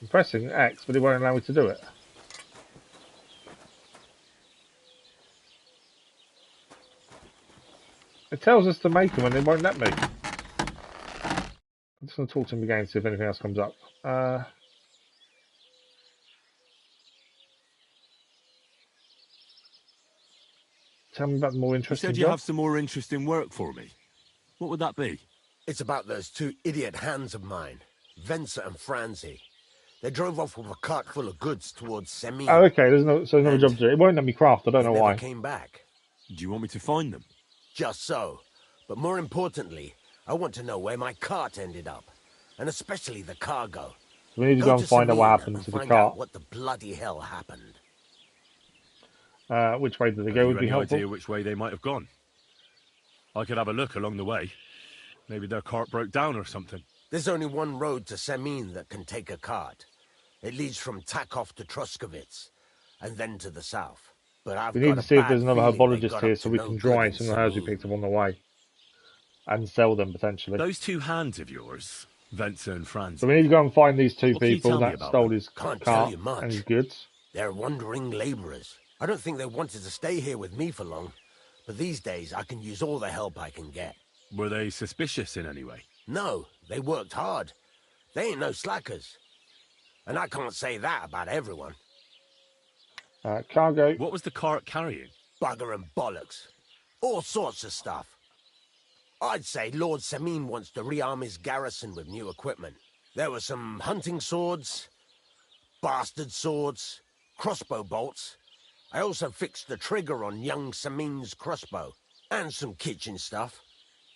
I'm pressing X, but it won't allow me to do it. It tells us to make them and it won't let me. I'm just going to talk to him again and see if anything else comes up. Tell me about the more You interesting said you job. have some more interesting work for me. What would that be? It's about those two idiot hands of mine, Venser and Franzi. They drove off with a cart full of goods towards Semine. Oh, okay. There's another job to do. It won't let me craft. I don't know They why. never came back. Do you want me to find them? Just so. But more importantly, I want to know where my cart ended up. And especially the cargo. We need to go and find out what happened to the find cart. out what the bloody hell happened. Which way did they Have go you would be any helpful. idea which way they might have gone? I could have a look along the way. Maybe their cart broke down or something. There's only one road to Semine that can take a cart. It leads from Takov to Troskovitz, and then to the south. But I've We need got to a see if bad there's another feeling they herbologist got here up so to we no can good dry in some of the herbs we Semine. picked up on the way. And sell them potentially. Those two hands of yours, Venser and Franz. So we need to go and find these two What can you people tell me that about stole them? his Can't cart tell you much. and his goods. They're wandering laborers. I don't think they wanted to stay here with me for long. But these days, I can use all the help I can get. Were they suspicious in any way? No, they worked hard. They ain't no slackers. And I can't say that about everyone. Cargo. What was the cart carrying? Bugger and bollocks. All sorts of stuff. I'd say Lord Semine wants to rearm his garrison with new equipment. There were some hunting swords, bastard swords, crossbow bolts. I also fixed the trigger on young Semine's crossbow. And some kitchen stuff.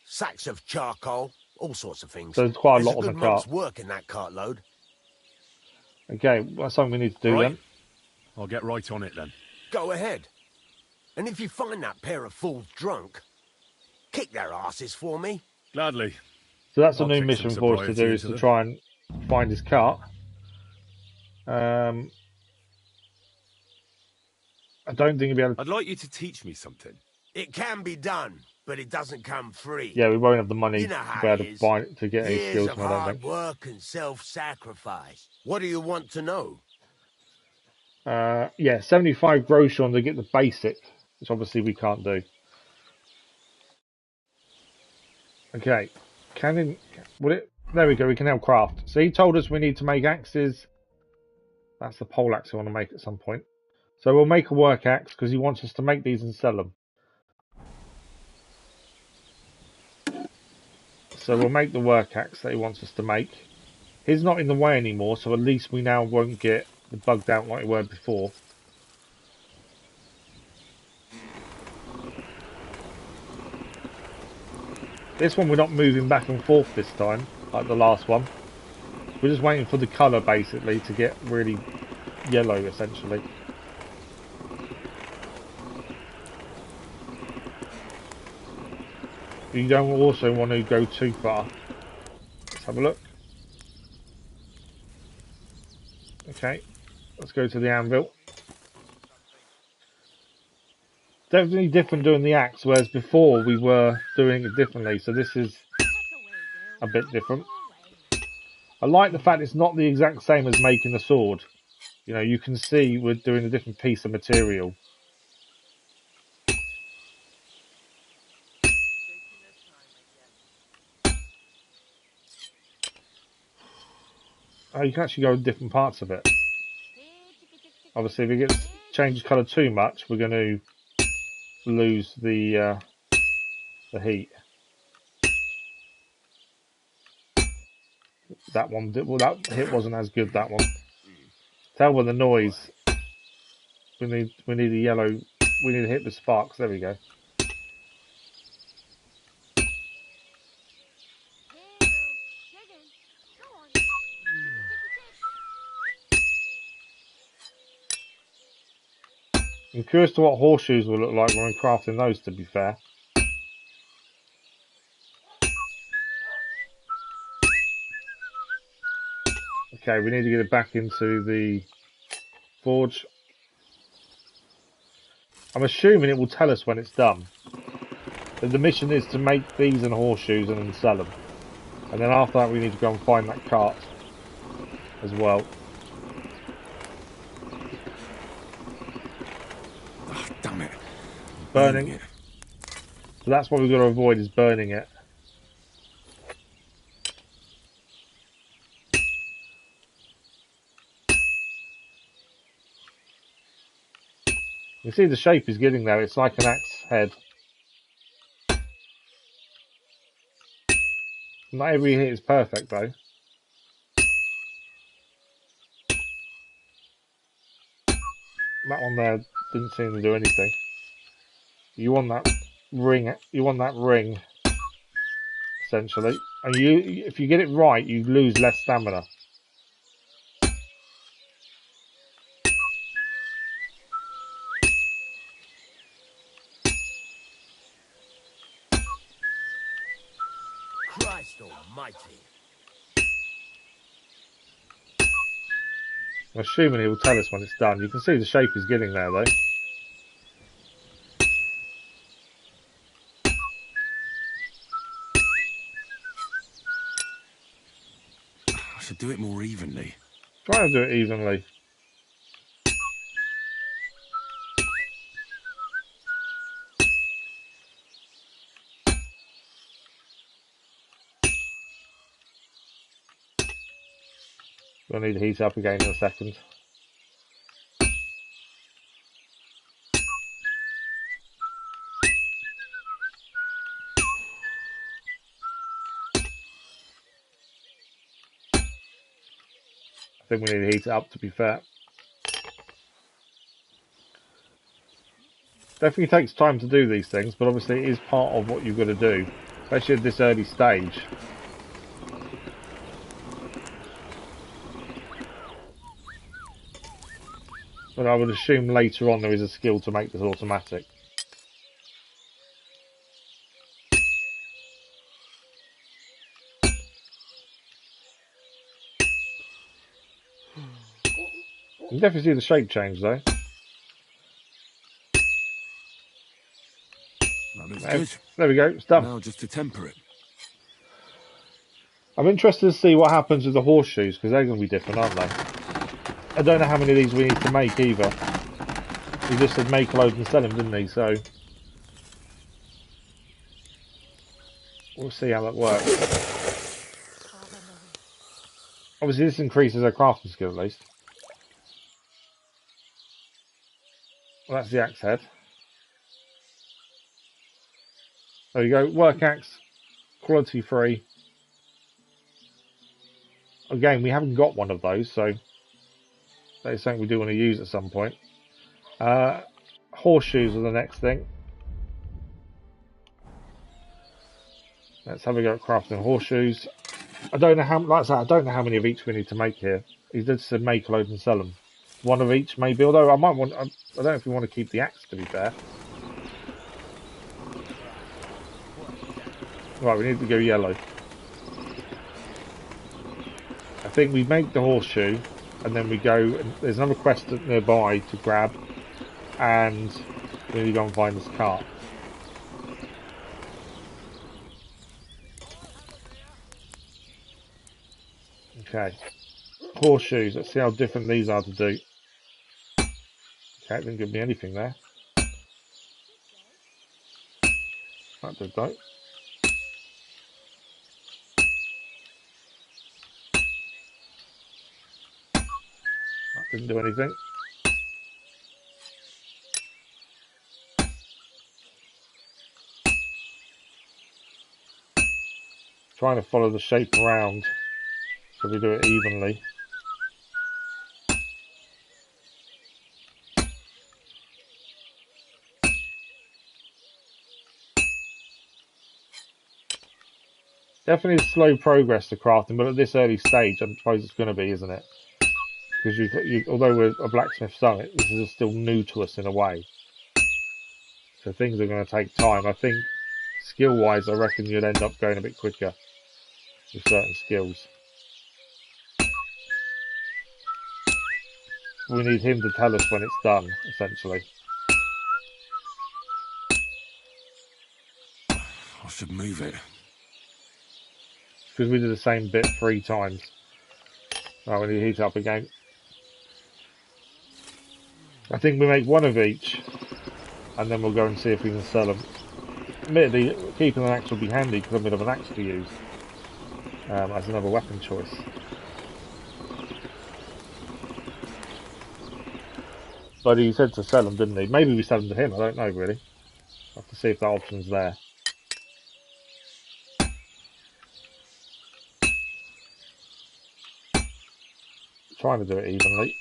Sacks of charcoal, all sorts of things. So there's quite a There's lot on the good month's cart. work in that cartload. Okay, that's something we need to do Right. then. I'll get right on it then. Go ahead. And if you find that pair of fools drunk, kick their asses for me. Gladly. So that's a I'll new kick mission some for us to sobriety do, is into to them. try and find his cart. I don't think we'll be able to... I'd like you to teach me something. It can be done, but it doesn't come free. Yeah, we won't have the money You know to how be able it to is. find to get any Years skills of from, I don't hard think. work and self-sacrifice. What do you want to know? Yeah, 75 groschen to get the basic, which obviously we can't do. Okay, there we go, we can now craft. So he told us we need to make axes. That's the pole axe I want to make at some point. So we'll make a work axe because he wants us to make these and sell them. So we'll make the work axe that he wants us to make. He's not in the way anymore, so at least we now won't get bugged out like we were before. This one we're not moving back and forth this time, like the last one. We're just waiting for the colour basically to get really yellow essentially. You don't also want to go too far. Let's have a look. Okay, let's go to the anvil. Definitely different doing the axe, whereas before we were doing it differently, so this is a bit different. I like the fact it's not the exact same as making the sword. You know, you can see we're doing a different piece of material. Oh, you can actually go with different parts of it. Obviously, if it gets changes colour too much, we're going to lose the heat. That one, well, that hit wasn't as good. That one. Tell by the noise. We need a yellow. We need to hit the sparks. There we go. I'm curious to what horseshoes will look like when we're crafting those, to be fair. Okay, we need to get it back into the forge. I'm assuming it will tell us when it's done. The mission is to make these and horseshoes and then sell them. And then after that we need to go and find that cart as well. Oh, damn it. Burning it. So that's what we've got to avoid, is burning it. You see the shape is getting there. It's like an axe head. Not every hit is perfect though. That one there didn't seem to do anything. You want that ring. You want that ring, essentially. And if you get it right, you lose less stamina. Christ almighty. I'm assuming he will tell us when it's done. You can see the shape is getting there though. I should do it more evenly. Try and do it evenly. We'll need to heat up again in a second. I think we need to heat it up, to be fair. Definitely takes time to do these things, but obviously it is part of what you've got to do, especially at this early stage. But I would assume later on there is a skill to make this automatic. You can definitely see the shape change though. There we go, it's done. Now just to temper it. I'm interested to see what happens with the horseshoes, because they're going to be different, aren't they? I don't know how many of these we need to make either. He just said make a load and sell them, didn't he? So we'll see how that works. Obviously this increases our crafting skill at least. Well, that's the axe head. There you go, work axe, quality 3. Again, we haven't got one of those, so that is something we do want to use at some point. Horseshoes are the next thing. Let's have a go at crafting horseshoes. I don't know how, like I said, I don't know how many of each we need to make here. He did say make a load and sell them. One of each, maybe. Although I might want, I don't know if we want to keep the axe, to be fair. Right, we need to go yellow. I think we make the horseshoe, and then we go, and there's another quest nearby to grab, and we need to go and find this cart. Okay. Horseshoes, let's see how different these are to do. Okay, it didn't give me anything there. That did though. That didn't do anything. Trying to follow the shape around so we do it evenly. Definitely slow progress to crafting, but at this early stage, I suppose it's going to be, isn't it? Because although we're a blacksmith son, this is still new to us in a way. So things are going to take time. I think skill-wise, I reckon you'd end up going a bit quicker with certain skills. we need him to tell us when it's done, essentially. I should move it. Because we did the same bit 3 times. Right, we need to heat it up again. I think we make 1 of each, and then we'll go and see if we can sell them. Admittedly, keeping an axe will be handy because I'm going to have an axe to use as another weapon choice. But he said to sell them, didn't he? Maybe we sell them to him, I don't know really. I'll have to see if that option's there. Trying to do it evenly.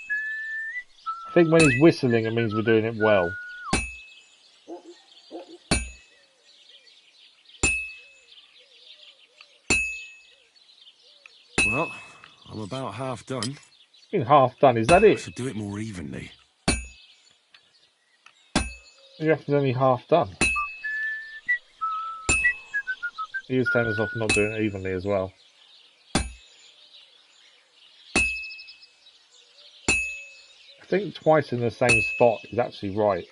I think when he's whistling it means we're doing it well. Well, I'm about half done. In half done, is that I it? should do it more evenly. You have to only half done. He is telling us off not doing it evenly as well. I think twice in the same spot is actually right.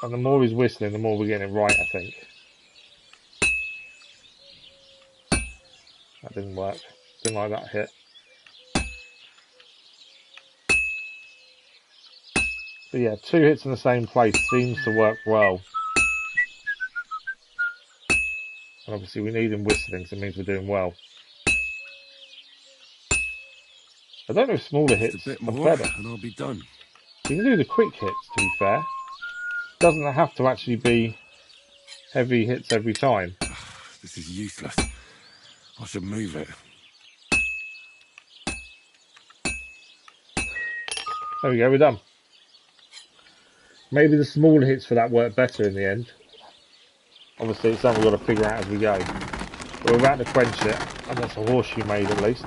And the more he's whistling, the more we're getting it right, I think. That didn't work. Didn't like that hit. But yeah, 2 hits in the same place seems to work well. And obviously we need him whistling, so it means we're doing well. I don't know if smaller hits a bit are more, better. and I'll be done. You can do the quick hits, to be fair. Doesn't have to actually be heavy hits every time. This is useless. I should move it. There we go, we're done. Maybe the smaller hits for that work better in the end. Obviously it's something we've got to figure out as we go. But we're about to quench it, and that's a horseshoe made at least.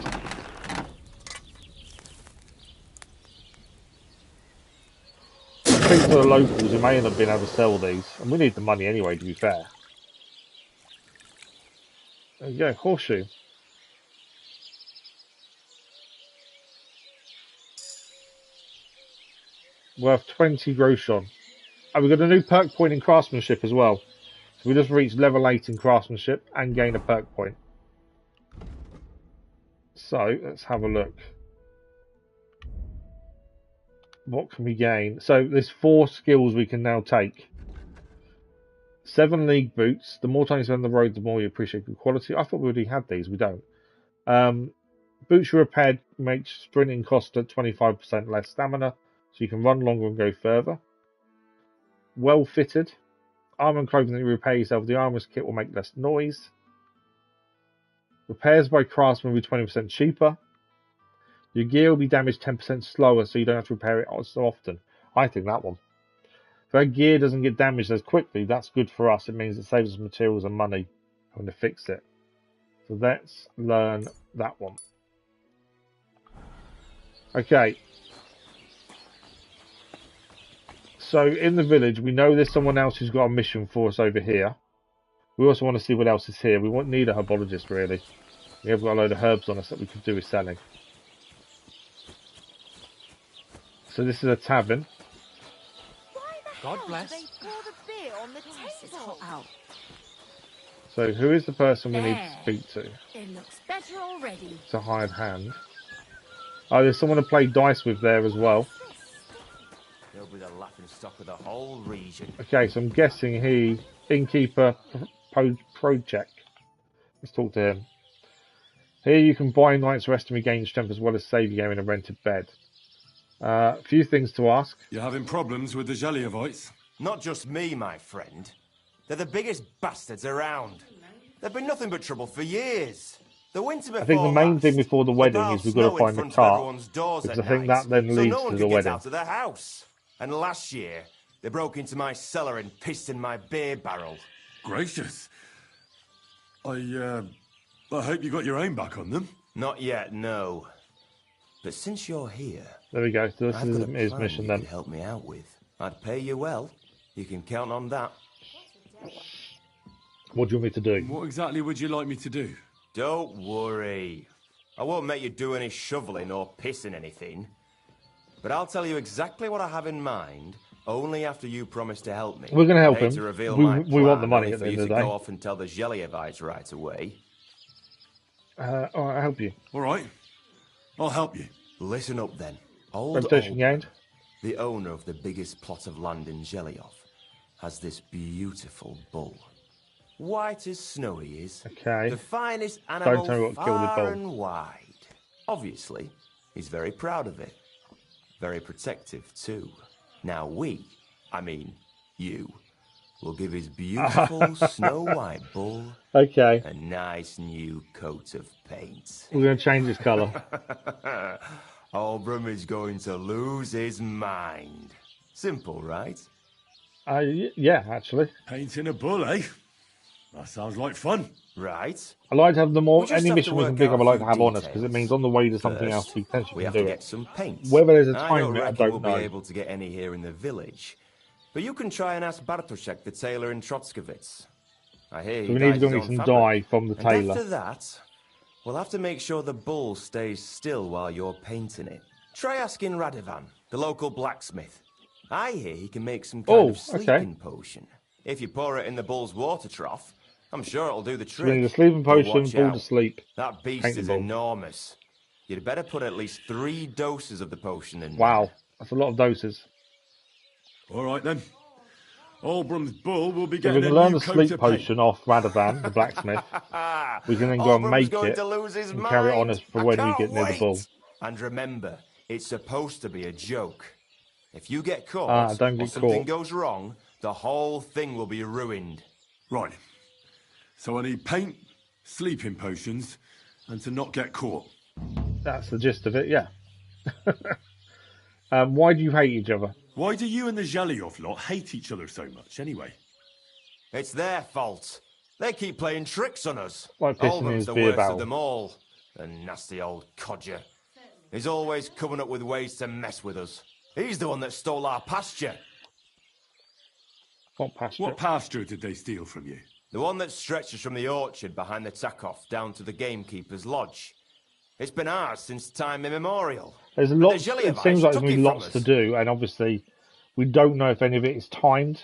I think for the locals we may end up being able to sell these, and we need the money anyway, to be fair. There you go, horseshoe. Worth 20 groschen. And we've got a new perk point in craftsmanship as well. So we just reached level 8 in craftsmanship and gain a perk point. So let's have a look. What can we gain? So there's 4 skills we can now take. 7 league boots. The more times you're on the road, the more you appreciate good quality. I thought we already had these. We don't. Boots you repaired make sprinting cost at 25% less stamina, so you can run longer and go further. Well fitted. Armor and clothing that you repair yourself. The armor's kit will make less noise. Repairs by craftsman will be 20% cheaper. Your gear will be damaged 10% slower, so you don't have to repair it so often. I think that one. If our gear doesn't get damaged as quickly, that's good for us. It means it saves us materials and money having to fix it. So let's learn that one. Okay. So in the village, we know there's someone else who's got a mission for us over here. We also want to see what else is here. We won't need a herbologist, really. We have got a load of herbs on us that we could do with selling. So this is a tavern. God bless. They pour the beer on the table. Out. So who is the person we need to speak to? It looks better already. It's a hired hand. Oh, there's someone to play dice with there as well. He'll be the laughing stock of the whole region. Okay, so I'm guessing he... Innkeeper Project. Let's talk to him. Here you can buy night's rest and regain strength as well as save your game in a rented bed. A few things to ask. You're having problems with the Jaliavites? Not just me, my friend. They're the biggest bastards around. They've been nothing but trouble for years. The winter before I think the main last, thing before the wedding is we've got to find the cart, because I think that then leads no one to could the get wedding. out of the house. And last year, they broke into my cellar and pissed in my beer barrel. Gracious. I hope you got your aim back on them. Not yet, no. But since you're here... There we go. So this I've is got a his plan mission you then. could help me out with. I'd pay you well. You can count on that. What do you want me to do? What exactly would you like me to do? Don't worry. I won't make you do any shoveling or pissing anything. But I'll tell you exactly what I have in mind, only after you promise to help me. We're going to help him. To reveal We my want the plan, money only at the for end you of to the day. go off and tell the Zhelievites right away. All right, I'll help you. All right. I'll help you. Listen up then. Old Reputation gained. the owner of the biggest plot of land in Zheliov, has this beautiful bull. White as snow he is. Okay. The finest Don't animal tell me what killed the far bull. and wide. Obviously, he's very proud of it. Very protective, too. Now you, will give his beautiful snow-white bull Okay. a nice new coat of paint. We're going to change his colour. Albram is going to lose his mind. Simple, right? Yeah, actually. Painting a bull, eh? That sounds like fun. Right. I like to have the more We just any have mission to we work can pick out up. I a like to few have on us because it details. means on the way to something First, else we potentially we can have to do get it. some paint. Whether there's a I time don't limit, I reckon don't we'll know. be able to get any here in the village. But you can try and ask Bartoszek, the tailor in Trotskovitz. I hear he So we need to dyes go his get own some fabric. dye from the And tailor. after that, we'll have to make sure the bull stays still while you're painting it. Try asking Radovan, the local blacksmith. I hear he can make some kind of sleeping potion. If you pour it in the bull's water trough, I'm sure it'll do the So we need trick. a sleeping But potion, watch bull out. to sleep. That beast paint the is bull. enormous. You'd better put at least 3 doses of the potion in. Wow, that's a lot of doses. All right, then. Albram's bull will be So we getting can a learn new the coat sleep of paint. potion off Radovan, the blacksmith. We can then go and Albram's make going it to lose his and carry it on mind. us for I when we can't get near the wait. bull. And remember, it's supposed to be a joke. If you get caught don't or get something caught. goes wrong, the whole thing will be ruined. Right. So I need paint, sleeping potions, and to not get caught. That's the gist of it, yeah. Why do you hate each other? Why do you and the Zheliov lot hate each other so much, anyway? It's their fault. They keep playing tricks on us. Like pissing in Albram's his the beer worst barrel. of them all. The nasty old codger. He's always coming up with ways to mess with us. He's the one that stole our pasture. What pasture? What pasture did they steal from you? The one that stretches from the orchard behind the Takov down to the gamekeeper's lodge. It's been ours since time immemorial. There's But lots. the It Zhelievites seems like there's took going to it be from lots us. to do, and obviously we don't know if any of it is timed.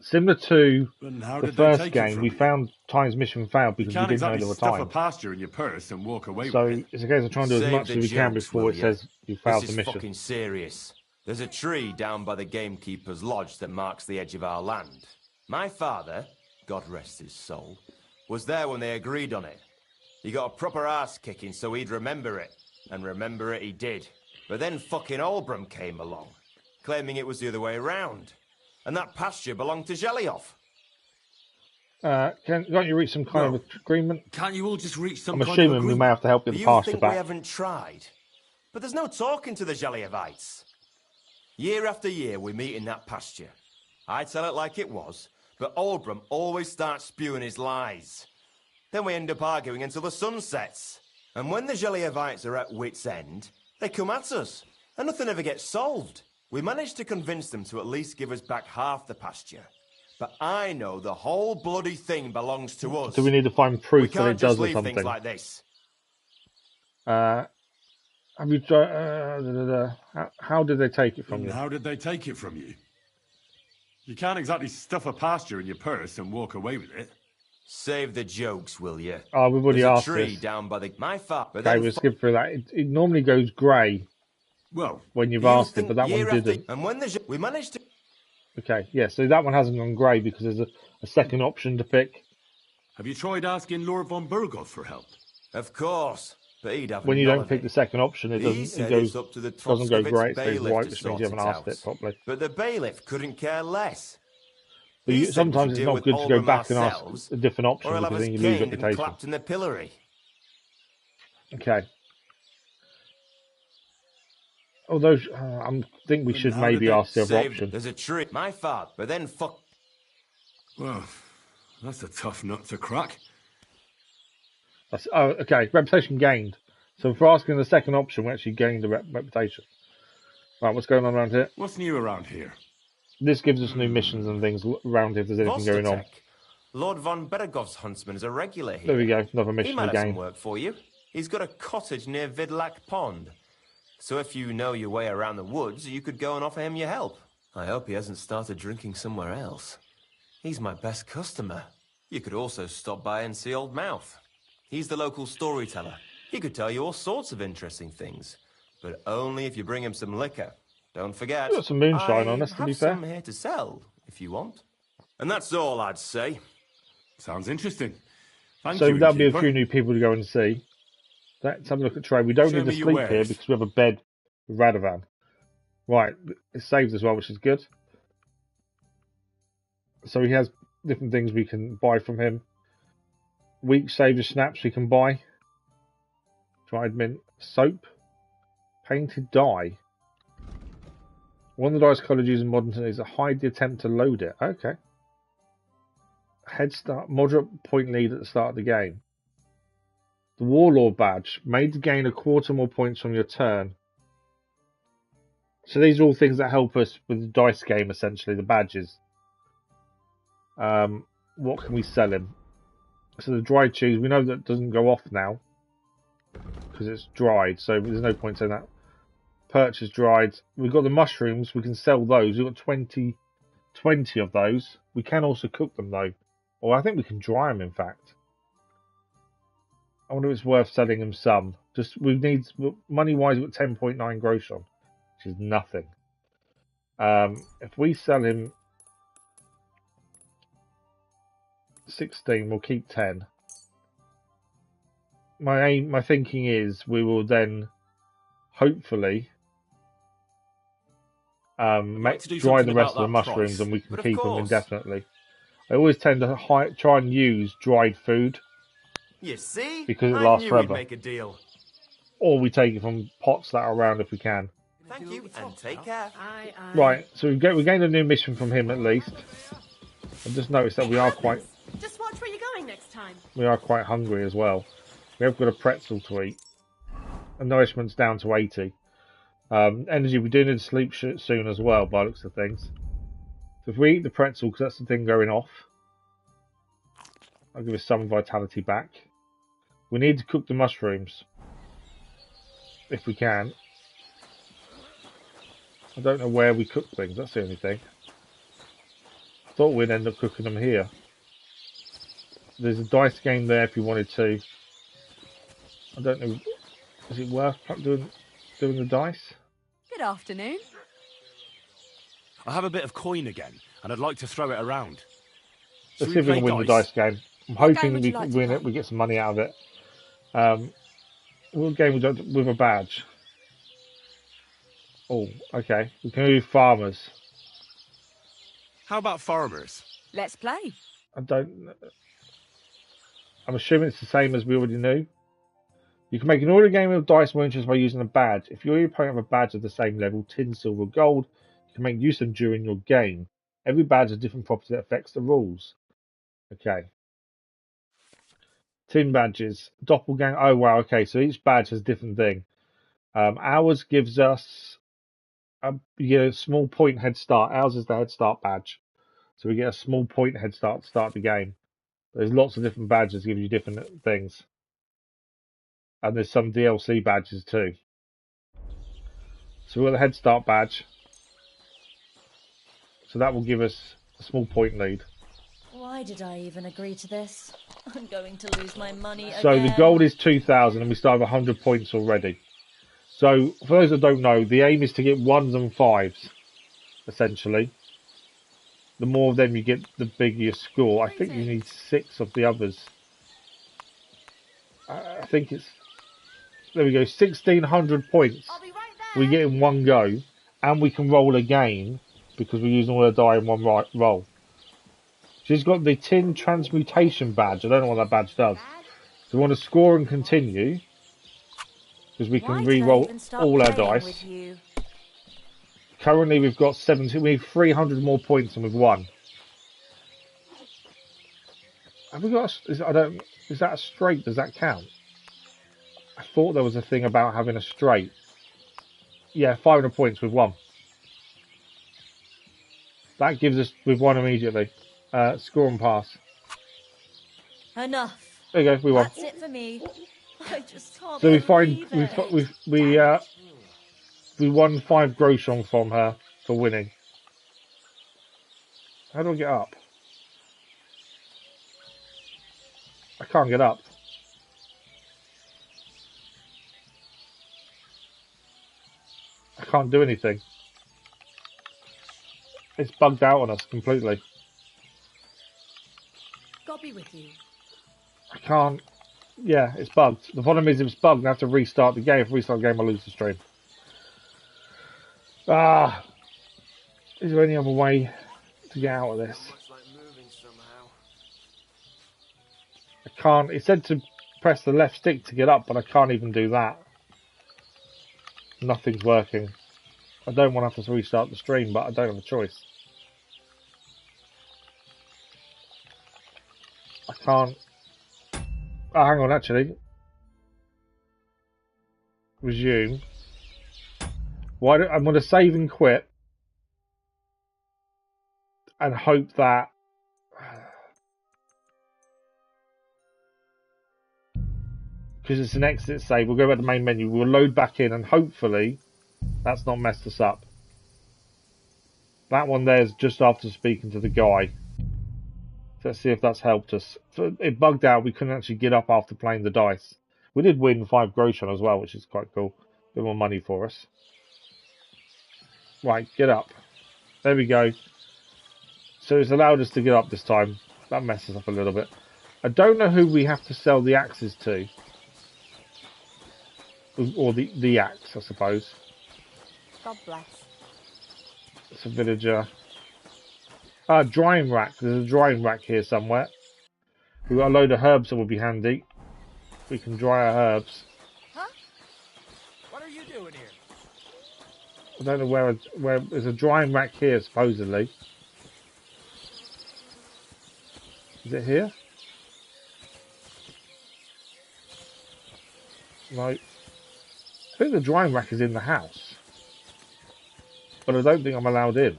Similar to And how the did they first take it game, from we you? found times mission failed You because we can't didn't know exactly there were stuff a timed. pasture in your purse and walk away So with it. it's a case of trying to do as Save much the as we can jokes, before will it ya? says you failed This the is mission. fucking serious. There's a tree down by the gamekeeper's lodge that marks the edge of our land. My father, God rest his soul, was there when they agreed on it. He got a proper ass kicking so he'd remember it. And remember it he did. But then fucking Albram came along, claiming it was the other way around. And that pasture belonged to Zheliov. Can't you reach some kind of agreement? Can't you all just reach some I'm kind of assuming we agreement? may have to help get the You pasture think we back. haven't tried? But there's no talking to the Zhelievites. Year after year, we meet in that pasture. I tell it like it was, but Albram always starts spewing his lies. Then we end up arguing until the sun sets. And when the Zhelievites are at wit's end, they come at us, and nothing ever gets solved. We managed to convince them to at least give us back half the pasture. But I know the whole bloody thing belongs to us. Do we need to find We proof that can't it does just or leave something? things like this. Have you tried? How did they take it from And you? how did they take it from you? You can't exactly stuff a pasture in your purse and walk away with it. Save the jokes, will you? Oh, we've already There's asked a tree this. down by the my farm. But Okay, then we'll skip through that. It normally goes grey Well, when you've you asked it, think but that one year after- didn't. And when we managed to. Okay, yeah, so that one hasn't gone grey because there's a second option to pick. have you tried asking Lord von Burgov for help? Of course, but he'd have When you none don't of pick it. the second option, it He doesn't. said It goes it's up to the doesn't go Trotskovitz grey. It stays bailiff white, to which means sort you haven't it asked out. it properly. But the bailiff couldn't care less. But He you, said we sometimes should it's deal not with good to go Albram back and ask ourselves, a different option or he'll have because us then you lose caned and reputation. clapped in the pillory. Okay. Although I think we should how maybe did they ask the other Saved- option. There's a tree. My father. But then fuck. Well, that's a tough nut to crack. Okay. Reputation gained. So for asking the second option, we actually gained the reputation. Right, what's going on around here? What's new around here? This gives us new missions and things around here if there's anything going on. Vostatek, Lord von Beregov's huntsman is a regular here. There we go, another He mission might have some again. work for you. He's got a cottage near Vidlac Pond. So if you know your way around the woods, you could go and offer him your help. I hope he hasn't started drinking somewhere else. He's my best customer. You could also stop by and see Old Mouth. He's the local storyteller. He could tell you all sorts of interesting things. But only if you bring him some liquor. Don't forget. Got some moonshine on us, to be fair. I have some here to sell, if you want. And that's all I'd say. Sounds interesting. Thank So you, that'll be a innkeeper. few new people to go and see. Let's have a look at trade. We don't Show need to me your sleep here wares. because we have a bed with Radovan. Right, it's saved as well, which is good. So he has different things we can buy from him. Weak saver snaps we can buy. Dried mint soap. Painted dye. One of the dice colours used in modern is a hide the attempt to load it. Okay. Head start, moderate point lead at the start of the game. The Warlord badge, made to gain a quarter more points from your turn. So these are all things that help us with the dice game, essentially, the badges. What can we sell him? So the dried cheese, we know that doesn't go off now because it's dried, so there's no point saying that. Purchase dried. We've got the mushrooms, we can sell those. We've got 20 of those. We can also cook them though. Or I think we can dry them, in fact. I wonder if it's worth selling them some. Just, we need, money-wise, we've got 10.9 gross on, which is nothing. If we sell him 16, we'll keep 10. My thinking is we will then, hopefully, dry the rest of the mushrooms and we can keep them indefinitely. I always tend to try and use dried food. You see? Because it lasts forever. We'd make a deal. Or we take it from pots that are around if we can. Thank you, and take care. Right, so we gained a new mission from him at least. I've just noticed that we are quite Just watch where you're going next time. hungry as well. We have got a pretzel to eat. And nourishment's down to 80. Energy, we do need to sleep soon as well, by the looks of things. So if we eat the pretzel, because that's the thing going off, I'll give us some vitality back. We need to cook the mushrooms. If we can. I don't know where we cook things, that's the only thing. Thought we'd end up cooking them here. There's a dice game there if you wanted to. I don't know. Is it worth doing the dice? Good afternoon. I have a bit of coin again, and I'd like to throw it around. Let's see if we can win the dice game. I'm hoping we can win it, we get some money out of it. What game we got with a badge? Oh, okay. We can do farmers. How about farmers? Let's play. I'm assuming it's the same as we already knew. You can make an order game of dice munchers by using a badge. If you or your opponent have a badge of the same level, tin, silver, gold, you can make use of them during your game. Every badge has a different property that affects the rules. Okay. Tin badges. Doppelganger. Oh, wow. Okay, so each badge has a different thing. Ours gives us a small point head start. Ours is the head start badge. So we get a small point head start to start the game. There's lots of different badges that give you different things. And there's some DLC badges too. So we've got the head start badge. So that will give us a small point lead. Why did I even agree to this? I'm going to lose my money again. So the gold is 2,000 and we start with 100 points already. So for those that don't know, the aim is to get 1s and 5s, essentially. The more of them you get, the bigger your score. I think you need 6 of the others. I think it's... There we go, 1,600 points we get in one go. And we can roll again, because we're using all the die in one roll. She's got the tin transmutation badge. I don't know what that badge does. So we want to score and continue, because we can re-roll all our dice. Currently we've got 70. We need 300 more points than we've won. Have we got? Is that a straight? Does that count? I thought there was a thing about having a straight. Yeah, 500 points. We've won. That gives us. We've won immediately. Score and pass. Enough. There you go, we won. That's it for me. I just can't So believe it. we won 5 groschen from her for winning. How do I get up? I can't get up. I can't do anything. It's bugged out on us completely. God be with you. I can't. Yeah, it's bugged. The problem is, if it's bugged, I have to restart the game. If I restart the game, I lose the stream. Ah, is there any other way to get out of this? I can't. It said to press the left stick to get up, but I can't even do that. Nothing's working. I don't want to have to restart the stream, but I don't have a choice. I can't. Oh, hang on, actually. Resume. I'm going to save and quit and hope that because it's an exit save, we'll go back to the main menu, we'll load back in, and hopefully that's not messed us up. That one there is just after speaking to the guy. So let's see if that's helped us. So it bugged out, we couldn't actually get up after playing the dice. We did win 5 groschen as well, which is quite cool. A bit more money for us. Right, get up. There we go. So it's allowed us to get up this time. That messes up a little bit. I don't know who we have to sell the axes to. Or the axe, I suppose. God bless. It's a villager. Drying rack. There's a drying rack here somewhere. We've got a load of herbs that would be handy. We can dry our herbs. Huh? What are you doing here? I don't know where there's a drying rack here, supposedly. Is it here? No. I think the drying rack is in the house. But I don't think I'm allowed in.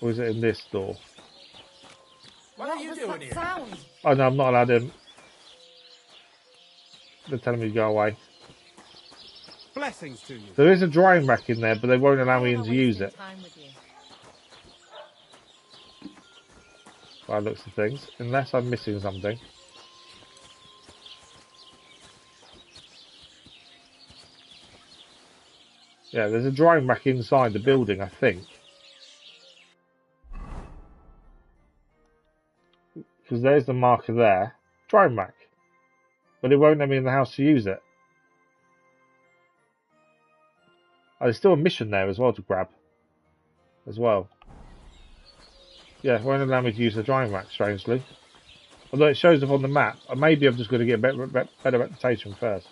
Or is it in this door? What are you doing here? Sound? Oh no, I'm not allowed in. They're telling me to go away. Blessings to you. There is a drying rack in there, but they won't allow me in to use it. By the looks of things. Unless I'm missing something. Yeah, there's a drying rack inside the building, I think. Because there's the marker there. Drying rack. But it won't let me in the house to use it. Oh, there's still a mission there as well to grab. As well. Yeah, it won't allow me to use the drying rack, strangely. Although it shows up on the map. Or maybe I've just got to get a better reputation first.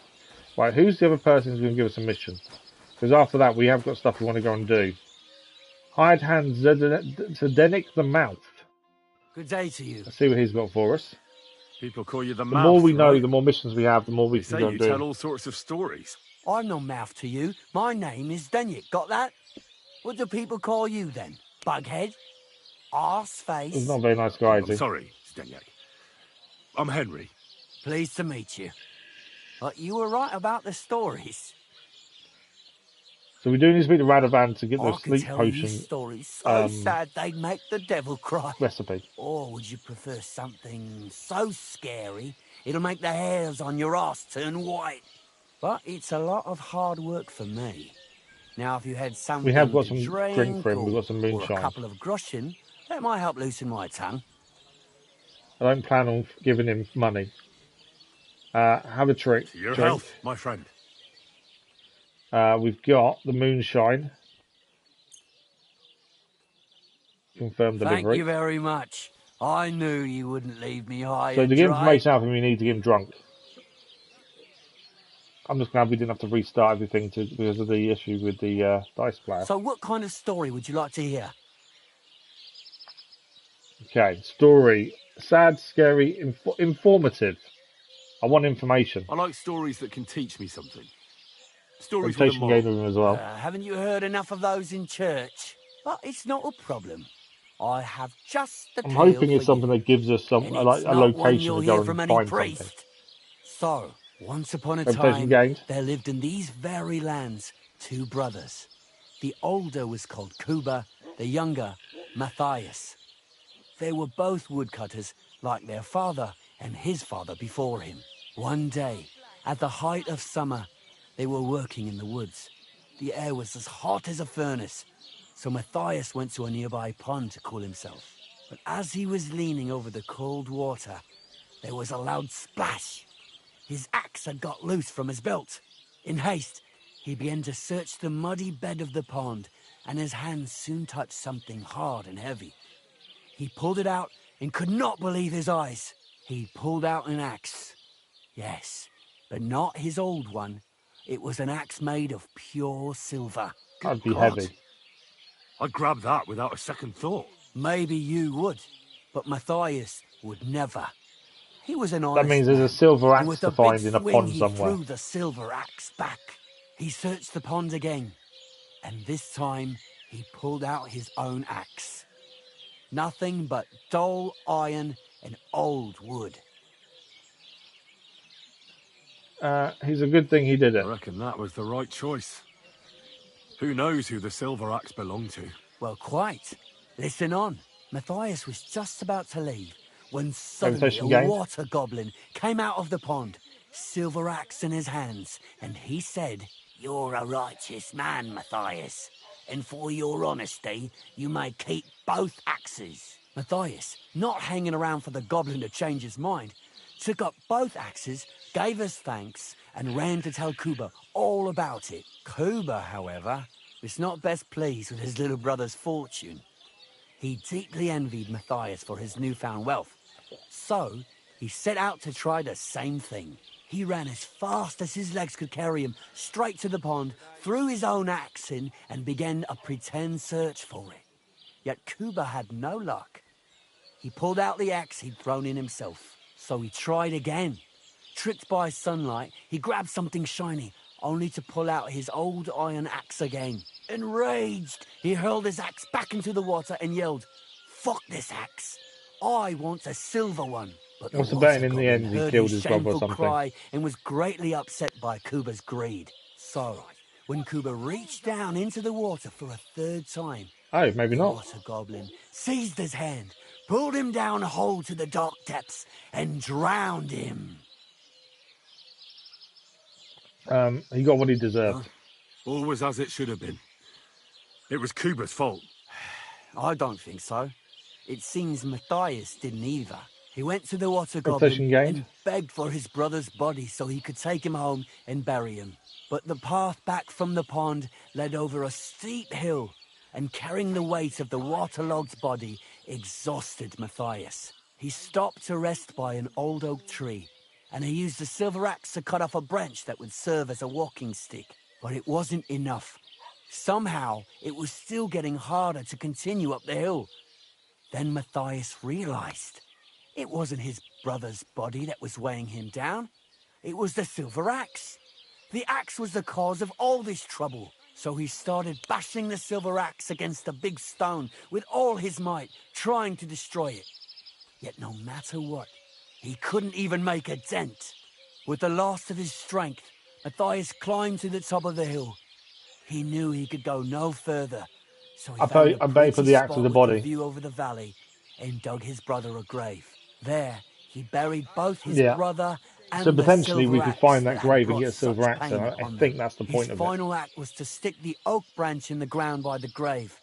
Right, who's the other person who's going to give us a mission? Because after that, we have got stuff we want to go and do. Hired Hand Zdenek the Mouth. Good day to you. Let's see what he's got for us. People call you the The mouth, more we know, right? the more missions we have, the more we They can say go you and do. tell all sorts of stories. I'm no mouth to you. My name is Denyek. Got that? What do people call you then? Bughead? Arse face? He's not a very nice guy, is he? I'm sorry, Zdenek. I'm Henry. Pleased to meet you. But you were right about the stories. So we do need to speak to Radovan to get I the could sleep tell potion you stories so sad they'd make the devil cry. recipe. Or would you prefer something so scary it'll make the hairs on your ass turn white? But it's a lot of hard work for me. Now, if you had something We have got to some drink drink for him. We've got some or a moonshine. couple of groschen, that might help loosen my tongue. I don't plan on giving him money. Have a trick. To your drink. health, my friend. We've got the moonshine. Confirmed Thank delivery. you very much. I knew you wouldn't leave me high So and to get dry. information out of him, we need to get him drunk. I'm just glad we didn't have to restart everything because of the issue with the dice player. So what kind of story would you like to hear? Okay, story. Sad, scary, informative. I want information. I like stories that can teach me something. Stories with a Reputation gain moral. with him as well. Haven't you heard enough of those in church? But it's not a problem. I have just the I'm tale hoping it's for something you. that gives us some And like it's a not one location you'll to hear go from and any find something. priest. So, once upon a Reputation time, gained. there lived in these very lands 2 brothers. The older was called Kuba, the younger, Matthias. They were both woodcutters, like their father and his father before him. One day, at the height of summer, they were working in the woods. The air was as hot as a furnace, so Matthias went to a nearby pond to cool himself. But as he was leaning over the cold water, there was a loud splash. His axe had got loose from his belt. In haste, he began to search the muddy bed of the pond, and his hands soon touched something hard and heavy. He pulled it out and could not believe his eyes. He pulled out an axe. Yes, but not his old one. It was an axe made of pure silver. That'd be God. heavy. I'd grab that without a second thought. Maybe you would, but Matthias would never. He was an That honest means there's man, a silver and axe with to a big find in a swing pond he somewhere. threw the silver axe back. He searched the pond again, and this time he pulled out his own axe. Nothing but dull iron and old wood. It's a good thing he did it. I reckon that was the right choice. Who knows who the silver axe belonged to? Well, quite. Listen on. Matthias was just about to leave when suddenly a Reputation gained. water goblin came out of the pond, silver axe in his hands, and he said, "You're a righteous man, Matthias, and for your honesty, you may keep both axes." Matthias, not hanging around for the goblin to change his mind, took up both axes, gave us thanks, and ran to tell Kuba all about it. Kuba, however, was not best pleased with his little brother's fortune. He deeply envied Matthias for his newfound wealth. So, he set out to try the same thing. He ran as fast as his legs could carry him straight to the pond, threw his own axe in, and began a pretend search for it. Yet Kuba had no luck. He pulled out the axe he'd thrown in himself. So he tried again. Tricked by sunlight, he grabbed something shiny, only to pull out his old iron axe again. Enraged, he hurled his axe back into the water and yelled, "Fuck this axe! I want a silver one." But the What's the water betting in the goblin end he heard killed his his brother or shameful something? cry and was greatly upset by Kuba's greed. So, when Kuba reached down into the water for a third time, Oh, maybe the not. water goblin seized his hand, pulled him down a hole to the dark depths, and drowned him. He got what he deserved. All was as it should have been. It was Kuba's fault. I don't think so. It seems Matthias didn't either. He went to the water Reputation goblin gained. and begged for his brother's body so he could take him home and bury him. But the path back from the pond led over a steep hill, and carrying the weight of the waterlogged body exhausted Matthias. He stopped to rest by an old oak tree, and he used a silver axe to cut off a branch that would serve as a walking stick. But it wasn't enough. Somehow, it was still getting harder to continue up the hill. Then Matthias realized it wasn't his brother's body that was weighing him down. It was the silver axe. The axe was the cause of all this trouble. So he started bashing the silver axe against a big stone with all his might, trying to destroy it. Yet no matter what, he couldn't even make a dent. With the last of his strength, Matthias climbed to the top of the hill. He knew he could go no further, so he found a I bet pretty for the axe spot with the with a body. view over the valley and dug his brother a grave. There, he buried both his Yeah. brother and So the potentially silver we could axe find that that had grave and brought get a silver such axe. pain And I upon think them. that's the His point of it. final act was to stick the oak branch in the ground by the grave.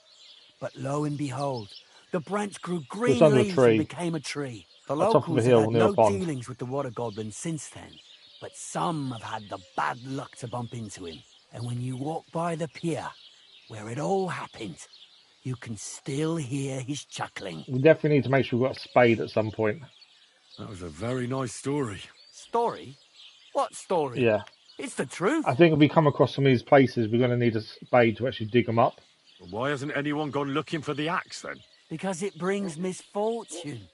But lo and behold, the branch grew It's green under a leaves and tree. became a tree. The On top of a locals have hill had near a no pond. dealings with the water goblin since then, but some have had the bad luck to bump into him. And when you walk by the pier, where it all happened, you can still hear his chuckling. We definitely need to make sure we've got a spade at some point. That was a very nice story. Story? What story? Yeah. It's the truth. I think if we come across some of these places, we're going to need a spade to actually dig them up. Why hasn't anyone gone looking for the axe then? Because it brings misfortune.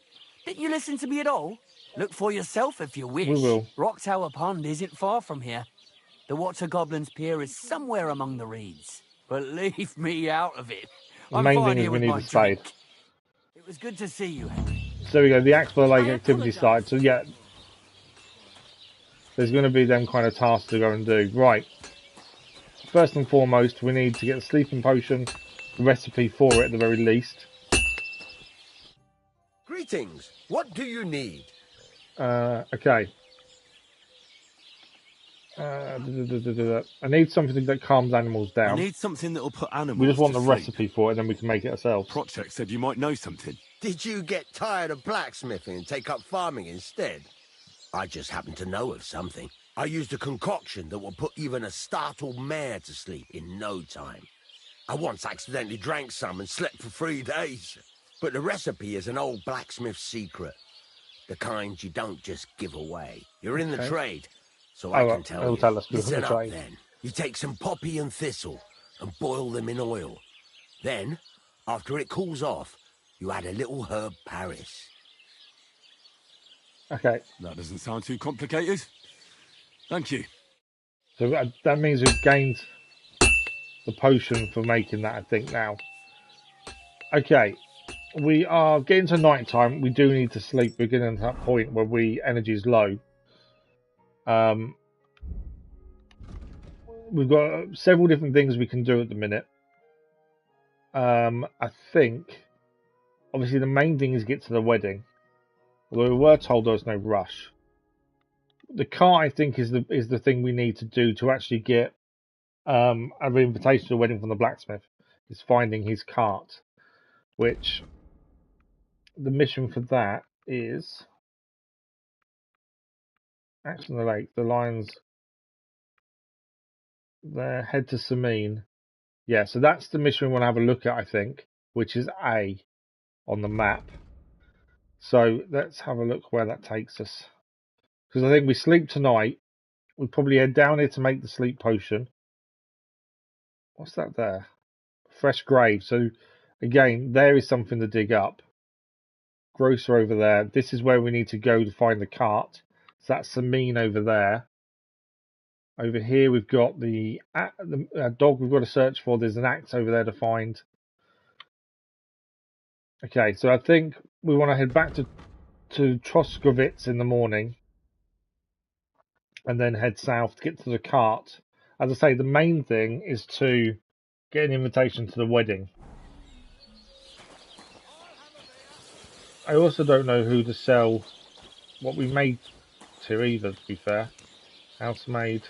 Didn't you listen to me at all? Look for yourself if you wish. We will. Rock Tower Pond isn't far from here. The Water Goblin's Pier is somewhere among the reeds. But leave me out of it. The I'm main fine thing is here we with need my a spade. drink. It was good to see you, Henry. So there we go, the axe for the lake activity side. So yeah, there's going to be them kind of tasks to go and do. Right. First and foremost, we need to get a sleeping potion, the recipe for it at the very least. Greetings. What do you need? Okay. I need something that calms animals down. I need something that'll put animals We just want to the sleep. recipe for it, and then we can make it ourselves. Project said you might know something. Did you get tired of blacksmithing and take up farming instead? I just happen to know of something. I used a concoction that will put even a startled mare to sleep in no time. I once accidentally drank some and slept for 3 days. But the recipe is an old blacksmith secret. The kind you don't just give away. You're in the trade, so I can tell you. Tell us Listen up then. You take some poppy and thistle and boil them in oil. Then, after it cools off, you add a little herb Paris. Okay. That doesn't sound too complicated. Thank you. So that means we've gained the potion for making that, I think, now. Okay. We are getting to night time. We do need to sleep. We're getting to that point where energy is low. We've got several different things we can do at the minute. I think, obviously, the main thing is get to the wedding. Although we were told there was no rush. The cart, I think, is the thing we need to do to actually get an invitation to the wedding from the blacksmith. Is finding his cart, which the mission for that is action the lake. The lions there head to Semine. Yeah, so that's the mission we want to have a look at, I think, which is A on the map. So let's have a look where that takes us. Because I think we sleep tonight. We probably head down here to make the sleep potion. What's that there? Fresh grave. So again, there is something to dig up. Grocer over there. This is where we need to go to find the cart. So that's Semine over there. Over here we've got the dog we've got to search for. There's an axe over there to find. Okay, so I think we want to head back to Troskovitz in the morning. And then head south to get to the cart. As I say, the main thing is to get an invitation to the wedding. I also don't know who to sell what we made to either, to be fair. House-made.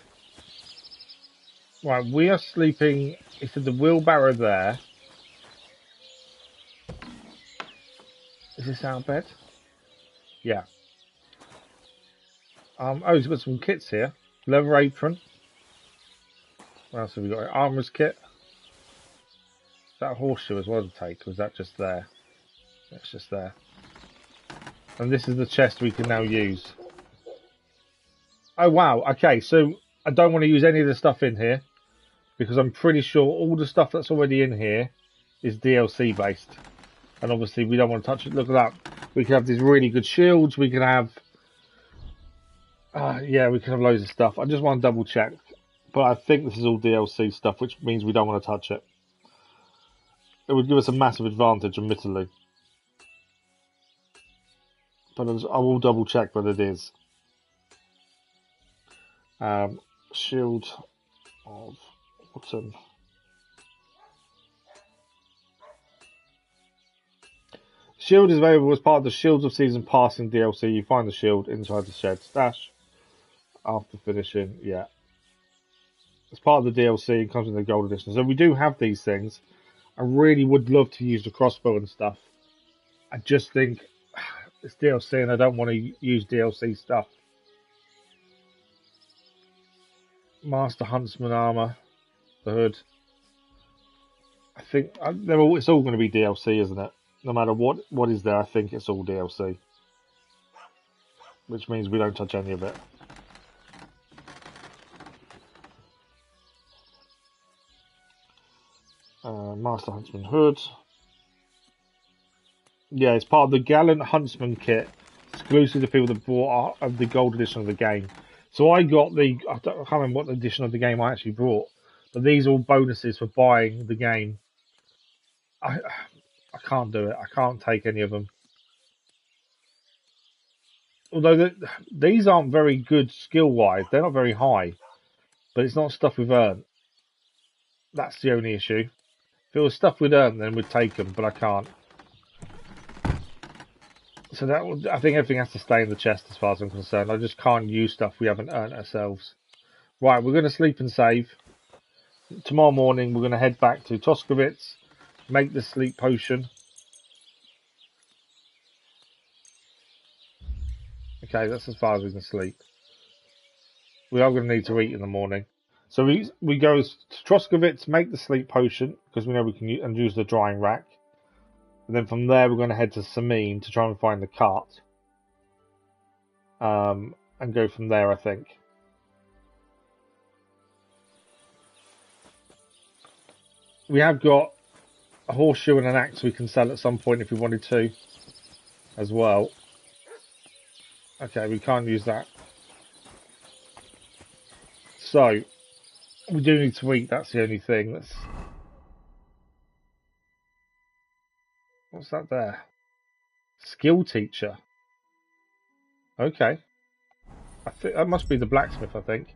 Right, we are sleeping. He said the wheelbarrow there. Is this our bed? Yeah. Oh, he's got some kits here. Leather apron. What else have we got? Armorer's kit. Is that a horseshoe as well to take, or is that just there? It's just there. And this is the chest we can now use. Oh wow, okay, so I don't want to use any of the stuff in here, because I'm pretty sure all the stuff that's already in here is DLC based. And obviously we don't want to touch it. Look at that. We can have these really good shields, we can have... yeah, we can have loads of stuff. I just want to double check. But I think this is all DLC stuff, which means we don't want to touch it. It would give us a massive advantage, admittedly. But I will double check what it is. Shield of Autumn. Shield is available as part of the Shields of Season Passing DLC. You find the shield inside the shed stash after finishing. Yeah. It's part of the DLC and comes in the gold edition. So we do have these things. I really would love to use the crossbow and stuff. I just think it's DLC and I don't want to use DLC stuff. Master Huntsman armor, the hood. I think it's all going to be DLC, isn't it? No matter what is there, I think it's all DLC. Which means we don't touch any of it. Master Huntsman hood. Yeah, it's part of the Gallant Huntsman kit, exclusive to people that bought the gold edition of the game. So I got I can't remember what edition of the game I actually brought, but these are all bonuses for buying the game. I I can't do it. I can't take any of them. Although these aren't very good skill-wise. They're not very high. But it's not stuff we've earned. That's the only issue. If it was stuff we'd earned, then we'd take them, but I can't. So I think everything has to stay in the chest as far as I'm concerned. I just can't use stuff we haven't earned ourselves. Right, we're going to sleep and save. Tomorrow morning, we're going to head back to Toskovitz, make the sleep potion. Okay, that's as far as we can sleep. We are going to need to eat in the morning. So we go to Troskovitz, make the sleep potion, because we know we can use the drying rack. And then from there, we're going to head to Semine to try and find the cart. And go from there, I think. We have got a horseshoe and an axe we can sell at some point if we wanted to, as well. Okay, we can't use that. So, we do need to eat, that's the only thing. What's that there? Skill teacher. Okay. I think that must be the blacksmith, I think.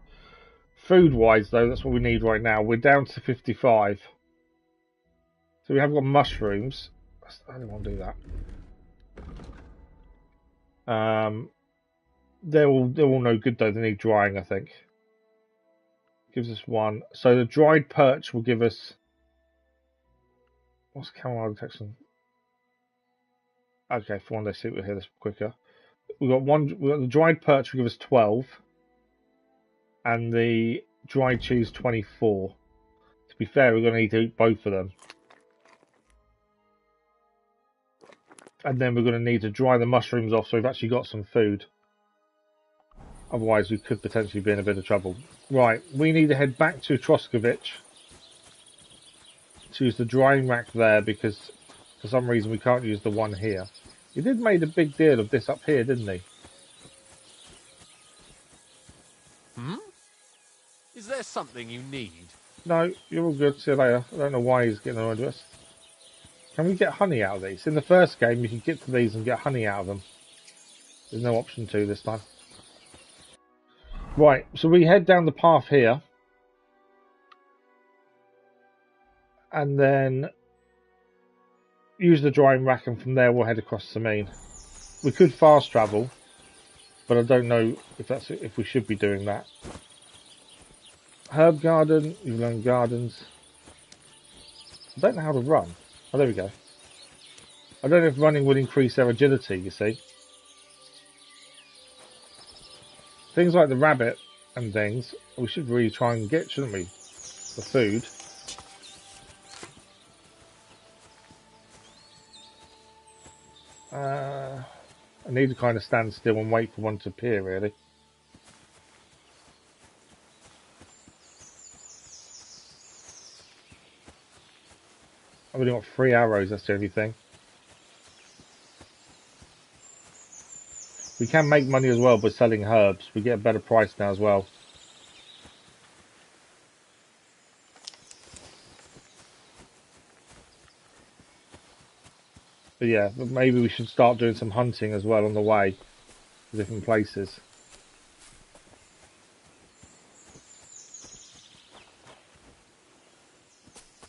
Food-wise, though, that's what we need right now. We're down to 55. So we have got mushrooms. I don't want to do that. They're all no good, though. They need drying, I think. Gives us one. So the dried perch will give us... What's camera detection? Okay, for one day, see, we'll hear this quicker. We've got the dried perch will give us 12. And the dried cheese 24. To be fair, we're going to need to eat both of them. And then we're going to need to dry the mushrooms off so we've actually got some food. Otherwise, we could potentially be in a bit of trouble. Right, we need to head back to Troskovich to use the drying rack there because for some reason we can't use the one here. He did make a big deal of this up here, didn't he? Is there something you need? No, you're all good. See you later. I don't know why he's getting annoyed with us. Can we get honey out of these? In the first game, you could get to these and get honey out of them. There's no option to this time. Right, so we head down the path here. And then use the drying rack, and from there we'll head across Semine. We could fast travel, but I don't know if we should be doing that. Herb garden, you've learned gardens. I don't know how to run. Oh, there we go. I don't know if running would increase their agility, you see. Things like the rabbit and things, we should really try and get, shouldn't we? The food. I need to kind of stand still and wait for one to appear, really. I've only got 3 arrows, that's the only thing. We can make money as well by selling herbs. We get a better price now as well. But yeah, maybe we should start doing some hunting as well on the way to different places.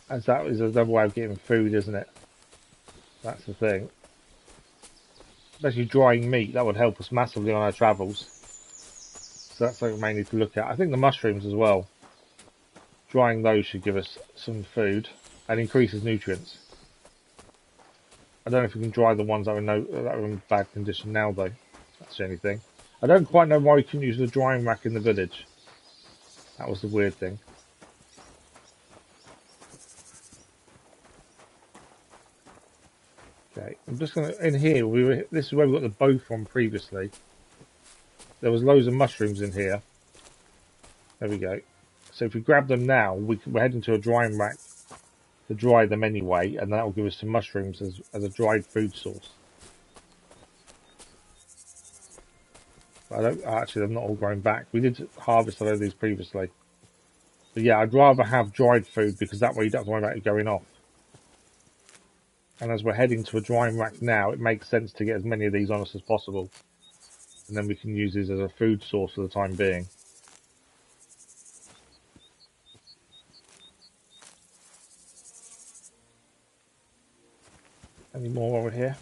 As that is another way of getting food, isn't it? That's the thing. Especially drying meat, that would help us massively on our travels. So that's something we may need to look at. I think the mushrooms as well. Drying those should give us some food and increases nutrients. I don't know if we can dry the ones that are in bad condition now, though. That's the only thing. I don't quite know why we couldn't use the drying rack in the village. That was the weird thing. Okay, I'm just going to... In here, this is where we got the bow from previously. There was loads of mushrooms in here. There we go. So if we grab them now, we're heading to a drying rack to dry them anyway, and that will give us some mushrooms as a dried food source. Actually, they've not all grown back. We did harvest a lot of these previously. But yeah, I'd rather have dried food because that way you don't have to worry about it going off. And as we're heading to a drying rack now, it makes sense to get as many of these on us as possible. And then we can use these as a food source for the time being. Any more over here?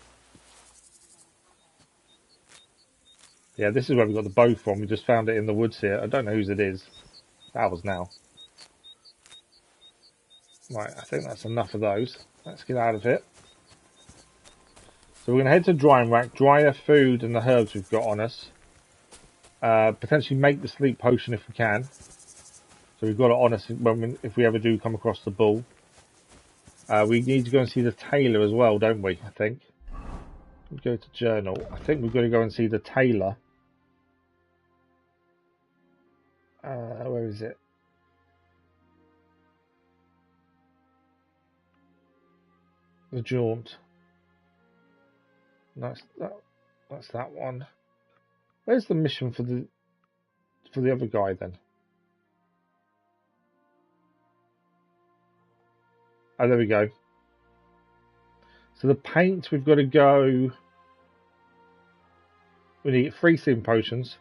Yeah, this is where we got the bow from. We just found it in the woods here. I don't know whose it is. Ours now. Right, I think that's enough of those. Let's get out of it. So we're going to head to drying rack, dry the food and the herbs we've got on us. Potentially make the sleep potion if we can. So we've got it on us if we ever do come across the bull. We need to go and see the tailor as well, don't we? I think. We go to journal. I think we've got to go and see the tailor. Where is it? The jaunt. That's that one. Where's the mission for the other guy then? Oh, there we go. So the paint, we've got to go. We need 3 sleeping potions.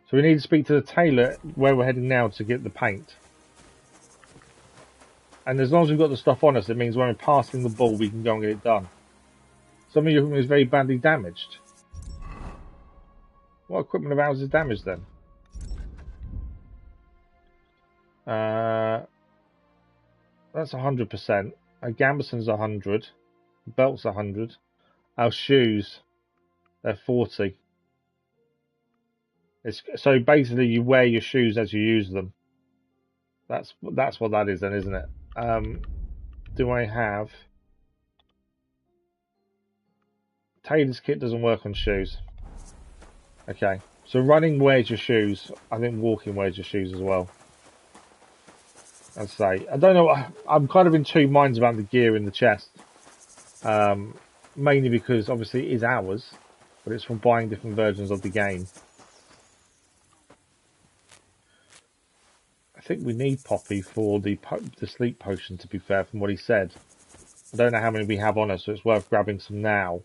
So we need to speak to the tailor where we're heading now to get the paint. And as long as we've got the stuff on us, it means when we're passing the bull, we can go and get it done. Some of your equipment is very badly damaged. What equipment of ours is damaged then? That's 100%. Our Gambeson's 100. Belt's 100. Our shoes, they're 40. So basically, you wear your shoes as you use them. That's what that is then, isn't it? Do I have... Tailor's kit doesn't work on shoes. Okay. So running wears your shoes. I think walking wears your shoes as well. I'd say. I don't know. I'm kind of in two minds about the gear in the chest. Mainly because obviously it is ours, but it's from buying different versions of the game. I think we need Poppy for the sleep potion, to be fair, from what he said. I don't know how many we have on us, so it's worth grabbing some now.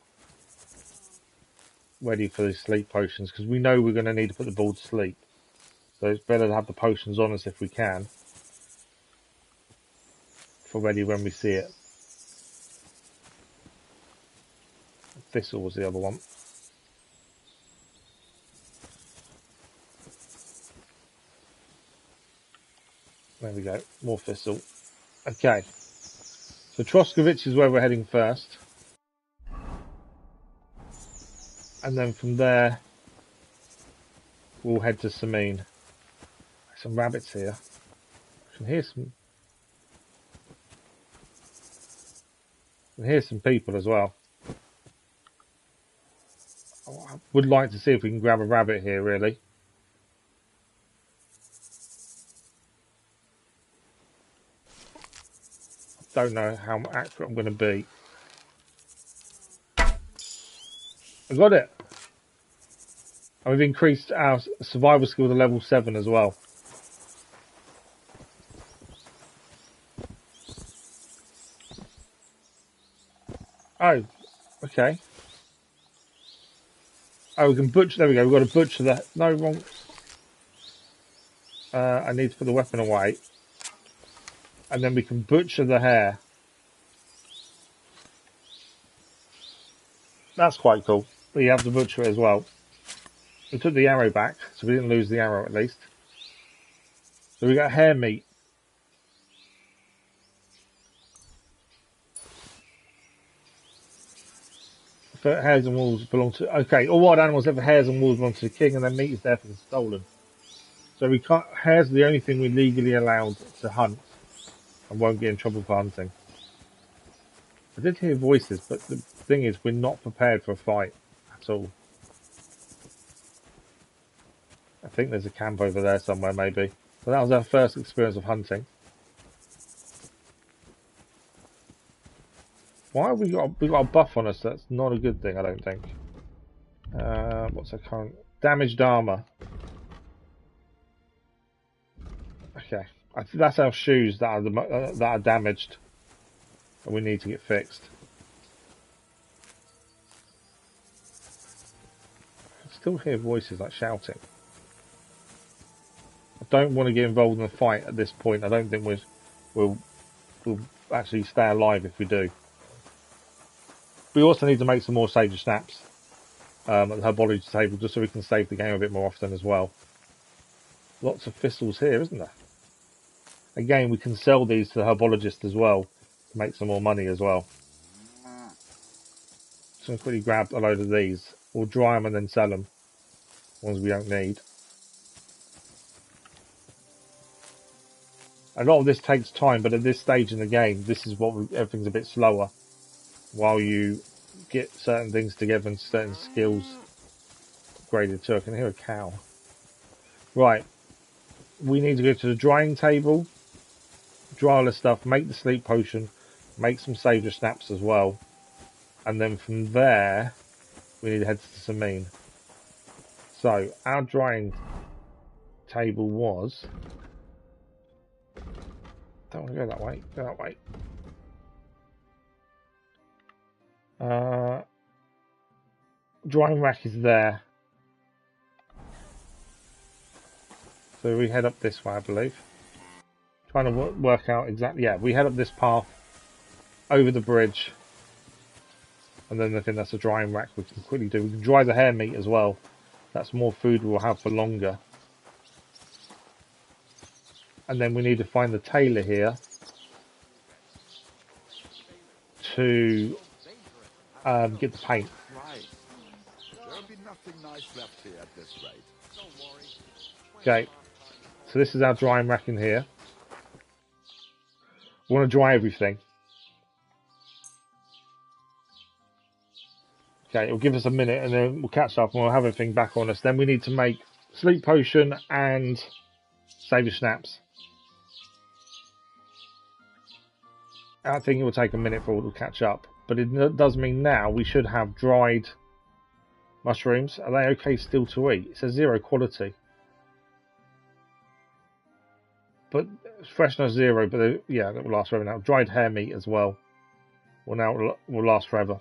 Ready for the sleep potions, because we know we're going to need to put the bull to sleep. So it's better to have the potions on us if we can. For ready when we see it. Thistle was the other one. There we go, more thistle. Okay. So Troskovich is where we're heading first. And then from there, we'll head to Semine. There's some rabbits here. I can hear some people as well. I would like to see if we can grab a rabbit here, really. Don't know how accurate I'm going to be. I got it. And we've increased our survival skill to level 7 as well. Oh, okay. Oh, we can butcher. There we go. We've got to butcher that. No, wrong. I need to put the weapon away. And then we can butcher the hare. That's quite cool. We have to butcher it as well. We took the arrow back, so we didn't lose the arrow at least. So we got hare meat. Hares and wolves belong to... Okay, all wild animals live for hares and wolves belong to the king, and their meat is therefore stolen. So we can't... Hares are the only thing we're legally allowed to hunt, and won't get in trouble for hunting. I did hear voices, but the thing is, we're not prepared for a fight at all. I think there's a camp over there somewhere, maybe. So that was our first experience of hunting. Why have we got a buff on us? That's not a good thing, I don't think. What's our current damaged armor? Okay, that's our shoes that are damaged, and we need to get fixed. still hear voices like shouting. I don't want to get involved in a fight at this point. I don't think we'll actually stay alive if we do. We also need to make some more Sage Snaps at the herbology table just so we can save the game a bit more often as well. Lots of thistles here, isn't there? Again, we can sell these to the herbologist as well to make some more money as well. Just going to quickly grab a load of these. We'll dry them and then sell them. Ones we don't need. A lot of this takes time, but at this stage in the game, this is what everything's a bit slower. While you get certain things together and certain skills upgraded too. I can hear a cow. Right. We need to go to the drying table. Dry all this stuff. Make the sleep potion. Make some Savior Snaps as well. And then from there, we need to head to Semine. So, our drying table was... Don't want to go that way. Go that way. Drying rack is there. So we head up this way, I believe. Trying to work out exactly... Yeah, we head up this path. Over the bridge. And then I think that's a drying rack we can quickly do. We can dry the hare meat as well. That's more food we'll have for longer. And then we need to find the tailor here to get the paint. Right. There'll be nothing nice left here at this rate. Okay. So this is our drying rack in here. We want to dry everything. Okay, it'll give us a minute and then we'll catch up and we'll have everything back on us. Then we need to make sleep potion and Savior Snaps. I think it will take a minute for it to catch up. But it does mean now we should have dried mushrooms. Are they okay still to eat? It says 0 quality. But freshness 0, but yeah, that will last forever now. Dried hare meat as well. Well, now will last forever.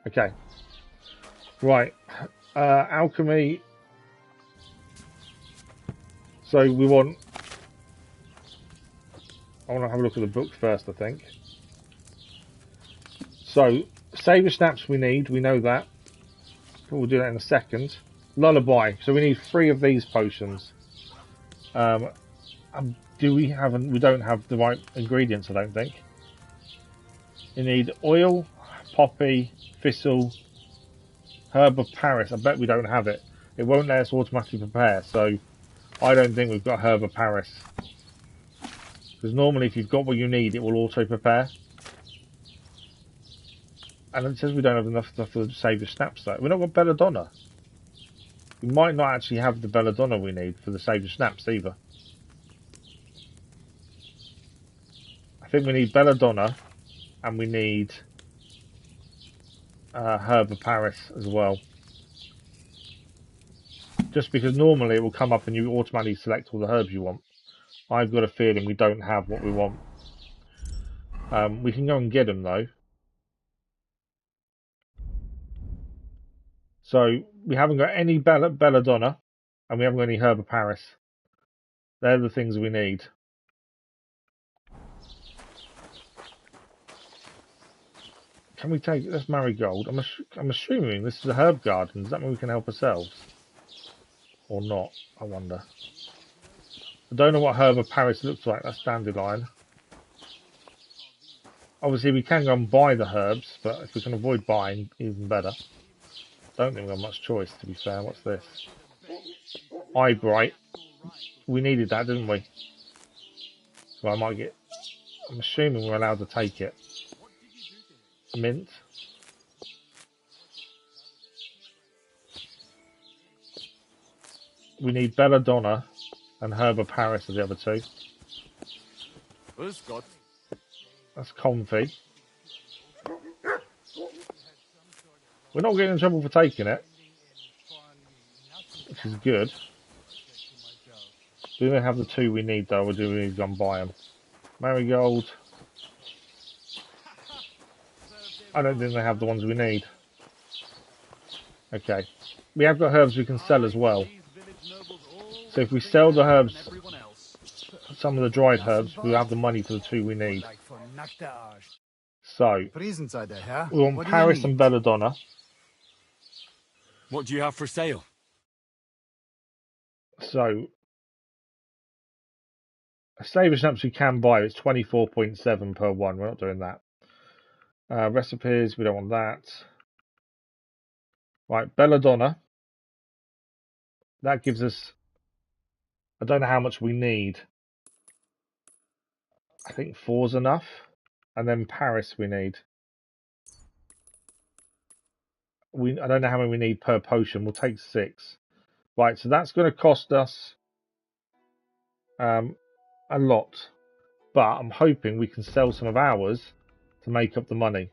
Okay. Right. Alchemy. So we want... I want to have a look at the book first, I think. So, Savior Snaps we need. We know that. We'll do that in a second. Lullaby. So we need 3 of these potions. Do we have... We don't have the right ingredients, I don't think. You need oil, poppy, thistle, herb of Paris. I bet we don't have it. It won't let us automatically prepare, so I don't think we've got herb of Paris. Because normally if you've got what you need, it will auto prepare. And it says we don't have enough stuff to save the snaps though. We've not got belladonna. We might not actually have the belladonna we need for the save the snaps either. I think we need belladonna and we need herb of Paris as well. Just because normally it will come up and you automatically select all the herbs you want. I've got a feeling we don't have what we want. We can go and get them though. So we haven't got any belladonna and we haven't got any herb of Paris. They're the things we need. Can we take this marigold? I'm assuming this is a herb garden. Does that mean we can help ourselves? Or not? I wonder. I don't know what herb of Paris looks like. That's dandelion. Obviously we can go and buy the herbs, but if we can avoid buying, even better. Don't think we've got much choice, to be fair. What's this? Eyebright. We needed that, didn't we? So I might get... I'm assuming we're allowed to take it. Mint. We need belladonna and herb of Paris as the other 2. That's comfy. We're not getting in trouble for taking it, which is good. Do they have the 2 we need though, or do we need to go and buy them? Marigold. I don't think they have the ones we need. Okay. we have got herbs we can sell as well. So if we sell the herbs, some of the dried herbs, we'll have the money for the 2 we need. So, we want Paris and Belladonna. What do you have for sale? So, Savor Snaps we can buy. It's 24.7 per one. We're not doing that. Recipes, we don't want that. Right, Belladonna. That gives us... I don't know how much we need. I think 4's enough. And then Paris we need. I don't know how many we need per potion. We'll take 6. Right, so that's going to cost us a lot. But I'm hoping we can sell some of ours to make up the money.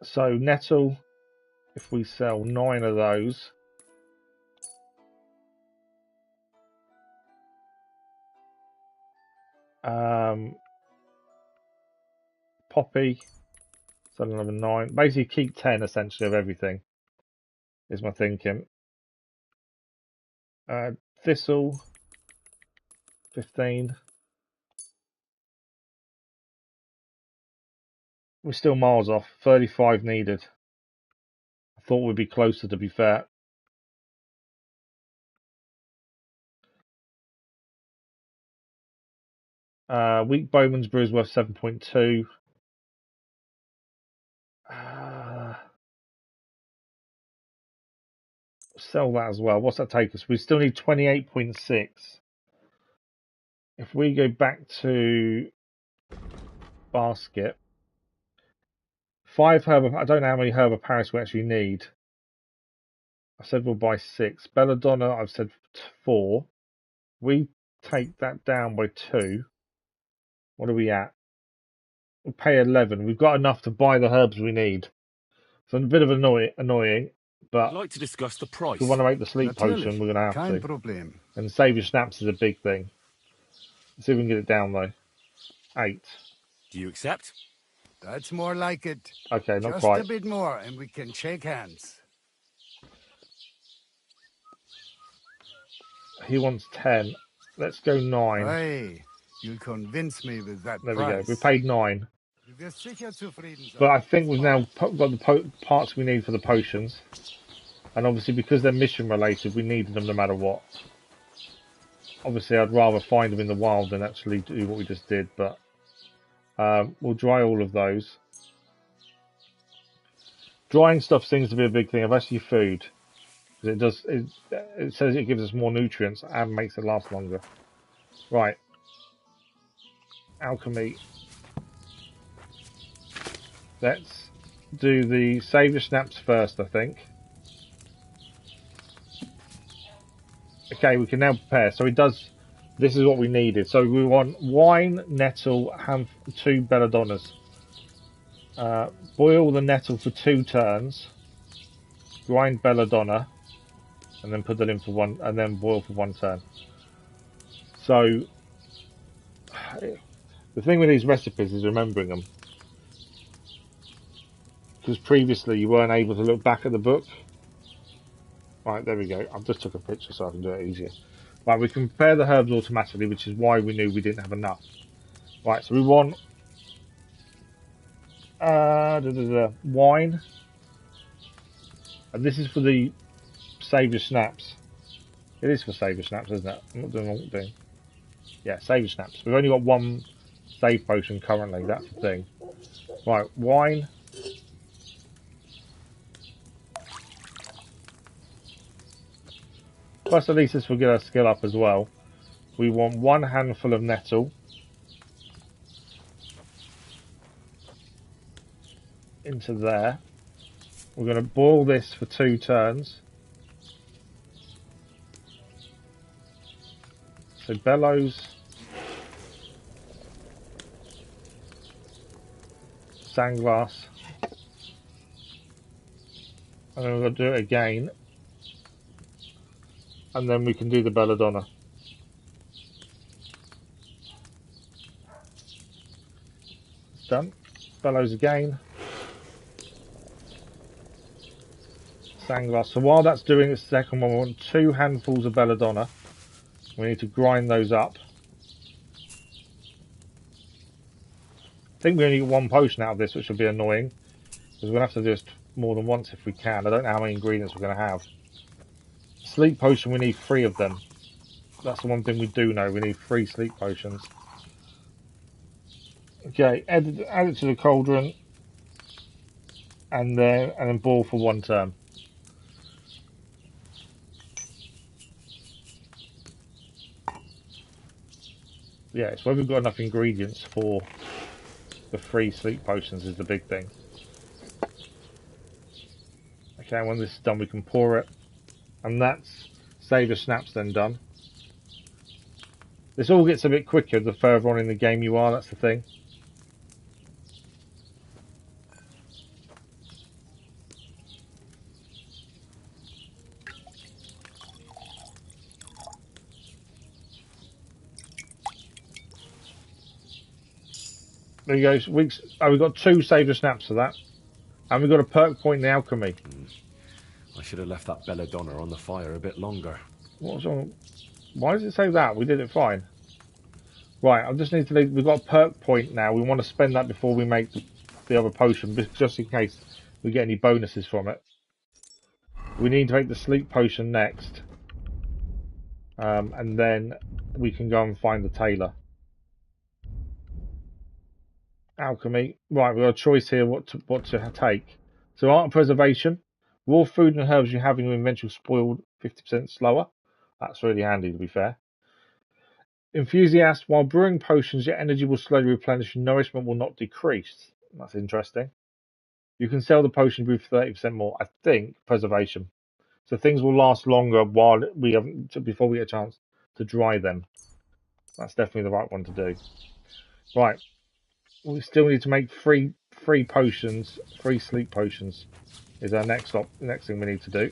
So nettle, if we sell 9 of those, poppy, sell another 9. Basically keep 10 essentially of everything, is my thinking. Thistle, 15. We're still miles off, 35 needed. I thought we'd be closer, to be fair. Weak Bowman's Brew is worth 7.2. Sell that as well. What's that take us? We still need 28.6. If we go back to basket, 5 herb. I don't know how many herb of Paris we actually need. I said we'll buy 6. Belladonna, I've said 4. We take that down by 2. What are we at? We'll pay 11. We've got enough to buy the herbs we need. So a bit of annoying, but I'd like to discuss the price. if we want to make the sleep potion, we're going to have to. And save your snaps is a big thing. Let's see if we can get it down though. 8. Do you accept? That's more like it. Okay, not Just quite. a bit more and we can shake hands. He wants 10. Let's go 9. Hey, you'll convince me with that There price. we go. We paid 9. But I think we've now got the parts we need for the potions. And obviously because they're mission related, we needed them no matter what. Obviously I'd rather find them in the wild than actually do what we just did, but we'll dry all of those. Drying stuff seems to be a big thing, especially food. Because it says it gives us more nutrients and makes it last longer. Right. Alchemy. Let's do the Saviour Snaps first, I think. Okay, we can now prepare. So it does... This is what we needed. So we want wine, nettle, and 2 belladonnas. Boil the nettle for 2 turns. Grind belladonna. And then put that in for 1... And then boil for 1 turn. So... The thing with these recipes is remembering them. Because previously you weren't able to look back at the book. Right, there we go. I've just took a picture so I can do it easier. Right, we can prepare the herbs automatically, which is why we knew we didn't have enough. Right, so we want wine. And this is for the Saviour Snaps. It is for Saviour Snaps, isn't it? I'm not doing what I'm doing. Yeah, Saviour Snaps. We've only got 1 save potion currently, that's the thing. Right, wine. Plus, at least this will get our skill up as well. We want 1 handful of nettle. Into there. We're going to boil this for 2 turns. So bellows. Sandglass. And then we're going to do it again. And then we can do the belladonna. It's done. Bellows again. Sandglass. So while that's doing its second one, we want 2 handfuls of belladonna. We need to grind those up. I think we only get 1 potion out of this, which will be annoying. Because we're going to have to do this more than once if we can. I don't know how many ingredients we're going to have. Sleep potion, we need 3 of them. That's the one thing we do know. We need 3 sleep potions. Okay, add it to the cauldron. And then boil for 1 turn. Yeah, it's whether we've got enough ingredients for the 3 sleep potions is the big thing. Okay, when this is done, we can pour it. And that's Save the Snaps then done. This all gets a bit quicker the further on in the game you are, that's the thing. There you go. We've got 2 Save the Snaps for that. And we've got a perk point in the alchemy. I should have left that belladonna on the fire a bit longer. What's on? Why does it say that? We did it fine. Right, I just need to leave. We've got a perk point now. We want to spend that before we make the other potion, just in case we get any bonuses from it. We need to make the sleep potion next. And then we can go and find the tailor. Alchemy. Right, we've got a choice here what to take. So art and preservation. Raw food and herbs you have in your inventory spoiled 50% slower. That's really handy, to be fair. Enthusiast. While brewing potions, your energy will slowly replenish and nourishment will not decrease. That's interesting. You can sell the potion brew for 30% more. I think preservation. So things will last longer while before we get a chance to dry them. That's definitely the right one to do. Right. We still need to make 3 potions, 3 sleep potions. Is our next thing we need to do.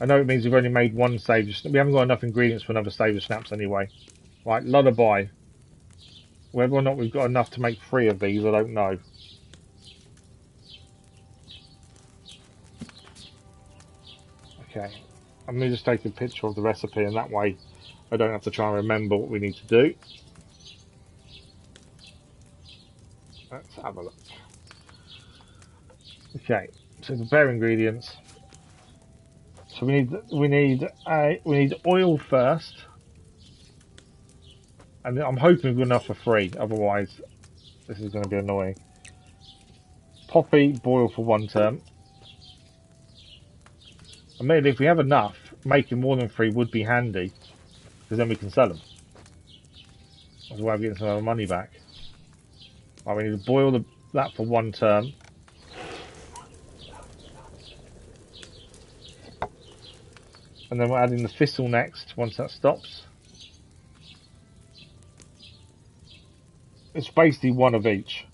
I know it means we've only made 1 save. We haven't got enough ingredients for another save of snaps anyway. Right, lullaby. Whether or not we've got enough to make 3 of these, I don't know. Okay, I'm going to just take a picture of the recipe, and that way I don't have to try and remember what we need to do. Let's have a look. Okay, so prepare ingredients. So we need oil first, and I'm hoping we've got enough for 3. Otherwise, this is going to be annoying. Poppy, boil for 1 turn. I mean, if we have enough, making more than 3 would be handy, because then we can sell them. That's a way of getting some of our money back. Right, we need to boil that for 1 turn. And then we're adding the thistle next, once that stops. It's basically 1 of each.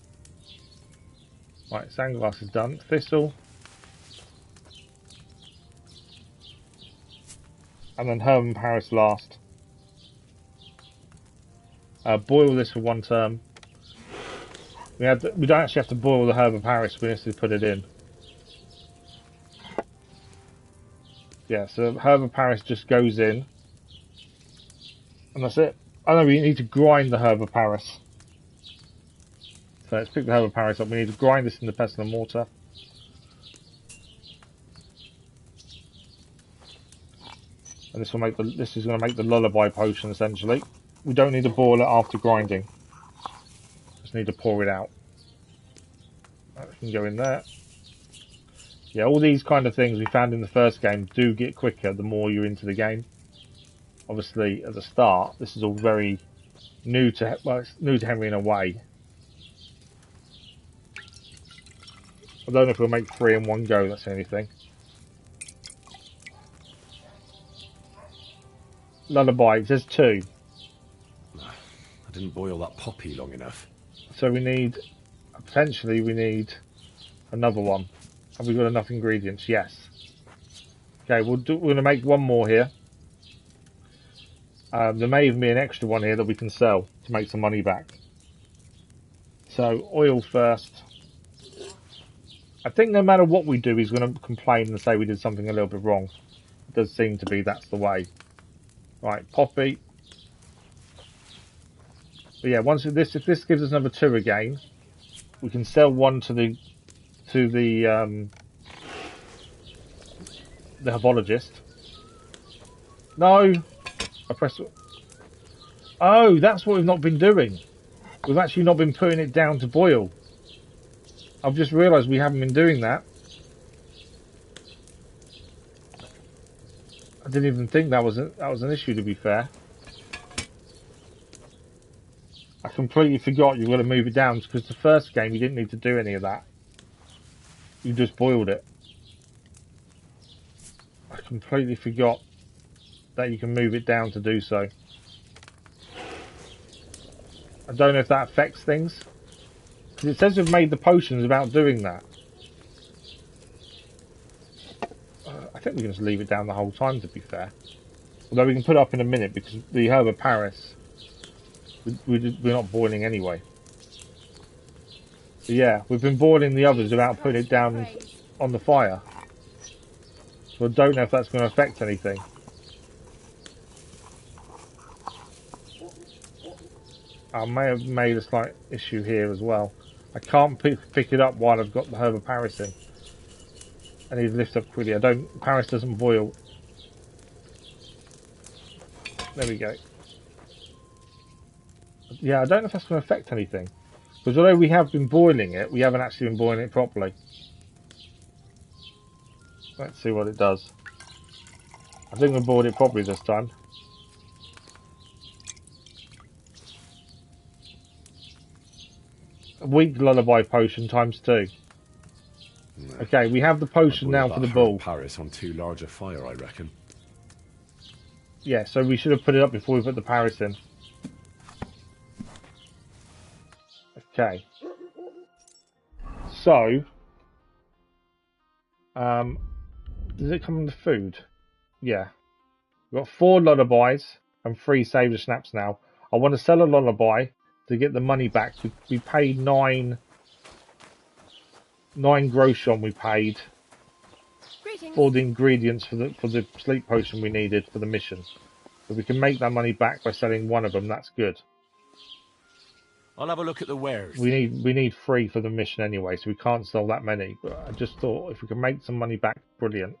Right, sandglass is done. Thistle. And then herb and Paris last. Boil this for 1 turn. We don't actually have to boil the herb and Paris, we need to put it in. Yeah, so herb and Paris just goes in. And that's it. Oh no, we need to grind the herb of Paris. So let's pick the herb of Paris up. We need to grind this in the pestle and mortar. And this is going to make the lullaby potion essentially. We don't need to boil it after grinding. Just need to pour it out. That can go in there. Yeah, all these kind of things we found in the first game do get quicker the more you're into the game. Obviously, at the start, this is all very new to it's new to Henry in a way. I don't know if we'll make 3 in 1 go. That's the only thing. Lullaby, it says 2. I didn't boil that poppy long enough. So we need another one. Have we got enough ingredients? Yes. Okay, we're going to make 1 more here. There may even be an extra one here that we can sell to make some money back. So oil first. I think no matter what we do, he's going to complain and say we did something a little bit wrong. It does seem to be that's the way. Right, Poppy. But yeah, if this gives us another 2 again, we can sell one to the herbologist. No, I press. Oh, that's what we've not been doing. We've actually not been putting it down to boil. I've just realised we haven't been doing that. I didn't even think that was an issue. To be fair, I completely forgot you've got to move it down because the first game you didn't need to do any of that. You just boiled it. I completely forgot that you can move it down to do so. I don't know if that affects things because it says we've made the potions without doing that. I think we can just leave it down the whole time. To be fair, although we can put it up in a minute because the herb of Paris, we're not boiling anyway. But yeah, we've been boiling the others without putting it down on the fire. So I don't know if that's going to affect anything. I may have made a slight issue here as well. I can't pick it up while I've got the herb of Paris in. I need to lift up quickly. Paris doesn't boil. There we go. Yeah, I don't know if that's going to affect anything. Because although we have been boiling it, we haven't actually been boiling it properly. Let's see what it does. I think we boiled it properly this time. A weak lullaby potion times 2. No. Okay, we have the potion now for the bull. Paris on too large a fire, I reckon. Yeah, so we should have put it up before we put the Paris in. Okay. So, does it come in the food? Yeah. We've got 4 lullabies and 3 save the snaps now. I want to sell a lullaby to get the money back. We paid 9 groschen we paid for the ingredients for the sleep potion we needed for the mission. If we can make that money back by selling one of them, that's good. I'll have a look at the wares. We need 3 for the mission anyway, so we can't sell that many. But I just thought if we can make some money back, brilliant.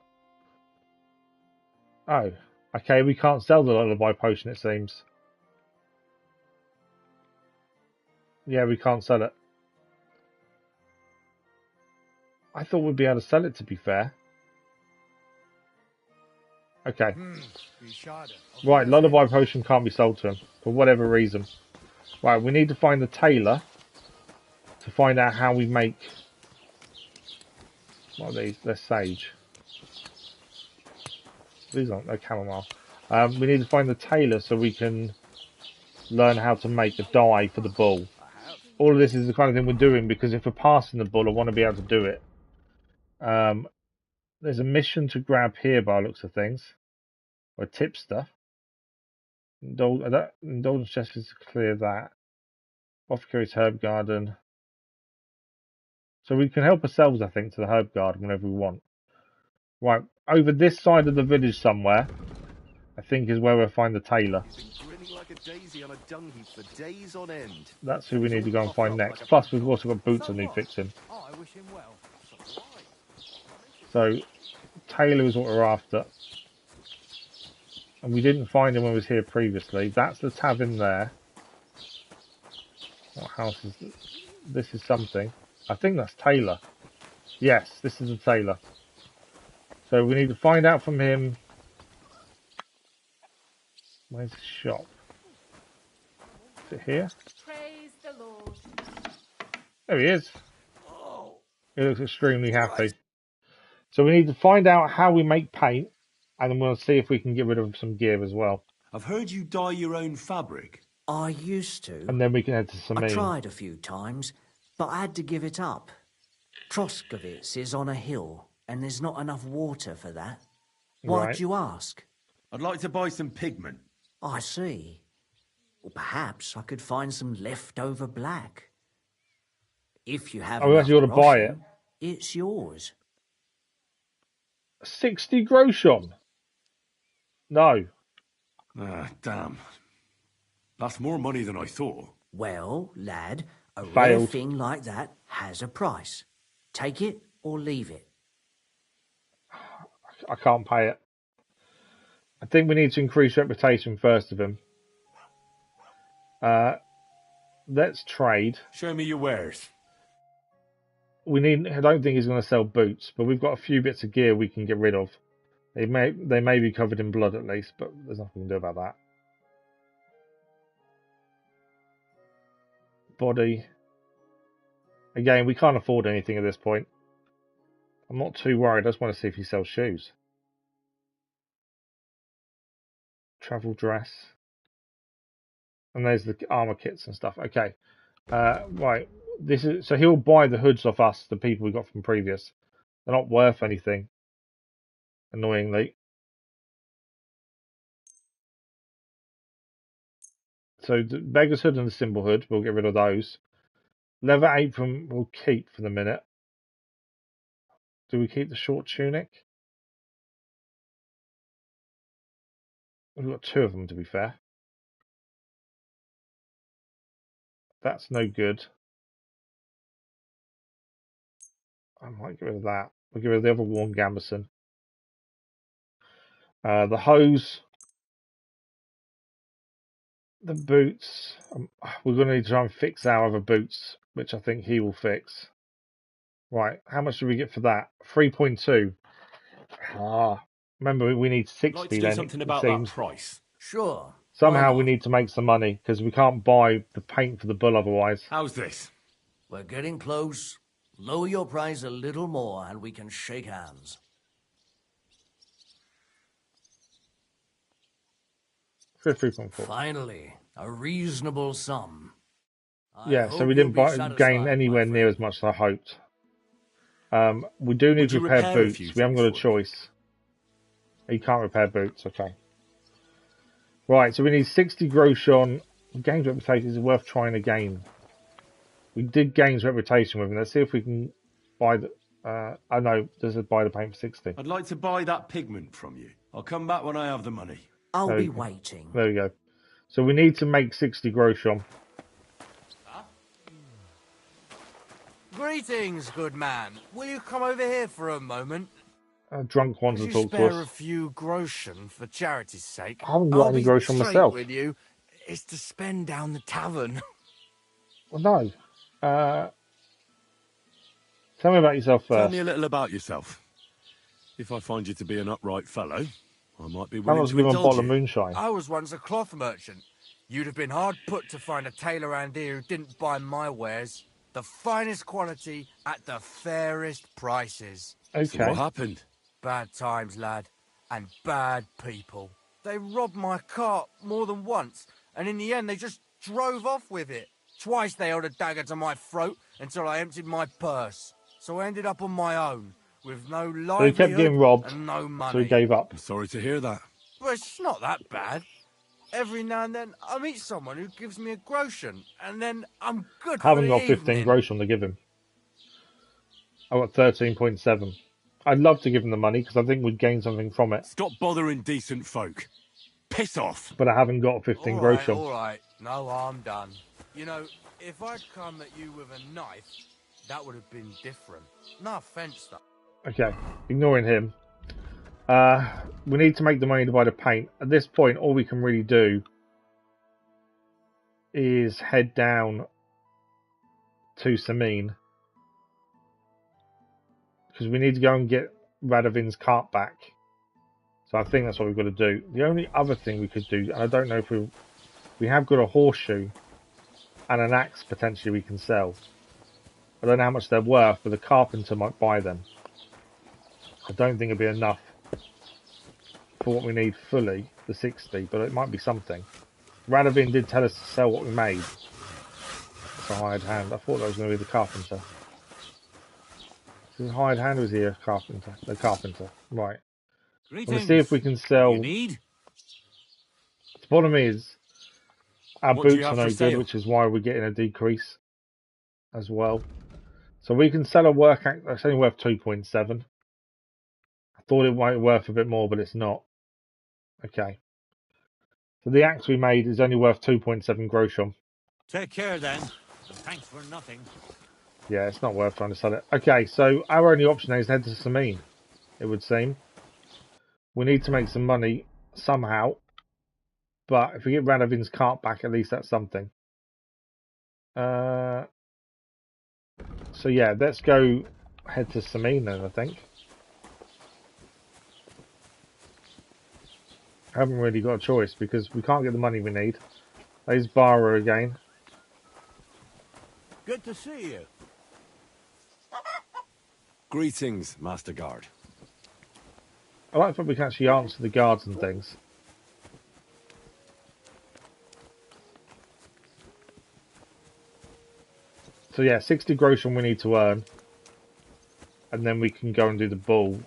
Oh, okay, we can't sell the lullaby potion, it seems. Yeah, we can't sell it. I thought we'd be able to sell it, to be fair. Okay. Right, lullaby potion can't be sold to him, for whatever reason. Right, we need to find the tailor to find out how we make... What are these? They're sage. These aren't, they're chamomile. We need to find the tailor so we can learn how to make a dye for the bull. All of this is the kind of thing we're doing because if we're passing the bull, I want to be able to do it. There's a mission to grab here by the looks of things. Or tipster. Indulgence chest is to clear that. Apothecary's herb garden. So we can help ourselves, I think, to the herb garden whenever we want. Right, over this side of the village somewhere, I think is where we'll find the tailor. That's who we need to go and find next. Plus, we've also got boots I need fixing. So, tailor is what we're after. And we didn't find him when he was here previously. That's the tavern there. What house is this? This is something. I think that's Taylor. Yes, this is the tailor. So we need to find out from him. Where's his shop? Is it here? Praise the Lord. There he is. He looks extremely happy. So we need to find out how we make paint, and then we'll see if we can get rid of some gear as well. I've heard you dye your own fabric. I used to. And then we can head to Semine. I tried a few times, but I had to give it up. Troskovitz is on a hill, and there's not enough water for that. Why'd Right. you ask? I'd like to buy some pigment. I see. Well, perhaps I could find some leftover black. If you have Oh, we actually ought to buy it. It's yours. 60 groschen. No. Ah, damn. That's more money than I thought. Well, lad, a rare Failed. thing like that has a price. Take it or leave it. I can't pay it. I think we need to increase reputation first of him. Let's trade. Show me your wares. I don't think he's going to sell boots, but we've got a few bits of gear we can get rid of. They may be covered in blood at least, but there's nothing we can do about that. Body. Again, we can't afford anything at this point. I'm not too worried. I just want to see if he sells shoes. Travel dress. And there's the armor kits and stuff. Okay. Right. So he'll buy the hoods off us, the people we got from previous. They're not worth anything. Annoyingly. So the beggar's hood and the symbol hood, we'll get rid of those. Leather apron we'll keep for the minute. Do we keep the short tunic? We've got 2 of them, to be fair. That's no good. I might get rid of that. We'll get rid of the other one, Gambeson. The hose. The boots. We're going to need to try and fix our other boots, which I think he will fix. Right, how much do we get for that? 3.2. Remember, we need 60 Like to do then, something it about seems. that price. Sure. Somehow we need to make some money, because we can't buy the paint for the bull otherwise. How's this? We're getting close. Lower your price a little more and we can shake hands. Finally, a reasonable sum. Yeah, so we didn't gain anywhere near as much as I hoped. We do need to repair boots. We haven't got a choice. You can't repair boots, okay. Right, so we need 60 groschen. Gained reputation is worth trying again. We did gain reputation with him. Let's see if we can buy the... oh no, does it buy the paint for 60? I'd like to buy that pigment from you. I'll come back when I have the money. I'll be waiting. There we go. So we need to make 60 groschen. Greetings, good man. Will you come over here for a moment? Drunk ones Could to you talk to spare a us. few groschen for charity's sake? I haven't got any groschen straight myself. with you. It's to spend down the tavern. Well, no. Tell me about yourself first. Tell me a little about yourself. If I find you to be an upright fellow, I might be How willing much to give him a indulge bottle of you. moonshine? I was once a cloth merchant. You'd have been hard put to find a tailor around here who didn't buy my wares. The finest quality at the fairest prices. Okay. So what happened? Bad times, lad. And bad people. They robbed my cart more than once, and in the end they just drove off with it. Twice they held a dagger to my throat until I emptied my purse. So I ended up on my own, with no livelihood So he kept getting robbed, and no money. so he gave up. I'm sorry to hear that. But it's not that bad. Every now and then I meet someone who gives me a groschen, and then I'm good I haven't for the got 15 evening. groschen to give him. I've got 13.7. I'd love to give him the money because I think we'd gain something from it. Stop bothering decent folk. Piss off. But I haven't got 15 groschen. All right. No harm done. You know, if I'd come at you with a knife, that would have been different. No offense, though. Okay, ignoring him. We need to make the money to buy the paint. At this point, all we can really do is head down to Semine. Because we need to go and get Radovin's cart back. So I think that's what we've got to do. The only other thing we could do, and I don't know if we have got a horseshoe and an axe potentially we can sell. I don't know how much they're worth, but the carpenter might buy them. I don't think it'll be enough for what we need fully, the 60, but it might be something. Radovin did tell us to sell what we made. It's a hired hand. I thought that was going to be the carpenter. Is it a hired hand or is he a carpenter? The carpenter. Right. Let's see if we can sell. The problem is, our What do you boots are have no for good, sale? which is why we're getting a decrease as well. So we can sell a work axe. It's only worth 2.7. I thought it might be worth a bit more, but it's not. Okay. So the axe we made is only worth 2.7 groschen. Take care then. Thanks for nothing. Yeah, it's not worth trying to sell it. Okay, so our only option is head to Semine, it would seem. We need to make some money somehow. But if we get Radovin's cart back, at least that's something. So yeah, let's go head to Semine then, I think. I haven't really got a choice because we can't get the money we need. There's Bara again. Good to see you. Greetings, Master Guard. I like that we can actually answer the guards and things. So yeah, 60 groschen we need to earn. And then we can go and do the bull.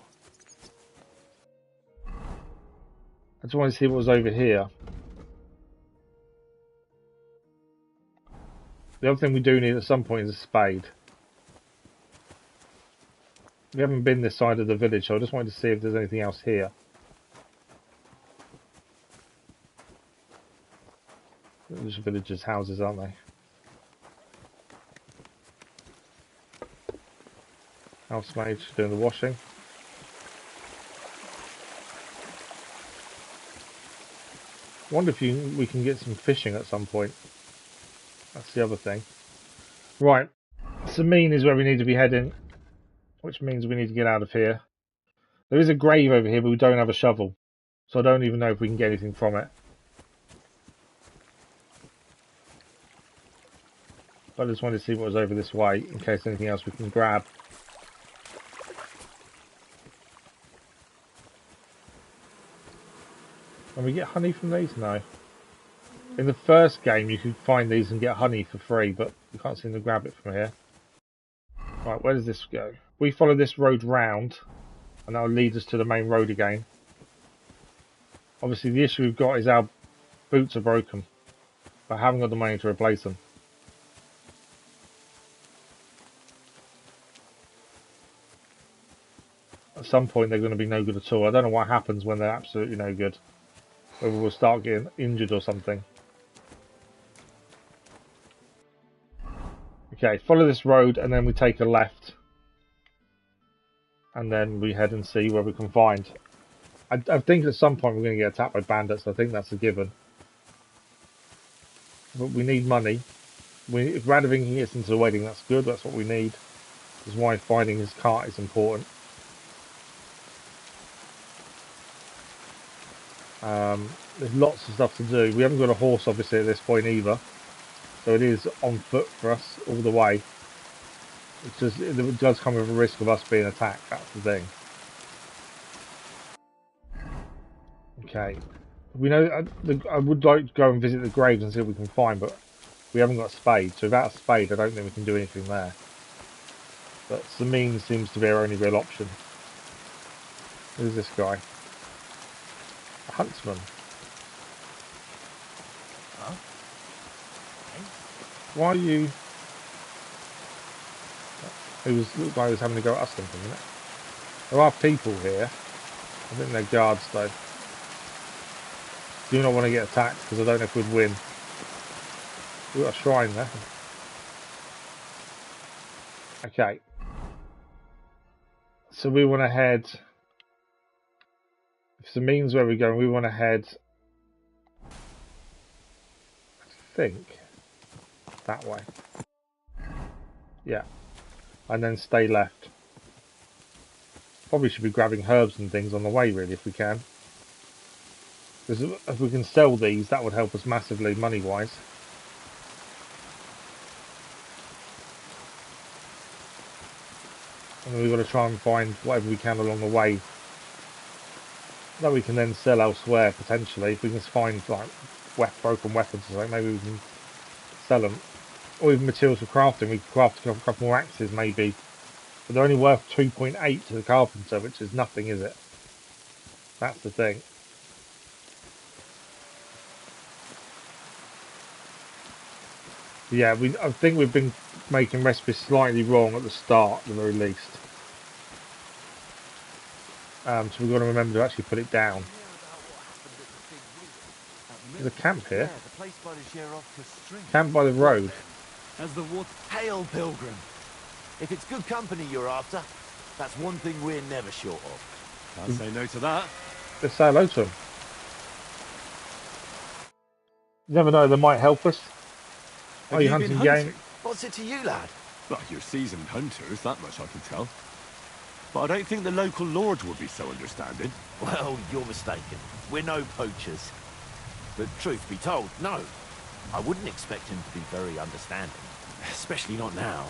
I just want to see what was over here. The other thing we do need at some point is a spade. We haven't been this side of the village, so I just wanted to see if there's anything else here. There's villagers' houses, aren't they? Housemaid doing the washing. I wonder if we can get some fishing at some point. That's the other thing. Right, Semine is where we need to be heading, which means we need to get out of here. There is a grave over here, but we don't have a shovel, so I don't even know if we can get anything from it. But I just wanted to see what was over this way, in case anything else we can grab. Can we get honey from these? No. In the first game, you could find these and get honey for free, but you can't seem to grab it from here. Right, where does this go? We follow this road round, and that will lead us to the main road again. Obviously, the issue we've got is our boots are broken. I haven't got the money to replace them. At some point, they're going to be no good at all. I don't know what happens when they're absolutely no good. Whether we'll start getting injured or something. Okay, follow this road and then we take a left. And then we head and see where we can find. I think at some point we're going to get attacked by bandits. I think that's a given. But we need money. If Radovin can get into the wedding, that's good. That's what we need. That's why finding his cart is important. There's lots of stuff to do. We haven't got a horse obviously at this point either. So it is on foot for us all the way. It does come with a risk of us being attacked, that's the thing. Okay. We know I would like to go and visit the graves and see what we can find, but we haven't got a spade. So without a spade, I don't think we can do anything there. But Semine seems to be our only real option. Who's this guy? A huntsman. Huh? Why are you... Looked like he was having to go at us then for a minute. There are people here. I think they're guards though. Do not want to get attacked because I don't know if we'd win. We've got a shrine there. Okay. So we want to head... If Semine's where we're going, we want to head... I think... that way. Yeah. And then stay left. Probably should be grabbing herbs and things on the way really if we can. Because if we can sell these, that would help us massively money wise. And we've got to try and find whatever we can along the way that we can then sell elsewhere potentially. If we can find like broken weapons or something, maybe we can sell them. Or even materials for crafting. We could craft a couple more axes maybe. But they're only worth 2.8 to the carpenter, which is nothing, is it? That's the thing. Yeah, I think we've been making recipes slightly wrong at the start, at the very least. So we've got to remember to actually put it down. There's a camp here. Yeah, the place by the Sheerovka stream. Camp by the road. As the water... Hail, pilgrim. If it's good company you're after, that's one thing we're never short of. Can't say no to that. Let's say hello to them. You never know, they might help us. Are you hunting game? What's it to you, lad? Well, you're seasoned hunters, that much I can tell. But I don't think the local lords would be so understanding. Well, you're mistaken. We're no poachers. But truth be told, no. I wouldn't expect him to be very understanding. Especially not now.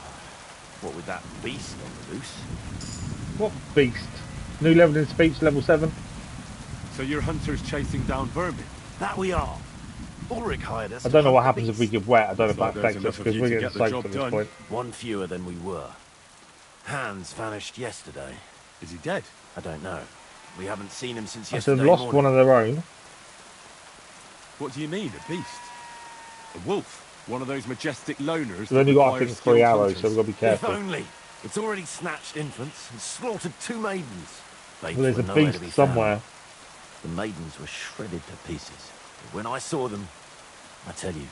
What with that beast on the loose? What beast? New level in speech, level 7. So you're hunters chasing down vermin? That we are. Ulrich hired us. I don't know what happens if we get wet. I don't know if that affects us because we're getting soaked at this done. point. One fewer than we were. Hans vanished yesterday. Is he dead? I don't know. We haven't seen him since So yesterday they've lost morning. one of their own. What do you mean, a beast? A wolf? One of those majestic loners? We've only got, I think, 3 arrows, so we've got to be careful. If only! It's already snatched infants and slaughtered 2 maidens. Well, there's a beast somewhere. The maidens were shredded to pieces. But when I saw them, I tell you,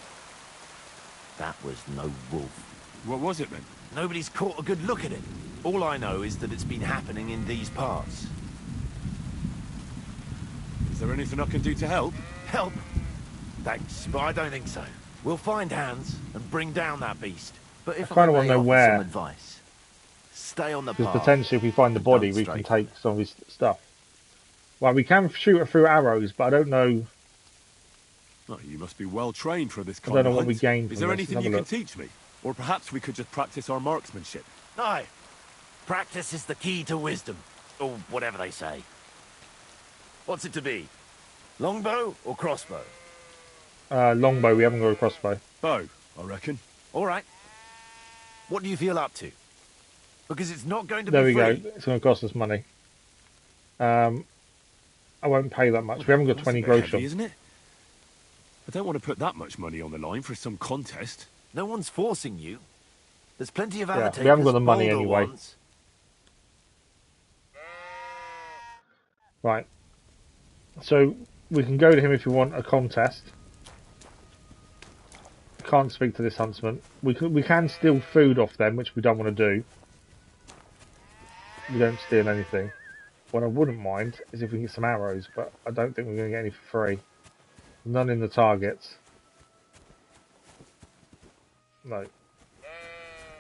that was no wolf. What was it then? Nobody's caught a good look at it. All I know is that it's been happening in these parts. Is there anything I can do to help? Help? Thanks, but I don't think so. We'll find Hans and bring down that beast. But if I kind of want may to know offer where. some advice, stay on the Because path. potentially if we find the body, we can take some of his stuff. Well, we can shoot it through arrows, but I don't know. Oh, you must be well trained for this I kind don't know of what we hunt. gain from Is there this. anything Have a you can look. teach me? Or perhaps we could just practice our marksmanship. Aye. Practice is the key to wisdom. Or whatever they say. What's it to be? Longbow or crossbow? Longbow, we haven't got a crossbow. Bow, I reckon. All right. What do you feel up to? Because it's not going to There be we free. go. It's going to cost us money. I won't pay that much. We haven't got 20 That's a bit groschen. heavy, isn't it? I don't want to put that much money on the line for some contest. No one's forcing you. There's plenty of Yeah, avatars. we haven't got the money anyway. Right. So we can go to him if we want a contest. Can't speak to this huntsman. We can steal food off them, which we don't want to do. We don't steal anything. What I wouldn't mind is if we can get some arrows, but I don't think we're going to get any for free. None in the targets. No.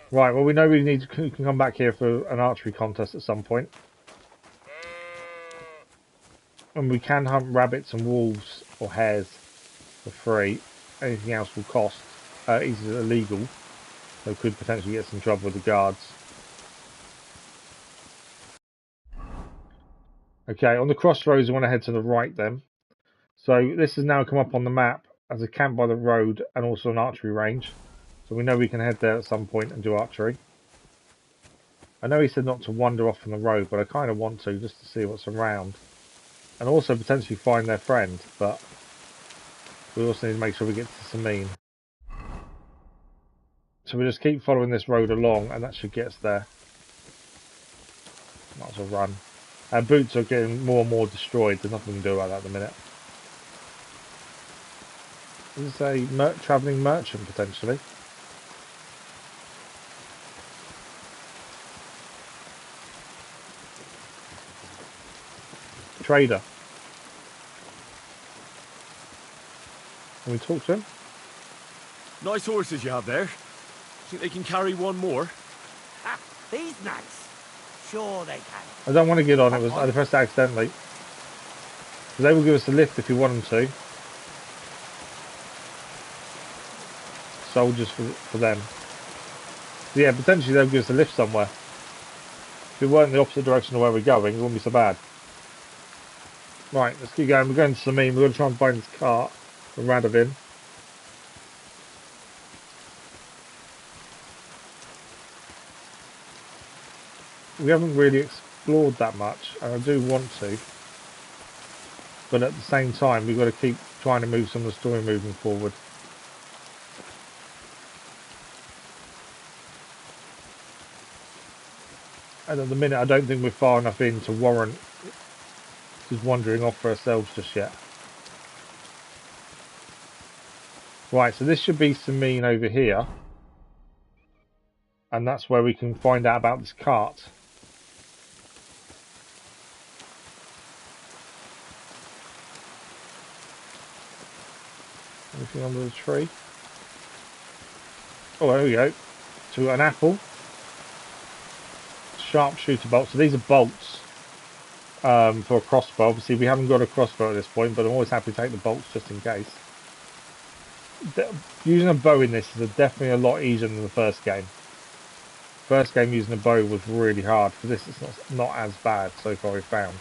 Right, well we know we need to come back here for an archery contest at some point. And we can hunt rabbits and wolves or hares for free. Anything else will cost. It's illegal, so could potentially get some trouble with the guards. Okay, on the crossroads I want to head to the right then. So this has now come up on the map as a camp by the road and also an archery range. So we know we can head there at some point and do archery. I know he said not to wander off from the road, but I kind of want to just to see what's around. And also potentially find their friend, but we also need to make sure we get to Semine. So we just keep following this road along and that should get us there. Might as well run. Our boots are getting more and more destroyed. There's nothing we can do about that at the minute. This is a travelling merchant potentially. Trader. Can we talk to him? Nice horses you have there. Think they can carry one more? Ha! These nuts! Sure they can. I don't want to get on. It was I pressed it accidentally. Because they will give us a lift if we want them to. Soldiers for them. So yeah, potentially they'll give us a lift somewhere. If we weren't in the opposite direction of where we're going, it wouldn't be so bad. Right, let's keep going. We're going to Semine. We're going to try and find this cart from Radovin. We haven't really explored that much, and I do want to. But at the same time, we've got to keep trying to move some of the story moving forward. And at the minute, I don't think we're far enough in to warrant just wandering off for ourselves just yet. Right, so this should be Semine over here. And that's where we can find out about this cart. Anything under the tree? Oh, there we go. So we've got an apple. Sharpshooter bolts. So these are bolts for a crossbow. Obviously, we haven't got a crossbow at this point, but I'm always happy to take the bolts just in case. Using a bow in this is definitely a lot easier than the first game. First game using a bow was really hard. For this, it's not as bad so far, we found.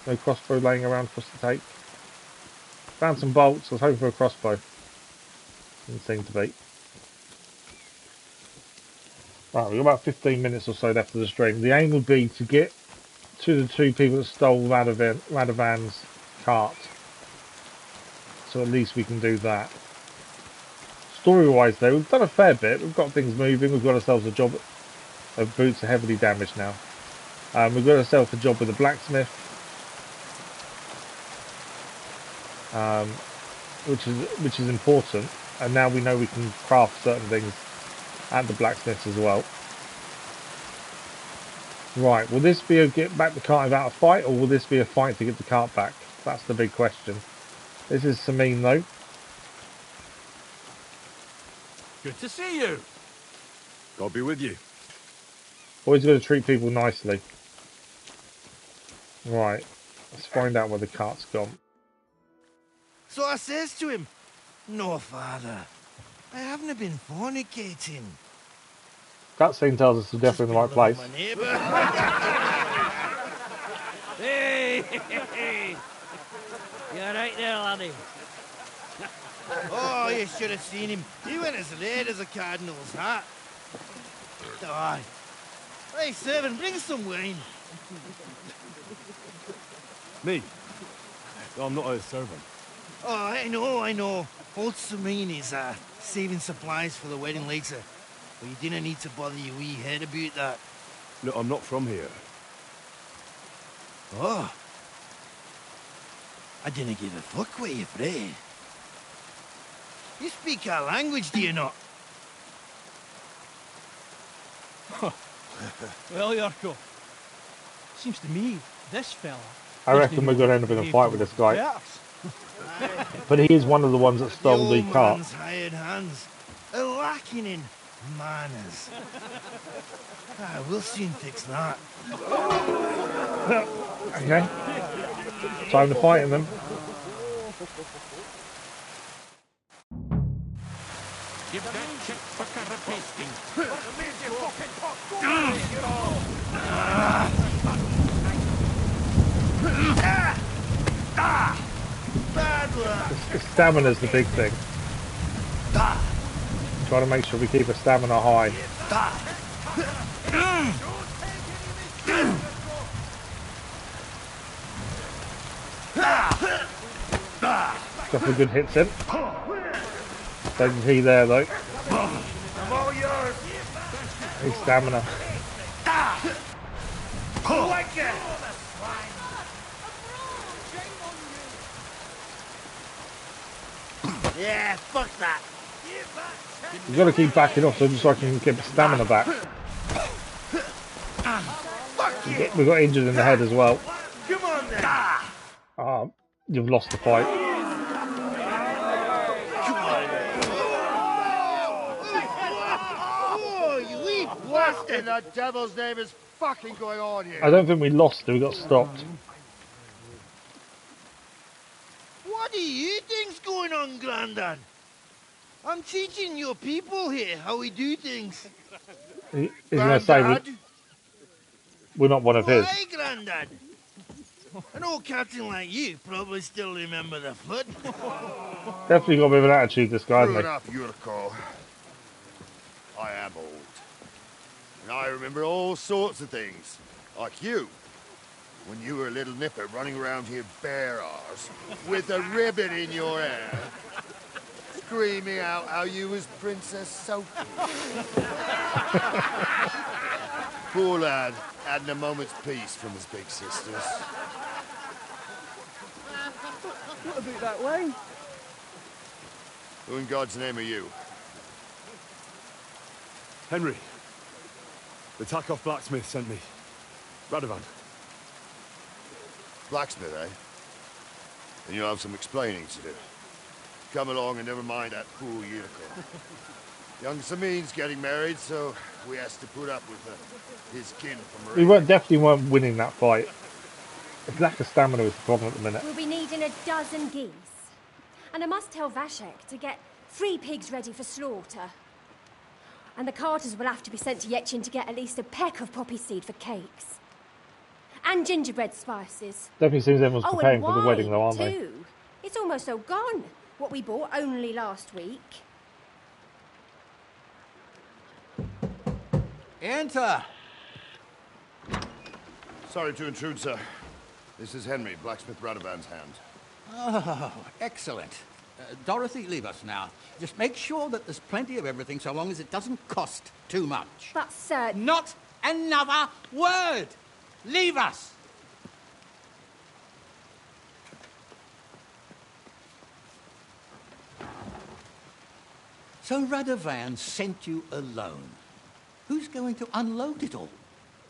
No crossbow laying around for us to take. Found some bolts. I was hoping for a crossbow. Didn't seem to be. Right, we've got about 15 minutes or so left of the stream. The aim would be to get to the two people that stole Radovan's cart. So at least we can do that. Story-wise, though, we've done a fair bit. We've got things moving. We've got ourselves a job. Our boots are heavily damaged now. We've got ourselves a job with the blacksmith, which is important. And now we know we can craft certain things at the blacksmiths as well. Right, will this be a get back the cart without a fight, or will this be a fight to get the cart back? That's the big question. This is Semine, though. Good to see you. God be with you. Always got to treat people nicely. Right, let's find out where the cart's gone. So I says to him, "No, father, I haven't been fornicating." Cutscene tells us we're definitely in the right place. Hey! You alright there, laddie? Oh, you should have seen him. He went as red as a cardinal's hat. Aye. Hey, servant, bring some wine. Me? I'm not a servant. Oh, I know. Old Semine is saving supplies for the wedding later. But you didn't need to bother your wee head about that. Look, I'm not from here. Oh. I didn't give a fuck what you pray. You speak our language, do you not? Well, Yarko, seems to me this fella... I reckon we're going to end up in a fight with this guy. But he is one of the ones that stole the cart. Man's hired hands are lacking in manners. We'll soon fix that. Okay. Time to fight them. Give that check for carapasting. Stamina's the big thing. Try to make sure we keep our stamina high. Couple of good hits in. Don't he there though. I'm all yours. His stamina. Like it. Yeah, fuck that. You've got to keep backing off so I can get the stamina back. We got injured in the head as well. Come on then. You've lost the fight. Oh, you wee What in the devil's name is fucking going on here? I don't think we lost, we got stopped. What do you think's going on, Grandad? I'm teaching your people here how we do things. He's going to say we're not one of his. Why, Grandad? An old captain like you probably still remember the flood. Definitely got a bit of an attitude, this guy, True hasn't enough, Yurko. I am old. And I remember all sorts of things. Like you. When you were a little nipper running around here bare arse, with a ribbon in your hair, screaming out how you was Princess Sophie. Poor lad, hadn't a moment's peace from his big sisters. What about that way? Who in God's name are you? Henry. The Takeoff Blacksmith sent me. Radovan. Blacksmith, eh? Then you'll have some explaining to do. Come along and never mind that fool Yurko. Young Semine's getting married, so we has to put up with his kin from We definitely weren't winning that fight. The lack of stamina is the problem at the minute. We'll be needing a dozen geese. And I must tell Vashek to get 3 pigs ready for slaughter. And the carters will have to be sent to Yetchin to get at least a peck of poppy seed for cakes. And gingerbread spices. Definitely seems everyone's preparing for the wedding though, aren't too. they? It's almost all gone. What we bought only last week. Enter! Sorry to intrude, sir. This is Henry, Blacksmith Radovan's hand. Oh, excellent. Dorothy, leave us now. Just make sure that there's plenty of everything so long as it doesn't cost too much. But, sir... Not another word! Leave us! So Radovan sent you alone. Who's going to unload it all?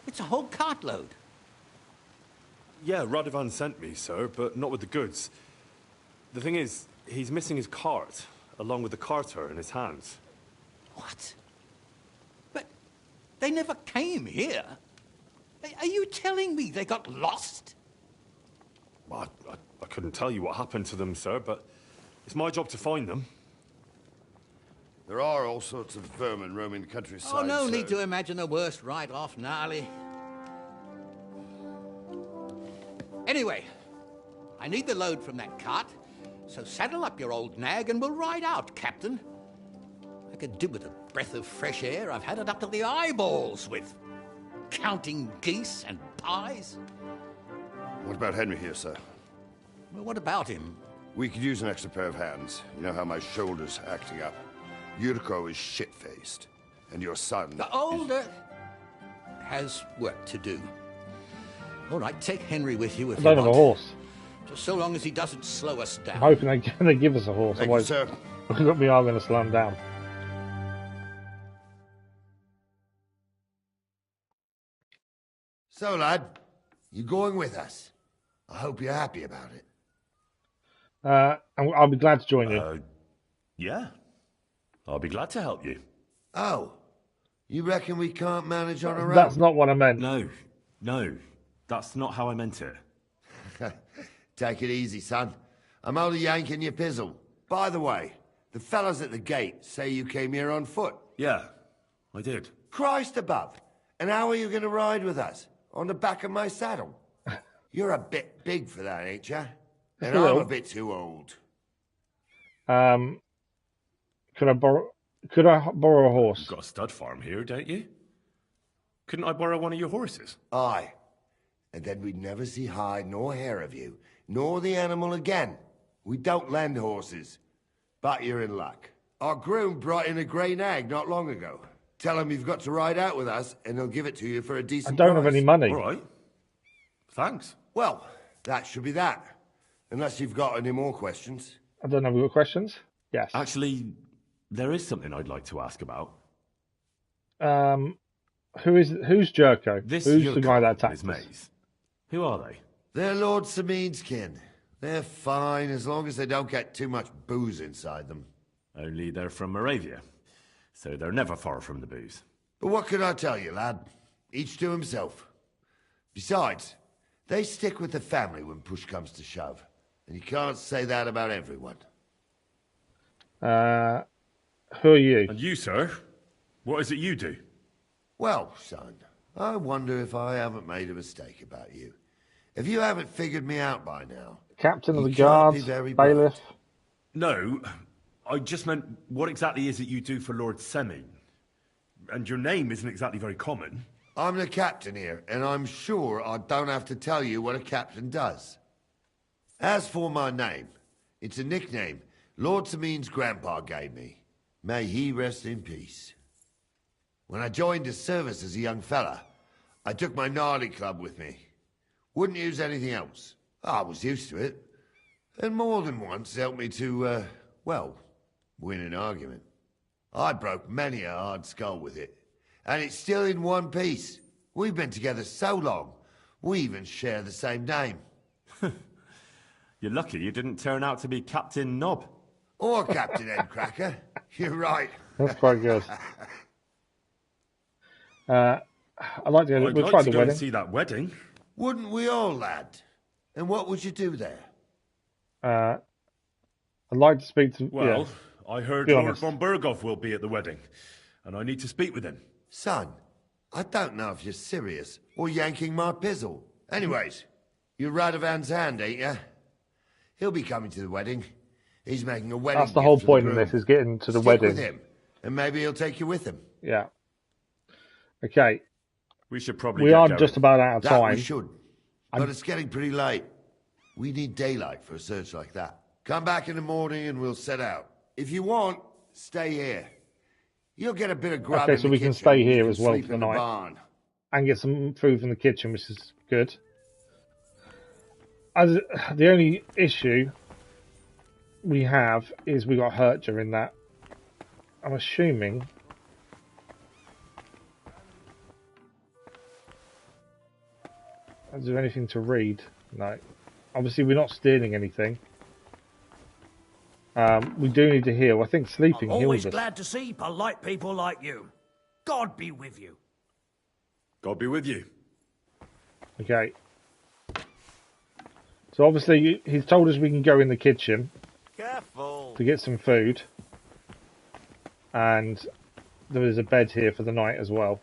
It's a whole cartload. Yeah, Radovan sent me, sir, but not with the goods. The thing is, he's missing his cart, along with the carter in his hands. What? But they never came here. Are you telling me they got lost? Well, I couldn't tell you what happened to them, sir, but it's my job to find them. There are all sorts of vermin roaming the countryside. Oh, no sir. need to imagine the worst right off, gnarly. Anyway, I need the load from that cart, so saddle up your old nag and we'll ride out, Captain. I could do with a breath of fresh air. I've had it up to the eyeballs with counting geese and pies. What about Henry here, sir? Well, what about him? We could use an extra pair of hands. You know how my shoulder's acting up. Yurko is shit-faced, and your son... The older has work to do. All right, take Henry with you if you I want. don't have a horse. Just so long as he doesn't slow us down. I'm hoping they give us a horse, Thank you, otherwise sir. we are going to slow them down. So, lad, you going with us? I hope you're happy about it. I'll be glad to join you. Yeah. I'll be glad to help you. Oh, you reckon we can't manage on our own? That's not what I meant. No, that's not how I meant it. Take it easy, son. I'm only yanking your pizzle. By the way, the fellas at the gate say you came here on foot. Yeah, I did. Christ above. And how are you going to ride with us? On the back of my saddle? You're a bit big for that, ain't you? And I'm a bit too old. Could I borrow a horse? You've got a stud farm here, don't you? Couldn't I borrow one of your horses? Aye. And then we'd never see hide nor hair of you, nor the animal again. We don't lend horses. But you're in luck. Our groom brought in a grey nag not long ago. Tell him you've got to ride out with us, and he'll give it to you for a decent I don't price. have any money. All right. Thanks. Well, that should be that. Unless you've got any more questions. I don't know. Have you got questions? Yes. Actually, there is something I'd like to ask about. Who's Jerko? Who's the guy that attacked us? Maze. Who are they? They're Lord Semine's kin. They're fine as long as they don't get too much booze inside them. Only they're from Moravia, so they're never far from the booze. But what can I tell you, lad? Each to himself. Besides, they stick with the family when push comes to shove. And you can't say that about everyone. Who are you? And you, sir? What is it you do? Well, son, I wonder if I haven't made a mistake about you. If you haven't figured me out by now... Captain of the you can't guards, be very bright. bailiff. No, I just meant what exactly is it you do for Lord Semine? And your name isn't exactly very common. I'm the captain here, and I'm sure I don't have to tell you what a captain does. As for my name, it's a nickname Lord Semine's grandpa gave me. May he rest in peace. When I joined his service as a young fella, I took my gnarly club with me. Wouldn't use anything else. I was used to it. And more than once helped me to, well, win an argument. I broke many a hard skull with it. And it's still in one piece. We've been together so long. We even share the same name. You're lucky you didn't turn out to be Captain Knob. Or Captain Headcracker. You're right. That's quite good. I'd like to go. We'll try the wedding. And see that wedding. Wouldn't we all, lad? And what would you do there? I'd like to speak to... Well, yeah. I heard Lord von Berghoff will be at the wedding, and I need to speak with him. Son, I don't know if you're serious or yanking my pizzle. Anyways, you're Radovan's hand, ain't you? He'll be coming to the wedding. He's making a wedding. That's the whole point of this, is getting to the wedding. With him, and maybe he'll take you with him. Yeah. Okay. We should probably. We are just about out of time. We should. But it's getting pretty late. We need daylight for a search like that. Come back in the morning and we'll set out. If you want, stay here. You'll get a bit of grub. Okay, so we can stay here as well for the night. And get some food from the kitchen, which is good. The only issue we have is we got hurt during that. I'm assuming... Is there anything to read? No. Obviously, we're not stealing anything. We do need to heal. I think sleeping heals us. Always glad to see polite people like you. God be with you. God be with you. Okay. So obviously, he's told us we can go in the kitchen. Careful. To get some food. And there is a bed here for the night as well.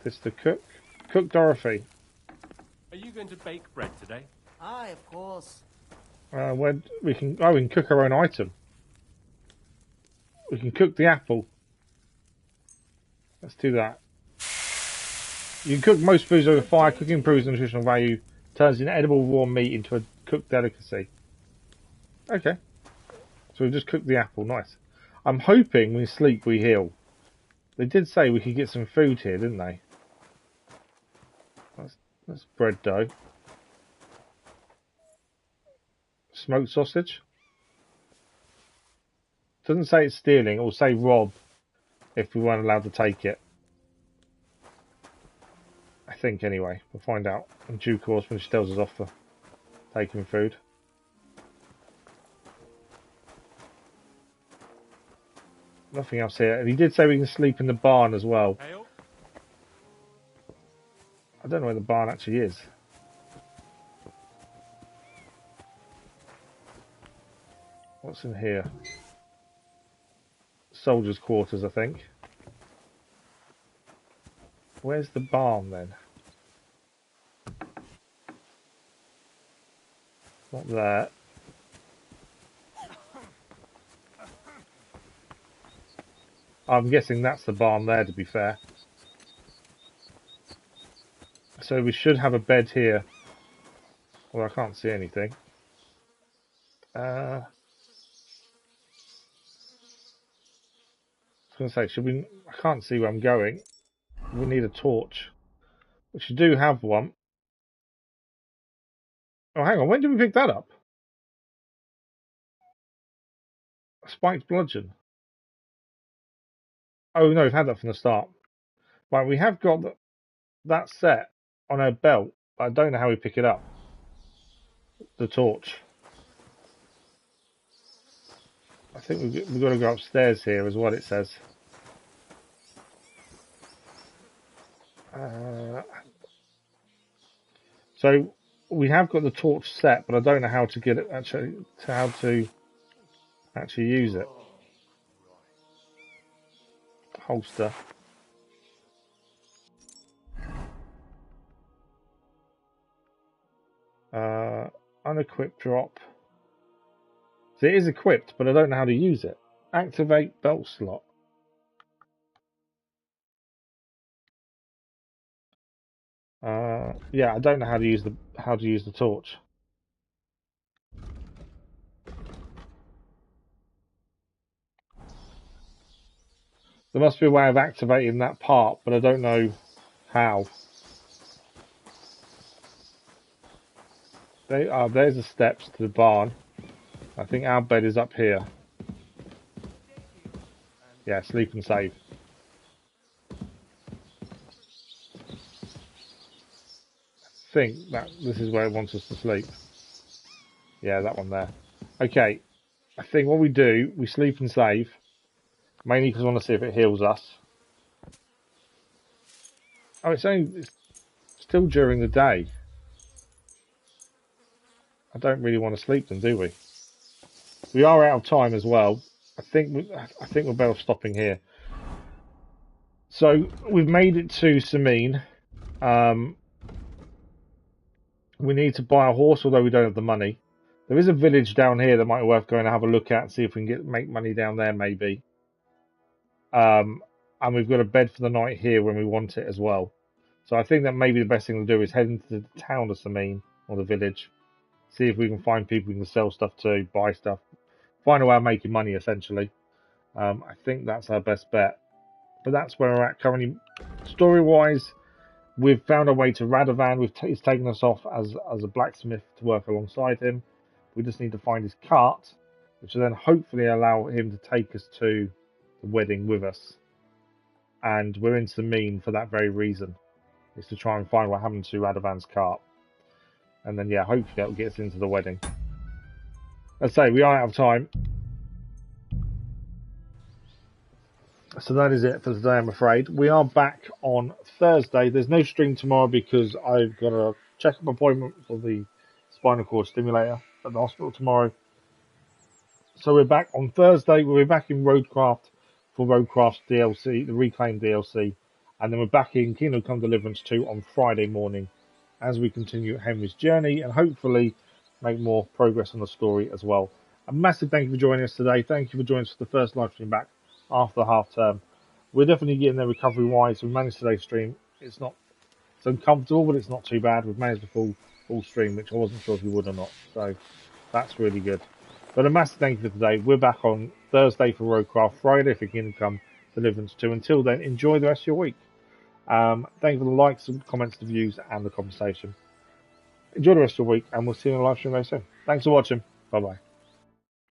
This the cook? Cook Dorothy. Are you going to bake bread today? Aye, of course. Where we can cook our own item. We can cook the apple. Let's do that. You can cook most foods over fire. Cooking improves the nutritional value. Turns inedible raw meat into a cooked delicacy. Okay. So we've just cooked the apple. Nice. I'm hoping when we sleep we heal. They did say we could get some food here, didn't they? That's bread dough. Smoked sausage. Doesn't say it's stealing. It will say rob if we weren't allowed to take it. I think anyway. We'll find out in due course when she tells us off for taking food. Nothing else here. And he did say we can sleep in the barn as well. I don't know where the barn actually is. What's in here? Soldiers' quarters, I think. Where's the barn then? Not there. I'm guessing that's the barn there, to be fair. So we should have a bed here. Well, I can't see anything. I was going to say, should we... I can't see where I'm going. We need a torch. Which we do have one. Oh, hang on. When did we pick that up? A spiked bludgeon. Oh, no, we've had that from the start. Right, we have got that set on our belt. But I don't know how we pick it up. The torch. I think we've got to go upstairs here, is what it says. So we have got the torch set, but I don't know how to get it actually. How to actually use it. Holster. Unequipped drop. So it is equipped, but I don't know how to use it. Activate belt slot. Yeah, I don't know how to use the torch. There must be a way of activating that part, but I don't know how. There's the steps to the barn. I think our bed is up here. Yeah, sleep and save. I think that this is where it wants us to sleep. Yeah, that one there. Okay, I think what we do, we sleep and save. Mainly because I want to see if it heals us. Oh, it's still during the day. I don't really want to sleep then, do we? We are out of time as well. I think we're better off stopping here. So we've made it to Semine. We need to buy a horse, although we don't have the money. There is a village down here that might be worth going to have a look at, see if we can make money down there, maybe. And we've got a bed for the night here when we want it as well. So I think that maybe the best thing to do is head into the town of Semine, or the village. See if we can find people we can sell stuff to, buy stuff. Find a way of making money, essentially. I think that's our best bet. But that's where we're at currently. Story-wise, we've found our way to Radovan. He's taken us off as a blacksmith to work alongside him. We just need to find his cart, which will then hopefully allow him to take us to the wedding with us. And we're in Semine for that very reason, is to try and find what happened to Radovan's cart. And then, yeah, hopefully that'll get us into the wedding. Let's say we are out of time. So that is it for today, I'm afraid. We are back on Thursday. There's no stream tomorrow because I've got a check-up appointment for the spinal cord stimulator at the hospital tomorrow. So we're back on Thursday. We'll be back in Roadcraft for Roadcraft's DLC, the Reclaim DLC. And then we're back in Kingdom Come Deliverance 2 on Friday morning as we continue Henry's journey and hopefully make more progress on the story as well. A massive thank you for joining us today. Thank you for joining us for the first live stream back after the half term. We're definitely getting there recovery wise. We managed today's stream. It's uncomfortable, but it's not too bad. We've managed a full stream, which I wasn't sure if we would or not. So that's really good. But a massive thank you for today. We're back on Thursday for Roadcraft, Friday for Kingdom Come Deliverance 2. Until then, enjoy the rest of your week. Thank you for the likes, the comments, the views, and the conversation. Enjoy the rest of your week, and we'll see you in the live stream very soon. Thanks for watching. Bye-bye.